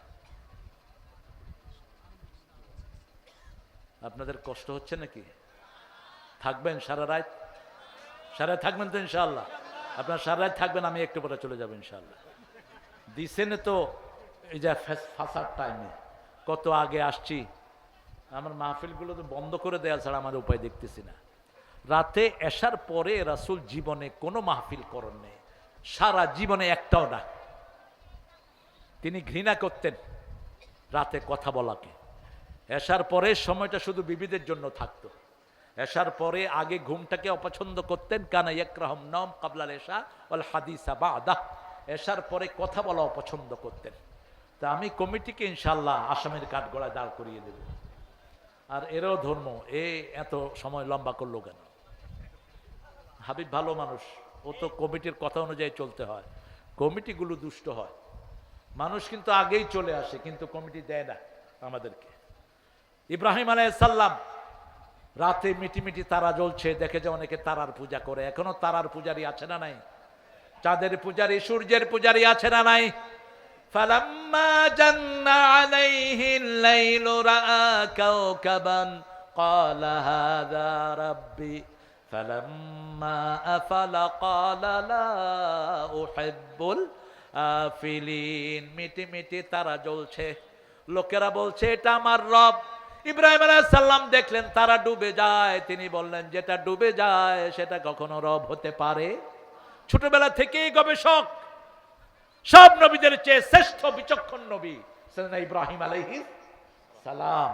আপনাদের কষ্ট হচ্ছে নাকি? থাকবেন সারা রাত? সারা রাত থাকবেন তো ইনশাআল্লাহ? আপনার সারা রাত থাকবেন, আমি একটু পরে চলে যাবো ইনশাআল্লাহ। দিছেন তো এই যে ফাঁসার টাইমে কত আগে আসছি, আমার মাহফিলগুলো তো বন্ধ করে দেওয়া ছাড়া আমার উপায় দেখতেছি না। রাতে এসার পরে রাসূল জীবনে কোনো মাহফিল করেন নেই, সারা জীবনে একটাও না। তিনি ঘৃণা করতেন রাতে কথা বলাকে। এসার পরে সময়টা শুধু বিবিদের জন্য থাকতো। এসার পরে আগে ঘুমটাকে অপছন্দ করতেন, কানা ইয়াকরাহুম নাম কাবলাল এশা ওয়াল হাদিসা বাদা। এসার পরে কথা বলা অপছন্দ করতেন। তা আমি কমিটিকে ইনশাআল্লাহ আসামের কাঠগড়ায় দাঁড় করিয়ে দেব। আর এরও ধর্ম এত সময় লম্বা করলো কেন? হাবিব ভালো মানুষ, ও তো কমিটির কথা অনুযায়ী চলতে হয়। কমিটিগুলো দুষ্ট হয়, মানুষ কিন্তু আগেই চলে আসে, কিন্তু কমিটি দেয় না আমাদেরকে। ইব্রাহিম আলাইহিস সালাম রাতে মিটিমিটি তারা জ্বলছে, দেখে যে অনেকে তারার পূজা করে। এখনো তারার পূজারি আছে না নাই? চাঁদের পূজারি, সূর্যের পূজারি আছে না নাই? ফালাম্মা জান্না আলাইহিল লাইলু রাআ কাওকাবান ক্বালা হাযা রাব্বি ফালাম্মা আফালা ক্বালা লা উহিব্বুল আফিলিন। মিটিমিটি তারা জ্বলছে, লোকেরা বলছে এটা আমার রব। ইব্রাহিম আলাইহিস সালাম দেখলেন তারা ডুবে যায়, তিনি বললেন যেটা ডুবে যায় সেটা কখনো রব হতে পারে? ছোটবেলা থেকেই গবেষক, সব নবীদের চেয়ে শ্রেষ্ঠ বিচক্ষণ নবী সাইয়েদনা ইব্রাহিম আলাইহিস সালাম।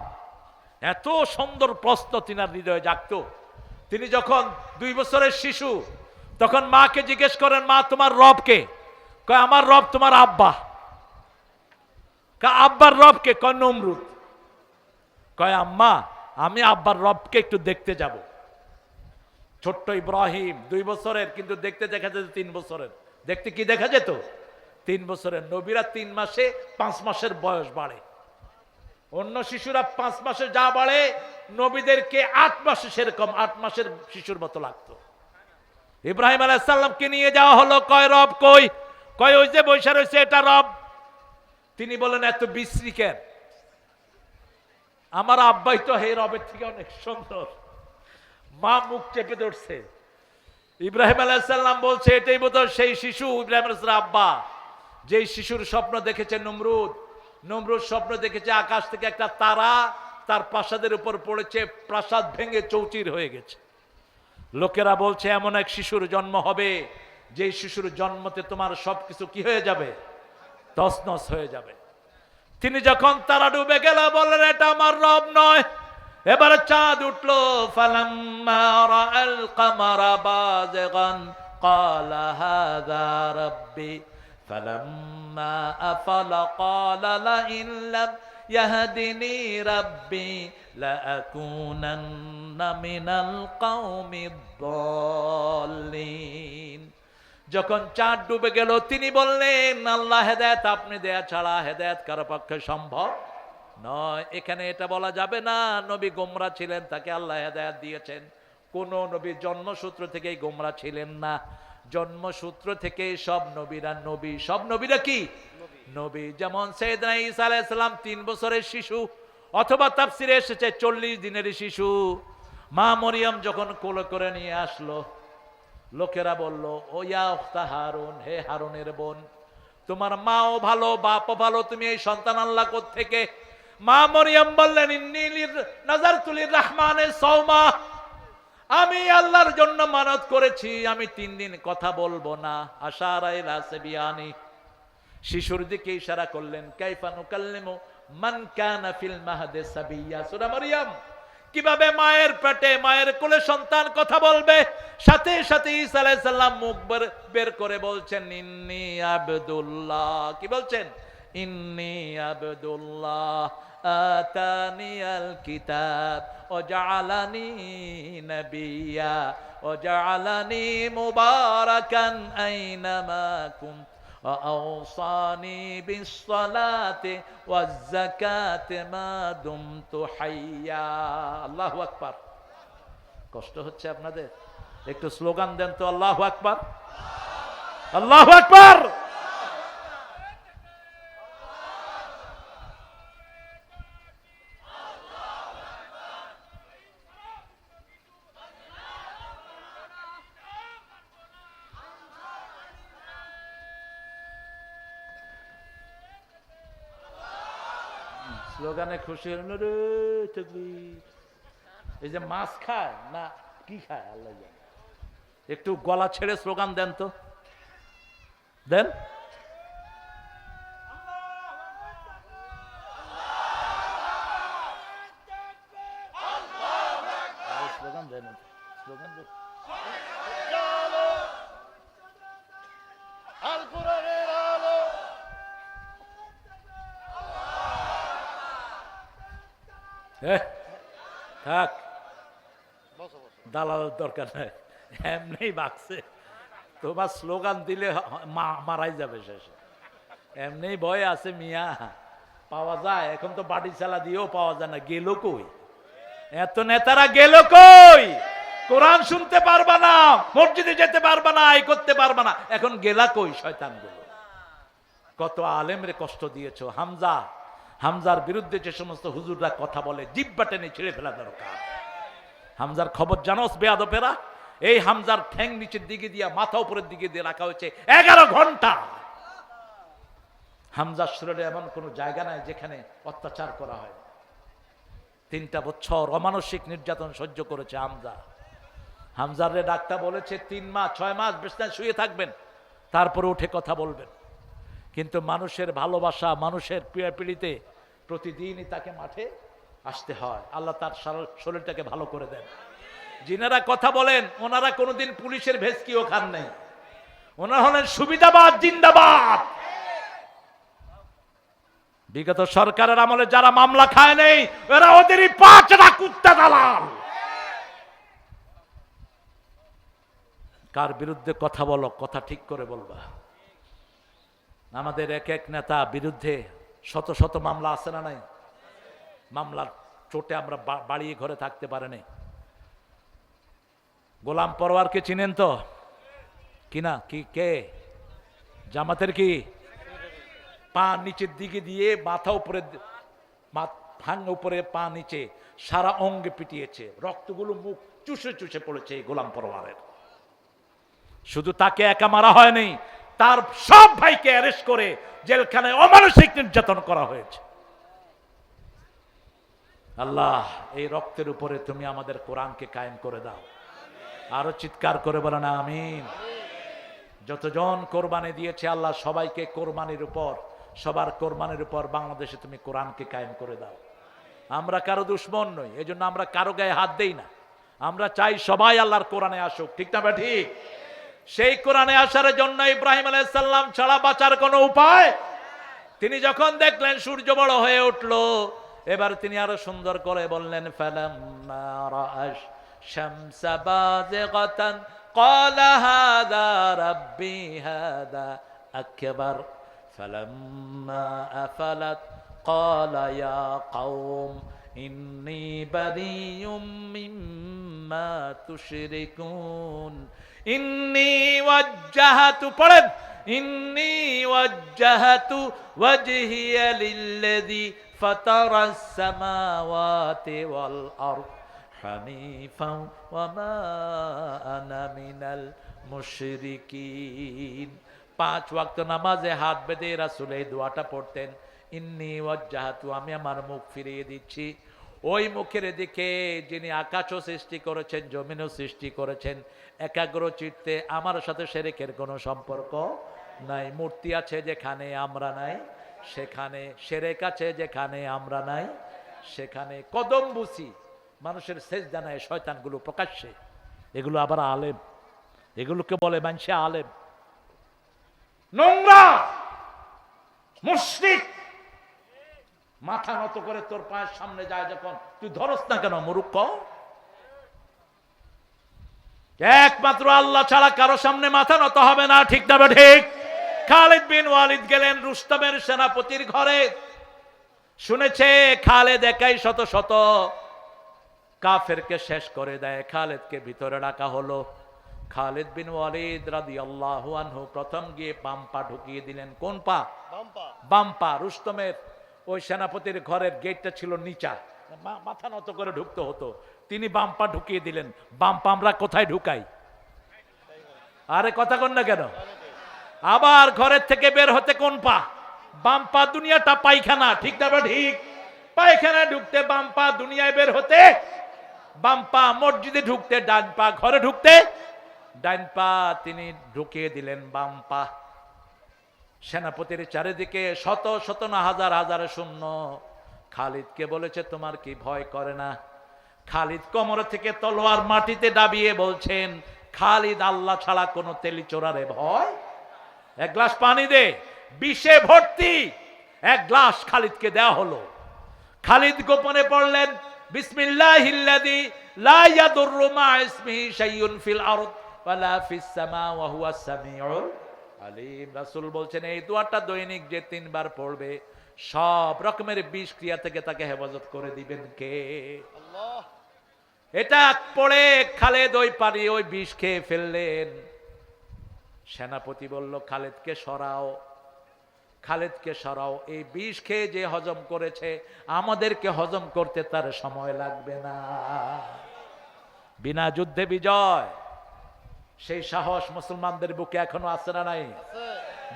এত সুন্দর প্রশ্ন তিনার হৃদয়ে জাগতো। তিনি যখন 2 বছরের শিশু, তখন মাকে জিজ্ঞেস করেন, মা তোমার রব কে? কয় আমার রব তোমার আব্বা। কয় আব্বার রব কে? কয় নমরুদ। কয় আম্মা আমি আব্বার রবকে একটু দেখতে যাব। ছোট্ট ইব্রাহিম 2 বছরের, কিন্তু দেখতে দেখা যেত 3 বছরের। দেখতে কি দেখা যেত? 3 বছরের। নবীরা 3 মাসে 5 মাসের বয়স বাড়ে। অন্য শিশুরা 5 মাসে যা বাড়ে, নবীদেরকে 8 মাসে সেরকম 8 মাসের শিশুর মতো লাগতো। ইব্রাহিম আলাইহিস সালামকে নিয়ে যাওয়া হলো, কয় রব কই? কয় ওই যে বৈশা রয়েছে এটা রব। তিনি বলেন এত বিশ্রী কেন? আমার আব্বাই তো হে রবের থেকে অনেক সুন্দর। মা মুখ চেপে ধরছে। ইব্রাহিম আলাইহিস সালাম বলছে এটাই বোধহয় সেই শিশু ইব্রাহিম আলাইহিস সালাম আব্বা, যেই শিশুর স্বপ্ন দেখেছে নমরুদ। নমরুদ স্বপ্ন দেখেছে আকাশ থেকে একটা তারা তার প্রাসাদের উপর পড়েছে, প্রাসাদ ভেঙে চৌচির হয়ে গেছে। লোকেরা বলছে এমন এক শিশুর জন্ম হবে, যেই শিশুর জন্মতে তোমার সবকিছু কি হয়ে যাবে? তছনছ হয়ে যাবে। তিনি যখন তারা ডুবে গেল বললেন এটা আমার রব নয়। এবারে চাঁদ উঠলো। ফালাম্মা রাআল কামারা বাযিগান ক্বালা হাযা রাব্বি ফালাম্মা আফালা ক্বালা লা ইন লাম ইয়াহদিনি রাব্বি লাআকুনান্না মিনাল কওমিদ দাল্লিন। যখন চাঁদ ডুবে গেল তিনি বললেন আল্লাহ হেদায়েত আপনি দেয়া ছাড়া হেদায়েত কারো পক্ষে সম্ভব নয়। এখানে এটা বলা যাবে না নবী গোমরা ছিলেন, তাকে আল্লাহ হেদায়েত দিয়েছেন। কোন নবী জন্মসূত্র থেকেই গোমরা ছিলেন না। জন্মসূত্র থেকে সব নবীরা নবী। সব নবীরা কি নবী। যেমন সাইয়েদনা ঈসা আলাইহিস সালাম 3 বছরের শিশু, অথবা তাফসিরে এসেছে 40 দিনের শিশু। মা মরিয়ম যখন কোলে করে নিয়ে আসলো, লোকেরা বলল ও ইয়া উখতা হারুন, হে হারুনের বোন, তোমার মাও ভালো বাপও ভালো, তুমি এই সন্তান আল্লাহ কোত্থেকে? মা মরিয়ম বললেন ইন্নী নাযারতু লিররহমানে সাওমা, আমি আল্লাহর জন্য মানত করেছি আমি 3 দিন কথা বলবো না। আশারা ইলা সাবিয়ানি, শিশুর দিকে ইশারা করলেন। কাইফা নুকাল্লিমু মান কানা ফিল মাহদি সাবিয়্যা, সূরা মারইয়াম। কিভাবে মায়ের পেটে মায়ের কোলে সন্তান কথা বলবে? সাথে সাথে ঈসা আলাইহিস সালাম মুখ বের করে বলছেন ইন্নী আবদুল্লাহ। কি বলছেন? ইন্নী আবদুল্লাহ আতানিয়াল কিতাব ওয়া জাআলানি নাবিয়্যা ওয়া জাআলানি মুবারাকান আইনামা কুনতু ওয়া আওসানি বিস-সালাতি ওয়াজ-যাকাতি মা দুমতু হাইয়্যা। আল্লাহু আকবার। কষ্ট হচ্ছে আপনাদের? একটু স্লোগান দেন তো, আল্লাহু আকবার, আল্লাহু আকবার। স্লোগানে খুশি হলেন রে তাকবীর। এই যে মাছ খায় না কি খায় আল্লাহ জানে। একটু গলা ছেড়ে স্লোগান দেন তো, দেন। স্লোগান দেন, স্লোগান দেন। থাক, দালালের দরকার নাই, এমনি বাকছে। তোমার স্লোগান দিলে মারাই যাবে শেষে। এমনি ভয় আছে মিয়া, পাওয়া যায়। এখন তো বাড়ি চালা দিয়েও পাওয়া যায় না। গেল কই এত নেতারা? গেল কই? কোরআন শুনতে পারবা না, মসজিদে যেতে পারবা না, এই করতে পারবা না, এখন গেলা কই শয়তান গুলো? কত আলেমরে কষ্ট দিয়েছো। হামজার বিরুদ্ধে যে সমস্ত হুজুররা কথা বলে, জিব্বা টেনে ছিঁড়ে ফেলা দরকার। হামজার খবর জানোস বেয়াদপেরা? এই হামজার ঠ্যাং নিচের দিকে দিয়া মাথা উপরের দিকে দিয়ে রাখা হয়েছে 11 ঘন্টা। হামজার শরীরে এমন কোন জায়গা নাই যেখানে অত্যাচার করা হয়। 3টা বছর অমানসিক নির্যাতন সহ্য করেছে হামজার রে ডাক্তার বলেছে 3 মাস 6 মাস বিছানায় শুয়ে থাকবেন, তারপরে উঠে কথা বলবেন। কিন্তু মানুষের ভালোবাসা, মানুষের পিড়িতে প্রতিদিনই তাকে মাঠে আসতে হয়। আল্লাহ তার শরীরটাকে ভালো করে দেন। যিনারা কথা বলেন ওনারা কোনোদিন পুলিশের ভেস্কিও খান নাই। ওনারা হলেন সুবিধাবাদ জিন্দাবাদ। বিগত সরকারের আমলে যারা মামলা খায় নেই, এরা ওদেরই 5টা কুত্তা দালাল। কার বিরুদ্ধে কথা বলো, কথা ঠিক করে বলবা। আমাদের এক এক নেতা বিরুদ্ধে শত শত মামলা আছে না নাই? মামলার চোটে আমরা বাড়িয়ে ঘরে থাকতে পারে নাই। গোলাম পরোয়ারকে চিনেন তো কিনা? কি কে? জামাতের কি? পা নিচের দিকে দিয়ে মাথা উপরে, ঠাং উপরে, পা নিচে, সারা অঙ্গে পিটিয়েছে। রক্তগুলো মুখ চুষে চুষে পড়েছে এই গোলাম পরোয়ারের। শুধু তাকে একা মারা হয়নি, তার সব ভাইকে অ্যারেস্ট করে জেলখানায় অমানসিক নির্যাতন করা হয়েছে। আল্লাহ, এই রক্তের উপরে তুমি আমাদের কোরআনকে কায়েম করে দাও। আরো চিৎকার করে বলেন আমিন। যতজন কোরবানি দিয়েছে আল্লাহ সবাইকে কোরবানির উপর, সবার কোরবানির উপর বাংলাদেশে তুমি কোরআনকে কায়েম করে দাও। আমরা কারো দুশ্মন নই, এজন্য আমরা কারো গায়ে হাত দেই না। আমরা চাই সবাই আল্লাহর কোরআনে আসুক, ঠিক না বা ঠিক? সেই কোরআনে আসার জন্য ইব্রাহিম আলাইহিস সালাম ছাড়া বাঁচার কোনো উপায়। তিনি যখন দেখলেন সূর্য বড় হয়ে উঠলো, এবার তিনি আরো সুন্দর করে বললেন, ফালাম্মা রাআশ শামসা বাযিগাতান ক্বালা হাযা রাব্বি হাযা আকবার ফালাম্মা আফালাত ক্বালা ইয়া কওম ইন্নী বারিয়ুম মিম্মা তুশরিকুন ইন্নী ওয়াজ্জাহাতু, পড়েন, ইন্নী ওয়াজ্জাহাতু ওয়াজহিয়া লিল্লাযী ফাতারাস সামাওয়াতি ওয়াল আরদ হানিফান ওয়া মা আনা মিনাল মুশরিকিন। 5 ওয়াক্ত নামাজে হাত বেঁধে রাসূল এই দোয়াটা পড়তেন, ইন্নী ওয়াজ্জাহাতু, আমি আমার মুখ ফিরিয়ে দিচ্ছি ওই মুখের দিকে যিনি আকাশও সৃষ্টি করেছেন, জমিনও সৃষ্টি করেছেন। একাগ্র চিত্তে, আমার সাথে শিরকের কোনো সম্পর্ক নাই। মূর্তি আছে যেখানে আমরা নাই সেখানে, শিরক আছে যেখানে আমরা নাই সেখানে। কদম বুসি, মানুষের সেজদা নাই শয়তানগুলো প্রকাশ্যে। এগুলো আবার আলেম, এগুলোকে বলে মানুষে আলেম। নোংরা মুশরিক, মাথা নত করে তোর পায়ের সামনে যায় যখন, তুই ধরস না কেন মূর্খ? একমাত্র আল্লাহ ছাড়া কারো সামনে মাথা নত হবে না, ঠিক না ঠিক? খালিদ বিন ওয়ালিদ গেলেন রুস্তমের সেনাপতির ঘরে, শুনেছে খালেদ একাই শত শত কাফেরকে শেষ করে দেয়, খালিদকে ভিতরে রাখা হলো। খালিদ বিন ওয়ালিদ রাদিয়াল্লাহু আনহু প্রথম গিয়ে বাম পা ঢুকিয়ে দিলেন। কোন পা? বাম পা। রুস্তমের ওই সেনাপতির ঘরের গেটটা ছিল নিচা, মাথা নত করে ঢুকতে হতো, তিনি বাম পা ঢুকিয়ে দিলেন। বাম পা আমরা কোথায় ঢুকাই? আরে কথা কন না কেন? আবার ঘরের থেকে বের হতে কোন পা? বাম পা। দুনিয়াটা পায়খানা, ঠিক না? ঠিক। পায়খানা ঢুকতে বাম পা, দুনিয়ায় বের হতে বাম পা, মসজিদে ঢুকতে ডান পা, ঘরে ঢুকতে ডান পা। তিনি ঢুকিয়ে দিলেন বাম পা। সেনাপতির চারিদিকে শত শত না হাজার হাজার সৈন্য। খালিদকে বলেছে তোমার কি ভয় করে না? খালিদ কোমর থেকে তলোয়ার মাটিতে দাবিয়ে বলছেন, খালিদ আল্লাহ ছাড়া কোনো তেলি চোরারে ভয়? এক গ্লাস পানি দে। বিষে ভর্তি এক গ্লাস খালিদকে দেওয়া হলো। খালিদ গোপনে পড়লেন, বিসমিল্লাহিল্লাযী লা ইয়াদুররু মা ইসমিহি শাইউন ফিল আরদ ওয়ালা ফিস সামা ওয়া হুয়াস সামিউল আলিম। রাসূল বলছেন এই দোয়াটা দৈনিক যে 3 বার পড়বে সব রকমের বিষ ক্রিয়া থেকে তাকে হেফাজত করে দিবেন কে? আল্লাহ। এটা পড়ে খালিদ ওই পানি ওই বিষ খেয়ে ফেললেন। সেনাপতি বলল, খালিদকে সরাও, খালিদকে সরাও। এই বিষ খেয়ে যে হজম করেছে আমাদেরকে হজম করতে তার সময় লাগবে না। বিনা যুদ্ধে বিজয়, সেই সাহস মুসলমানদের বুকে এখনো আছে না নাই?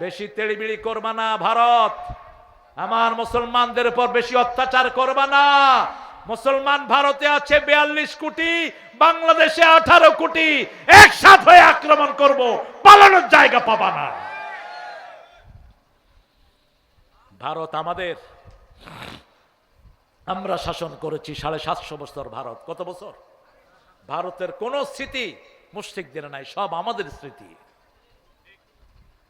বেশি তেড়িবিড়ি করবা না ভারত, আমার মুসলমানদের উপর বেশি অত্যাচার করবা না। মুসলমান ভারতে আছে 42 কোটি, বাংলাদেশে 18 কোটি, একসাথ হয়ে আক্রমণ করব, পালানোর জায়গা পাবা না। ভারত আমাদের, আমরা শাসন করেছি 750 বছর। ভারত কত বছর? ভারতের কোন স্মৃতি মুশরিকদের নাই, সব আমাদের স্মৃতি।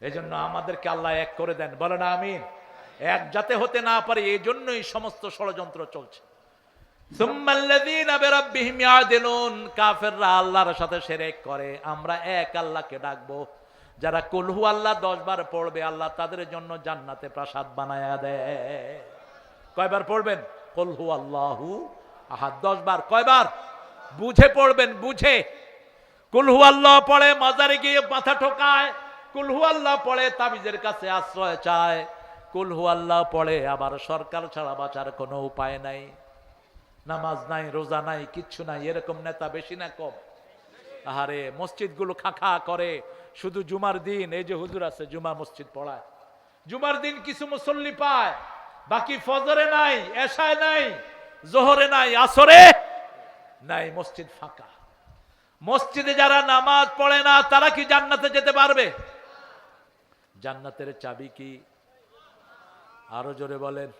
এজন্য আমাদেরকে আল্লাহ এক করে দেন, বলেন আমিন। এক যাতে হতে না পারে এই জন্যই সমস্ত ষড়যন্ত্র চলছে। সুম্মাল্লাযীনা বিরাব্বিহিম ইয়াদিলুন, কাফেররা আল্লাহর সাথে শিরক করে, আমরা এক আল্লাহকে ডাকবো। যারা কুল হু আল্লাহ 10 বার পড়বে আল্লাহ তাদের জন্য জান্নাতে প্রাসাদ বানায়া দেয়। কয়বার পড়বেন? কুল হু আল্লাহু আহাদ 10 বার। কয়বার? বুঝে পড়বেন, বুঝে। কুল হু আল্লাহ পড়ে মাজারে গিয়ে মাথা ঠোকায়, কুল হু আল্লাহ পড়ে তাবিজের কাছে আশ্রয় চায়, কুল হু আল্লাহ পড়ে আবার সরকার ছাড়া বাঁচার কোনো উপায় নাই, নামাজ নাই, রোজা নাই, কিচ্ছু নাই। এরকম নেতা বেশি না কম? আহারে মসজিদগুলো খাখা করে, শুধু জুমার দিন এই যে হুজুর আছে জুমা মসজিদ পড়ায়, জুমার দিন কিছু মুসল্লি পায়, বাকি ফজরে নাই, এশায় নাই, জোহরে নাই, আসরে নাই, মসজিদ ফাঁকা। মসজিদে যারা নামাজ পড়ে না তারা কি জান্নাতে যেতে পারবে? জান্নাতের চাবি কি? আরো জোরে বলেন।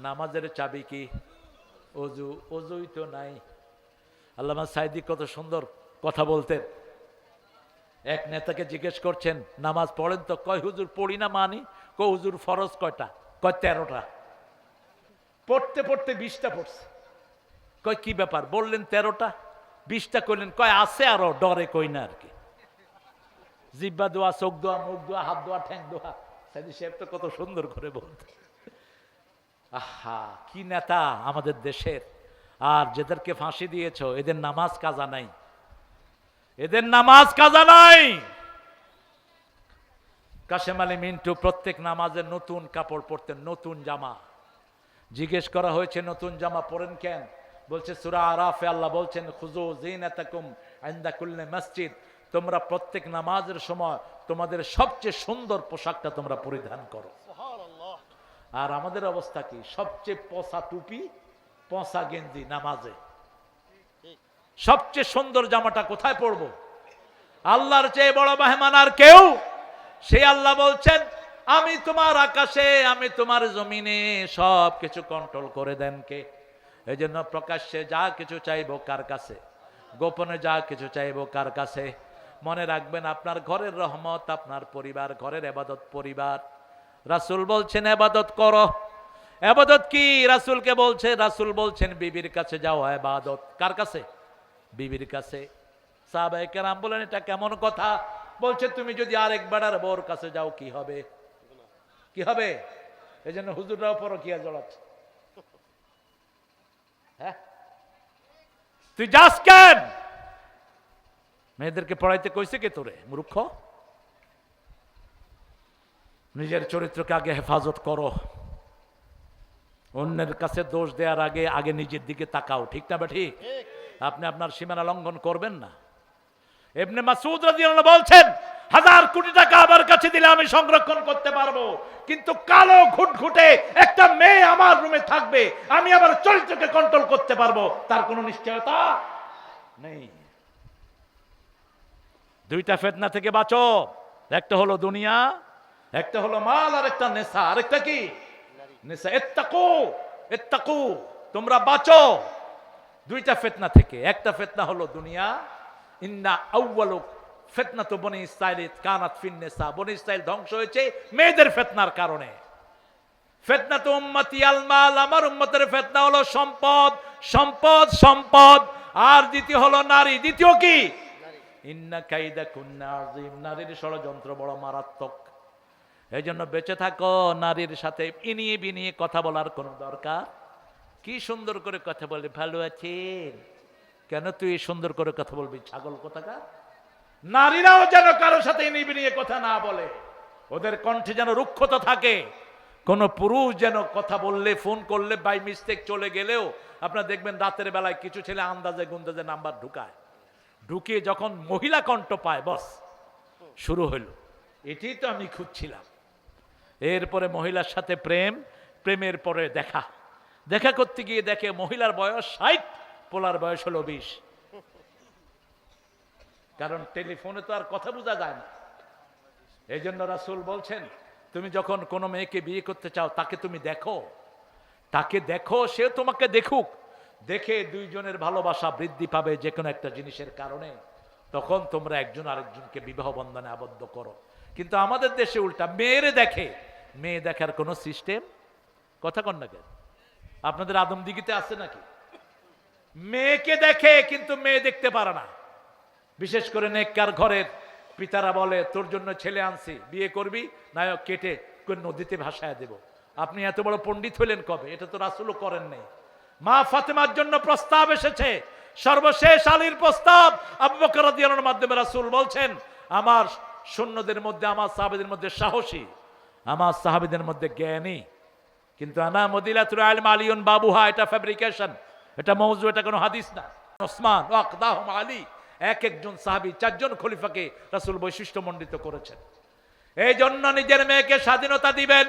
নামাজের চাবি কি? অজু। অজুই তো নাই। আল্লামা সাইদি কত সুন্দর কথা বলতেন। এক নেতাকে জিজ্ঞেস করছেন নামাজ পড়েন তো? কয় হুজুর পড়ি না মানি। কয় হুজুর ফরজ কয়টা? কয় 13টা। পড়তে পড়তে 20টা পড়ছে। কয় কি ব্যাপার? বললেন 13টা, 20টা করলেন। কয় আছে আরো, ডরে কই না আর কি। জিব্বা দোয়া, চোখ দোয়া, মুখ দোয়া, হাত দোয়া, ঠ্যাং দোয়া। সাইদি সাহেব তো কত সুন্দর করে বলতেন। আহা কি নেতা আমাদের দেশের। আর যাদেরকে ফাঁসি দিয়েছ এদের নামাজ কাজা নাই, এদের নামাজ কাজা নাই। কাশেম আলী মিন্টু প্রত্যেক নামাজে নতুন কাপড় পরতেন, নতুন জামা। জিজ্ঞেস করা হয়েছে নতুন জামা পরেন কেন? বলছে সূরা আরাফে আল্লাহ বলছেন খুযু যিনাতাকুম ইনদা কুল্লি মসজিদ, তোমরা প্রত্যেক নামাজের সময় তোমাদের সবচেয়ে সুন্দর পোশাকটা তোমরা পরিধান করো। আর আমাদের অবস্থা কি? সবচেয়ে পচা টুপি, পচা গেঞ্জি নামাজে। সবচেয়ে সুন্দর জামাটা কোথায় পরবো? আল্লাহর চেয়ে বড় মেহমান আর কেউ? সেই আল্লাহ বলছেন আমি তোমার আকাশে, আমি তোমার জমিনে সব কিছু কন্ট্রোল করে দেন কে? এই জন্য প্রকাশ্যে যা কিছু চাইবো কার কাছে, গোপনে যা কিছু চাইবো কার কাছে? মনে রাখবেন আপনার ঘরের রহমত আপনার পরিবার, ঘরের ইবাদত পরিবার। রাসূল বলছেন ইবাদত করো। ইবাদত কি? রাসূলকে বলছে, রাসূল বলছেন বিবির কাছে যাও ইবাদত। কার কাছে? বিবির কাছে। সাহাবায়ে কেরাম বলেন এটা কেমন কথা? বলছে তুমি যদি আরেক বেড়ার বউর কাছে যাও কি হবে? কি হবে? এই জন্য হুজুররাও পরকিয়া জড়াচ্ছে। হ্যাঁ তুই যাস কেন? মেয়েদেরকে পড়াইতে কইছে কে তোরে মূর্খ? নিজের চরিত্রকে আগে হেফাজত করো, অন্যের কাছে দোষ দেওয়ার আগে আগে নিজের দিকে তাকাও, ঠিক না? ঠিক। আপনি আপনার সীমানা লঙ্ঘন করবেন না। ইবনে মাসউদ রাদিয়াল্লাহু আনহু বলছেন, 1000 কোটি টাকা আমার কাছে দিলে আমি সংরক্ষণ করতে পারবো, কিন্তু কালো ঘুটঘুটে একটা মেয়ে আমার রুমে থাকবে, আমি আমার চরিত্রকে কন্ট্রোল করতে পারবো, তার কোনো নিশ্চয়তা নেই। দুইটা ফিতনা থেকে বাঁচো, একটা হলো দুনিয়া, একটা হলো মাল, আর একটা নেশা, আরেকটা কি? নেশা। ইত্তাকু, ইত্তাকু, তোমরা বাঁচো দুইটা ফিতনা থেকে। একটা ফিতনা হলো দুনিয়া। ইন্না আউয়ালু ফিতনাতু বনি ইসরাইল কানাত ফিন নিসা, বনি ইসরাইল ধ্বংস হয়েছে মেয়েদের ফিতনার কারণে। ফিতনাতু উম্মতি আল মাল, আমার উম্মতের ফিতনা হলো সম্পদ, সম্পদ, সম্পদ। আর দ্বিতীয় হলো নারী। দ্বিতীয় কি? ইন্না কাইদা কুন্না আযীম, নারীর ষড়যন্ত্র বড় মারাত্মক। এই জন্য বেঁচে থাকো, নারীর সাথে ইনিয়ে বিনিয়ে কথা বলার কোনো দরকার। কি সুন্দর করে কথা বলে, ভালো আছেন? কেন তুই সুন্দর করে কথা বলবি, ছাগল কোথাকার? নারীরাও যেন কারোর সাথে ইনিয়ে বিনিয়ে কথা না বলে, ওদের কণ্ঠে যেন রুক্ষতা থাকে। কোন পুরুষ যেন কথা বললে, ফোন করলে বাই মিস্টেক চলে গেলেও আপনারা দেখবেন রাতের বেলায় কিছু ছেলে আন্দাজে গুন্দাজে নাম্বার ঢুকায়, ঢুকিয়ে যখন মহিলা কণ্ঠ পায়, বস শুরু হইল, এটাই তো আমি খুঁজছিলাম। এরপরে মহিলার সাথে প্রেম, প্রেমের পরে দেখা, দেখা করতে গিয়ে দেখে মহিলার বয়স 60, পোলার বয়স হলো 20। কারণ টেলিফোনে তো আর কথা বোঝা যায় না। এই জন্য রাসূল বলছেন, তুমি যখন কোনো মেয়েকে বিয়ে করতে চাও তাকে তুমি দেখো, তাকে দেখো, সে তোমাকে দেখুক, দেখে দুইজনের ভালোবাসা বৃদ্ধি পাবে যে কোনো একটা জিনিসের কারণে, তখন তোমরা একজন আরেকজনকে বিবাহ বন্ধনে আবদ্ধ করো। কিন্তু আমাদের দেশে উল্টা, মেয়েরে দেখে, মেয়ে দেখার কোনো সিস্টেম, কথা কন না কেন? আপনাদের আদমদিঘিতে আছে নাকি? মেয়েকে দেখে কিন্তু মেয়ে দেখতে পারে না। বিশেষ করে নেককার ঘরের পিতারা বলে, তোর জন্য ছেলে আনছি, বিয়ে করবি, নায়ক কেটে নদীতে ভাসায় দেব। আপনি এত বড় পণ্ডিত হলেন কবে? এটা তো রাসূলও করেন নাই। মা ফাতেমার জন্য প্রস্তাব এসেছে, সর্বশেষ আলীর প্রস্তাব আবু বকর রাদিয়াল্লাহু আনহুর মাধ্যমে রাসূল বলছেন, আমার সৈন্যদের মধ্যে, আমার সাহাবীদের মধ্যে সাহসী, আমার সাহাবীদের মধ্যে জ্ঞানী, কিন্তু আনা মদিলাতুল ইলম আলিউন বাবুহা, এটা ফ্যাব্রিকেশন, এটা মওযু, এটা কোনো হাদিস না। ওসমান ওয়া আকদাহুম আলী, এক একজন সাহাবী 4 জন খলিফাকে রাসূল বৈশিষ্ট্যমণ্ডিত করেছেন। এই জন্য নিজের মেয়েকে স্বাধীনতা দিবেন।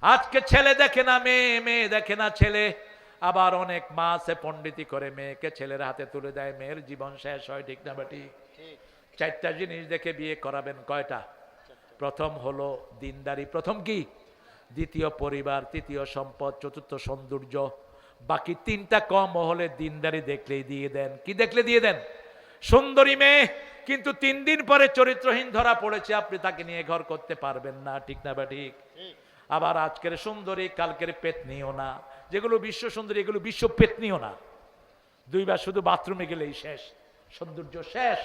আজকে ছেলে দেখে না মেয়ে, মেয়ে দেখে না ছেলে। আবার অনেক মা সে পণ্ডিতি করে মেয়েকে ছেলের হাতে তুলে দেয়, মেয়ের জীবন শেষ হয়, ঠিক না বেটি? 4টা জিনিস দেখে বিয়ে করাবেন। কয়টা? প্রথম হলো দিনদারি, প্রথম কি? দ্বিতীয় পরিবার, তৃতীয় সম্পদ, চতুর্থ সৌন্দর্য। বাকি 3টা কম হলে দিনদারি দেখলেই দিয়ে দেন। কি দেখলে দিয়ে দেন? সুন্দরী মেয়ে কিন্তু 3 দিন পরে চরিত্রহীন ধরা পড়েছে, আপনি তাকে নিয়ে ঘর করতে পারবেন না, ঠিক না বা ঠিক? আবার আজকের সুন্দরী কালকের পেতনিও না, যেগুলো বিশ্ব সুন্দরী এগুলো বিশ্ব পেতনিও না। 2 বার শুধু বাথরুমে গেলেই শেষ, সৌন্দর্য শেষ।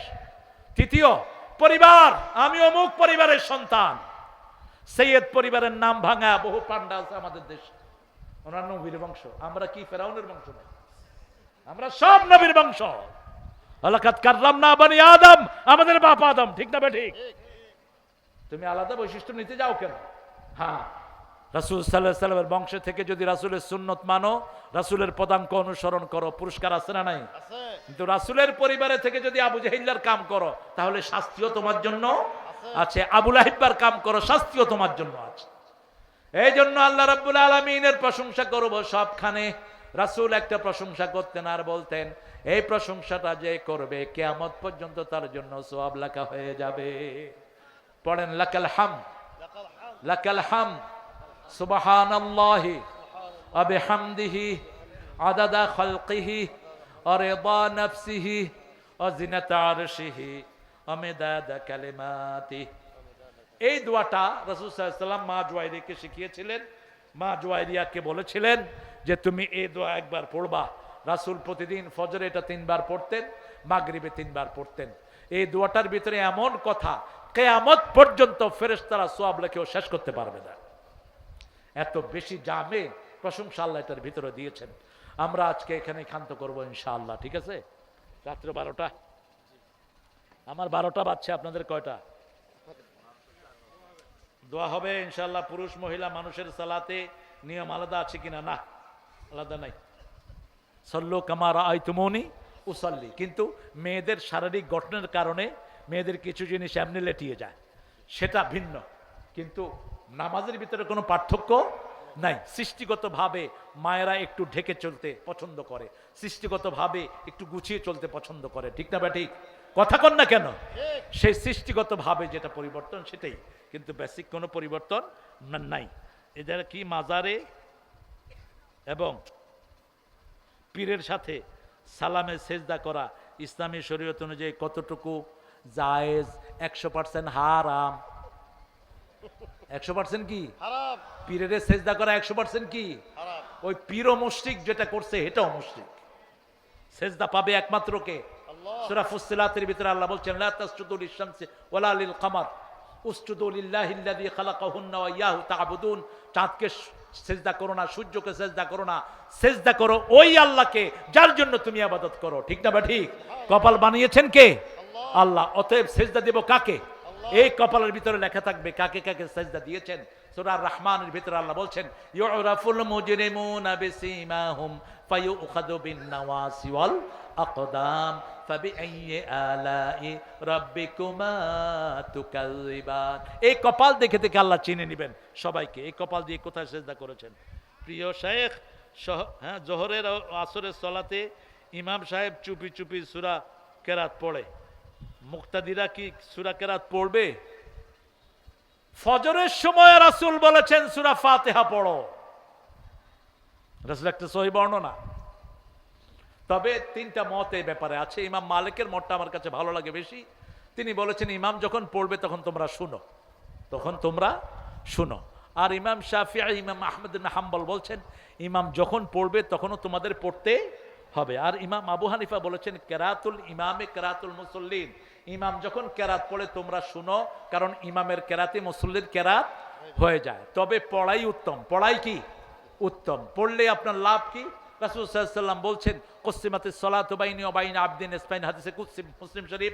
তৃতীয় পরিবার, আমি অমুক পরিবারের সন্তান, সৈয়দ পরিবারের নাম ভাঙা বহু পান্ডা আছে আমাদের দেশে, ওনার নবীর বংশ। আমরা কি ফেরাউনের বংশ না? আমরা সব নবীর বংশ। আলাকাত কাররামনা বনি আদম, আমাদের বাপ আদম, ঠিক না বে ঠিক? তুমি আলাদা বৈশিষ্ট্য নিতে যাও কেন? হ্যাঁ, রাসূল সাল্লাল্লাহু আলাইহি ওয়াসাল্লামের বংশ থেকে যদি রাসূলের সুন্নত মানো, রাসূলের পদাঙ্ক অনুসরণ করো, পুরস্কার আছে না নাই? কিন্তু রাসূলের পরিবারে থেকে যদি আবু জাহিল্লার কাম করো, তাহলে শাস্তিও তোমার জন্য আছে। আবু লাহিবার কাম করো, শাস্তিও তোমার জন্য আছে। এই জন্য আল্লাহ রাব্বুল আলামিনের প্রশংসা করব সবখানে। রাসূল একটা প্রশংসা করতেন আর বলতেন, এই প্রশংসাটা যে করবে কিয়ামত পর্যন্ত তার জন্য সওয়াব লেখা হয়ে যাবে। পড়েন, লাকাল হামদ, লাকাল হামদ, সুবহানাল্লাহি ওয়া বিহামদিহি আদাদা খালকিহি ওয়া রিদা নাফসিহি ওয়া জিনাতা আরশিহি ওয়া মিদাদা কালিমাতিহি। এই দোয়াটা রাসূল সাল্লাল্লাহু আলাইহি ওয়াসাল্লাম মা জুয়াইরিয়াকে শিখিয়েছিলেন। মা জুয়াইরিয়াকে বলেছিলেন যে তুমি এই দোয়া একবার পড়বা। রাসূল প্রতিদিন ফজরে এটা 3 বার পড়তেন, মাগরিবে 3 বার পড়তেন। এই দোয়াটার ভিতরে এমন কথা, কিয়ামত পর্যন্ত ফেরেশতারা সওয়াব লেখেও শেষ করতে পারবে না। এত বেশি জামে, প্রশংসা আল্লাহ এটার ভিতরে দিয়েছেন। আমরা আজকে এখানে ক্ষান্ত করবো ইনশাআল্লাহ, ঠিক আছে? রাত্র 12টা, আমার 12টা বাজছে, আপনাদের কয়টা? দোয়া হবে ইনশাআল্লাহ। পুরুষ মহিলা মানুষের সালাতে নিয়ম আলাদা আছে কিনা? না, আলাদা নাই। সল্লু কামা রাআইতুমুনি উসাল্লি। কিন্তু মেয়েদের শারীরিক গঠনের কারণে মেয়েদের কিছু জিনিস এমনি লেটিয়ে যায়, সেটা ভিন্ন। কিন্তু নামাজের ভিতরে কোনো পার্থক্য নাই। সৃষ্টিগতভাবে মায়েরা একটু ঢেকে চলতে পছন্দ করে, সৃষ্টিগতভাবে একটু গুছিয়ে চলতে পছন্দ করে, ঠিক না বা ঠিক? কথা কন না কেন? সেই সৃষ্টিগতভাবে যেটা পরিবর্তন সেটাই, কিন্তু বেসিক কোনো পরিবর্তন নাই। এদের কি মাজারে এবং পীরের সাথে সালামে সেজদা করা ইসলামী শরীয়ত অনুযায়ী কতটুকু জায়েজ? 100% হারাম। 100% কি হারাম? পীরের সেজদা করা 100% কি হারাম? ওই পীরও মুশরিক, যেটা করছে এটাও মুশরিক। সেজদা পাবে একমাত্র কে? আল্লাহ। সূরা ফুসসিলাতের ভিতরে আল্লাহ বলছেন, লা তাসজুদু লিশ-শামসি ওয়ালা লিল কামার উসজুদু লিল্লাহিল্লাযী খালাকাহুন্না ওয়া ইয়াহু তা'বুদুন। চাঁদকে সেজদা করো না, সূর্যকে সেজদা করো না, সেজদা করো ওই আল্লাহকে যার জন্য তুমি ইবাদত করো, ঠিক না বা ঠিক? কপাল বানিয়েছেন কে? আল্লাহ। অতএব সেজদা দেব কাকে? এই কপালের ভিতরে লেখা থাকবে কাকে কাকে সেজদা দিয়েছেন। সূরা রহমানের ভিতরে আল্লাহ বলছেন, ইউরাফুল মুজরিমুনা বিসীমাহুম ফায়ুখাযু বিন-নাওয়াসি ওয়াল আকদাম ফাবিআইয়ি আলাই রাব্বিকুমা তুকাযিবান। এই কপাল দেখে দেখে আল্লাহ চিনে নেবেন সবাইকে। এই কপাল দিয়ে কোথায় সেজদা করেছেন? প্রিয় শায়েখ, হ্যাঁ, জোহরের ও আসরের সালাতে ইমাম সাহেব চুপি চুপি সূরা কেরাত পড়ে, মুক্তাদিরা কি সূরা কেরাত পড়বে? ফজরের সময় রাসূল বলেছেন সূরা ফাতিহা পড়ো। রাসূল একটা সহিহ বর্ণনা। তবে 3টা মত এই ব্যাপারে আছে। ইমাম মালিকের মতটা আমার কাছে ভালো লাগে বেশি। তিনি বলেছেন ইমাম যখন পড়বে তখন তোমরা শুনো, তখন তোমরা শুনো। আর ইমাম শাফিঈ, ইমাম আহমদ ইবনে হাম্বল বলছেন ইমাম যখন পড়বে তখনও তোমাদের পড়তে হবে। আর ইমাম আবু হানিফা বলেছেন কেরাতুল ইমামে কেরাতুল মুসল্লিন। ইমাম যখন কেরাত পড়ে তোমরা শুনো, কারণ ইমামের কেরাতে মুসল্লির কেরাত হয়ে যায়। তবে পড়াই উত্তম। পড়াই কি উত্তম? পড়লে আপনার লাভ কি? রাসূল সাল্লাল্লাহু আলাইহি ওয়াসাল্লাম বলছেন কুসিমাতিস সালাতু বাইনি ওয়া বাইনা আবদিন ইসবাইন, হাদিসে কুদসি, মুসলিম শরীফ।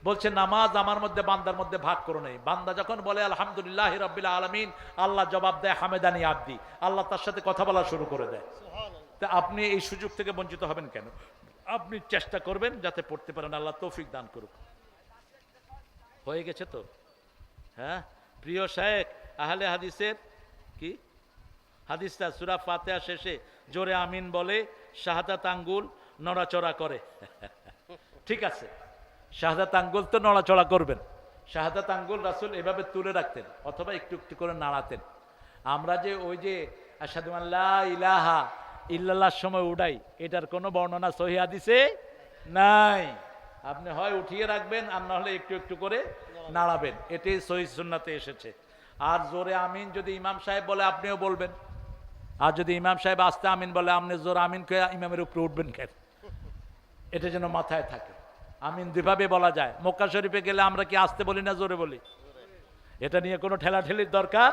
বলছেন নামাজ আমার মধ্যে বান্দার মধ্যে ভাগ করো নাই। বান্দা যখন বলে আলহামদুলিল্লাহি রাব্বিল আলামিন, আল্লাহ জবাব দেয় হামেদানি আবদি। আল্লাহ তার সাথে কথা বলা শুরু করে দেয়। তা আপনি এই সুযোগ থেকে বঞ্চিত হবেন কেন? আপনি চেষ্টা করবেন যাতে পড়তে পারেন। আল্লাহ তৌফিক দান করুক। হয়ে গেছে তো? হ্যাঁ প্রিয় শায়েখ, আহলে হাদিসের কি হাদিসটা সূরা ফাতিহা শেষে জোরে আমিন বলে, শাহাদাত আঙ্গুল নড়াচড়া করে। ঠিক আছে, শাহাদাত আঙ্গুল তো নড়াচড়া করবেন। শাহাদাত আঙ্গুল রাসূল এভাবে তুলে রাখতেন অথবা একটু একটু করে নাড়াতেন। আমরা যে ওই যে আশহাদু আল্লা ইলাহা ইল্লাল্লাহর সময় উঠাই, এটার কোনো বর্ণনা সহিহ হাদিসে নাই। আপনি হয় উঠিয়ে রাখবেন আর না হলে একটু একটু করে নাড়াবেন, এটাই সহিহ সুন্নাতে এসেছে। আর জোরে আমিন যদি ইমাম সাহেব বলে আপনিও বলবেন, আর যদি ইমাম সাহেব আস্তে আমিন বলে আপনি জোরে আমিন কে ইমামের উপরে উঠবেন কেন? এটা যেন মাথায় থাকে। আমিন দুইভাবে বলা যায়। মক্কা শরীফে গেলে আমরা কি আস্তে বলি না জোরে বলি? এটা নিয়ে কোনো ঠেলাঠেলির দরকার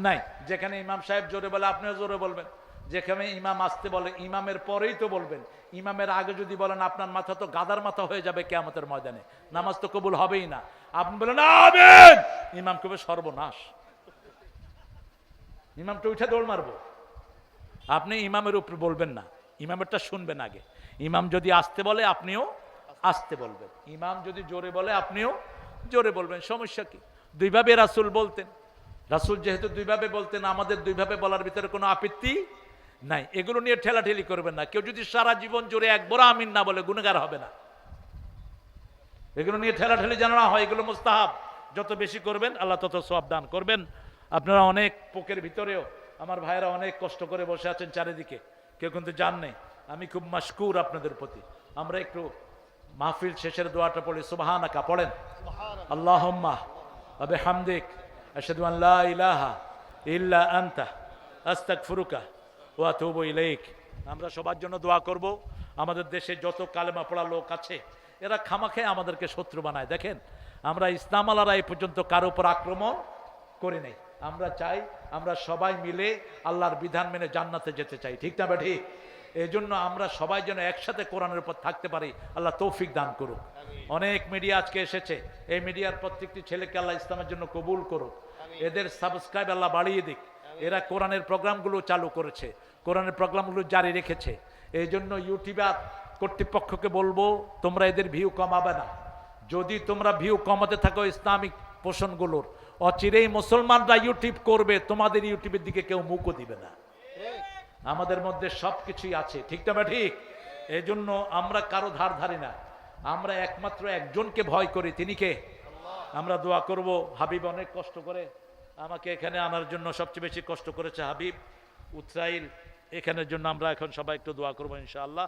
নাই। যেখানে ইমাম সাহেব জোরে বলে আপনিও জোরে বলবেন, যেখানে ইমাম আসতে বলে ইমামের পরেই তো বলবেন। ইমামের আগে যদি বলেন আপনার মাথা তো গাদার মাথা হয়ে যাবে কিয়ামতের ময়দানে, নামাজ তো কবুল হবেই না। আপনি বলেন আমিন, ইমাম কবে সর্বনাশ, ইমামটা উঠে দৌড় মারবো। আপনি ইমামের উপর বলবেন না, ইমামেরটা শুনবেন আগে। ইমাম যদি আসতে বলে আপনিও আসতে বলবেন, ইমাম যদি জোরে বলে আপনিও জোরে বলবেন। সমস্যা কি? দুইভাবে রাসূল বলতেন। রাসূল যেহেতু দুইভাবে বলতেন, আমাদের দুইভাবে বলার ভিতরে কোনো আপত্তি নাই। এগুলো নিয়ে ঠেলাঠেলি করবেন না। কেউ যদি সারা জীবন জোরে একবার আমিন না বলে গুনাহগার হবে না। এগুলো নিয়ে ঠেলাঠেলি যেন না হয়, এগুলো মুস্তাহাব। যত বেশি করবেন আল্লাহ তত সওয়াব দান করবেন। আপনারা অনেক পোকের ভিতরেও আমার ভাইয়েরা অনেক কষ্ট করে বসে আছেন চারিদিকে, কেউ কিন্তু জান নেই। আমি খুব মাশকুর আপনাদের প্রতি। আমরা একটু মাহফিল শেষের দোয়াটা পড়ি। সুবহানাকা পড়েন, আল্লাহুম্মা ওয়া বিহামদিক আশহাদু আন লা ইলাহা ইল্লা আনতা আস্তাগফিরুকা ওয়া আতুবু ইলাইক। আমরা সবার জন্য দোয়া করব। আমাদের দেশে যত কালেমা পড়া লোক আছে এরা খামাখে আমাদেরকে শত্রু বানায়। দেখেন আমরা ইসলাম আলারা এই পর্যন্ত কারো উপর আক্রমণ করি নাই। আমরা চাই আমরা সবাই মিলে আল্লাহর বিধান মেনে জান্নাতে যেতে চাই, ঠিক না ঠিক? এই জন্য আমরা সবাই যেন একসাথে কোরআনের উপর থাকতে পারি, আল্লাহ তৌফিক দান করুক। অনেক মিডিয়া আজকে এসেছে, এই মিডিয়ার প্রত্যেকটি ছেলেকে আল্লাহ ইসলামের জন্য কবুল করুক, এদের সাবস্ক্রাইব আল্লাহ বাড়িয়ে দিক। এরা কোরআনের প্রোগ্রামগুলো চালু করেছে, কোরআনের প্রোগ্রামগুলো জারি রেখেছে। এই জন্য ইউটিউবার কর্তৃপক্ষকে বলবো, তোমরা এদের ভিউ কমাবে না। যদি তোমরা ভিউ কমাতে থাকো ইসলামিক পোষণগুলোর, অচিরেই মুসলমানরা ইউটিউব করবে, তোমাদের ইউটিউবের দিকে কেউ মুখও দিবে না। আমাদের মধ্যে সব কিছুই আছে, ঠিক না বা ঠিক? এই জন্য আমরা কারো ধার ধারি না, আমরা একমাত্র একজনকে ভয় করি, তিনি কে? আমরা দোয়া করব। হাবিব অনেক কষ্ট করে আমাকে এখানে আনার জন্য সবচেয়ে বেশি কষ্ট করেছে হাবিব উত্রাইল, এখানের জন্য আমরা এখন সবাই একটু দোয়া করবো ইনশাআল্লাহ।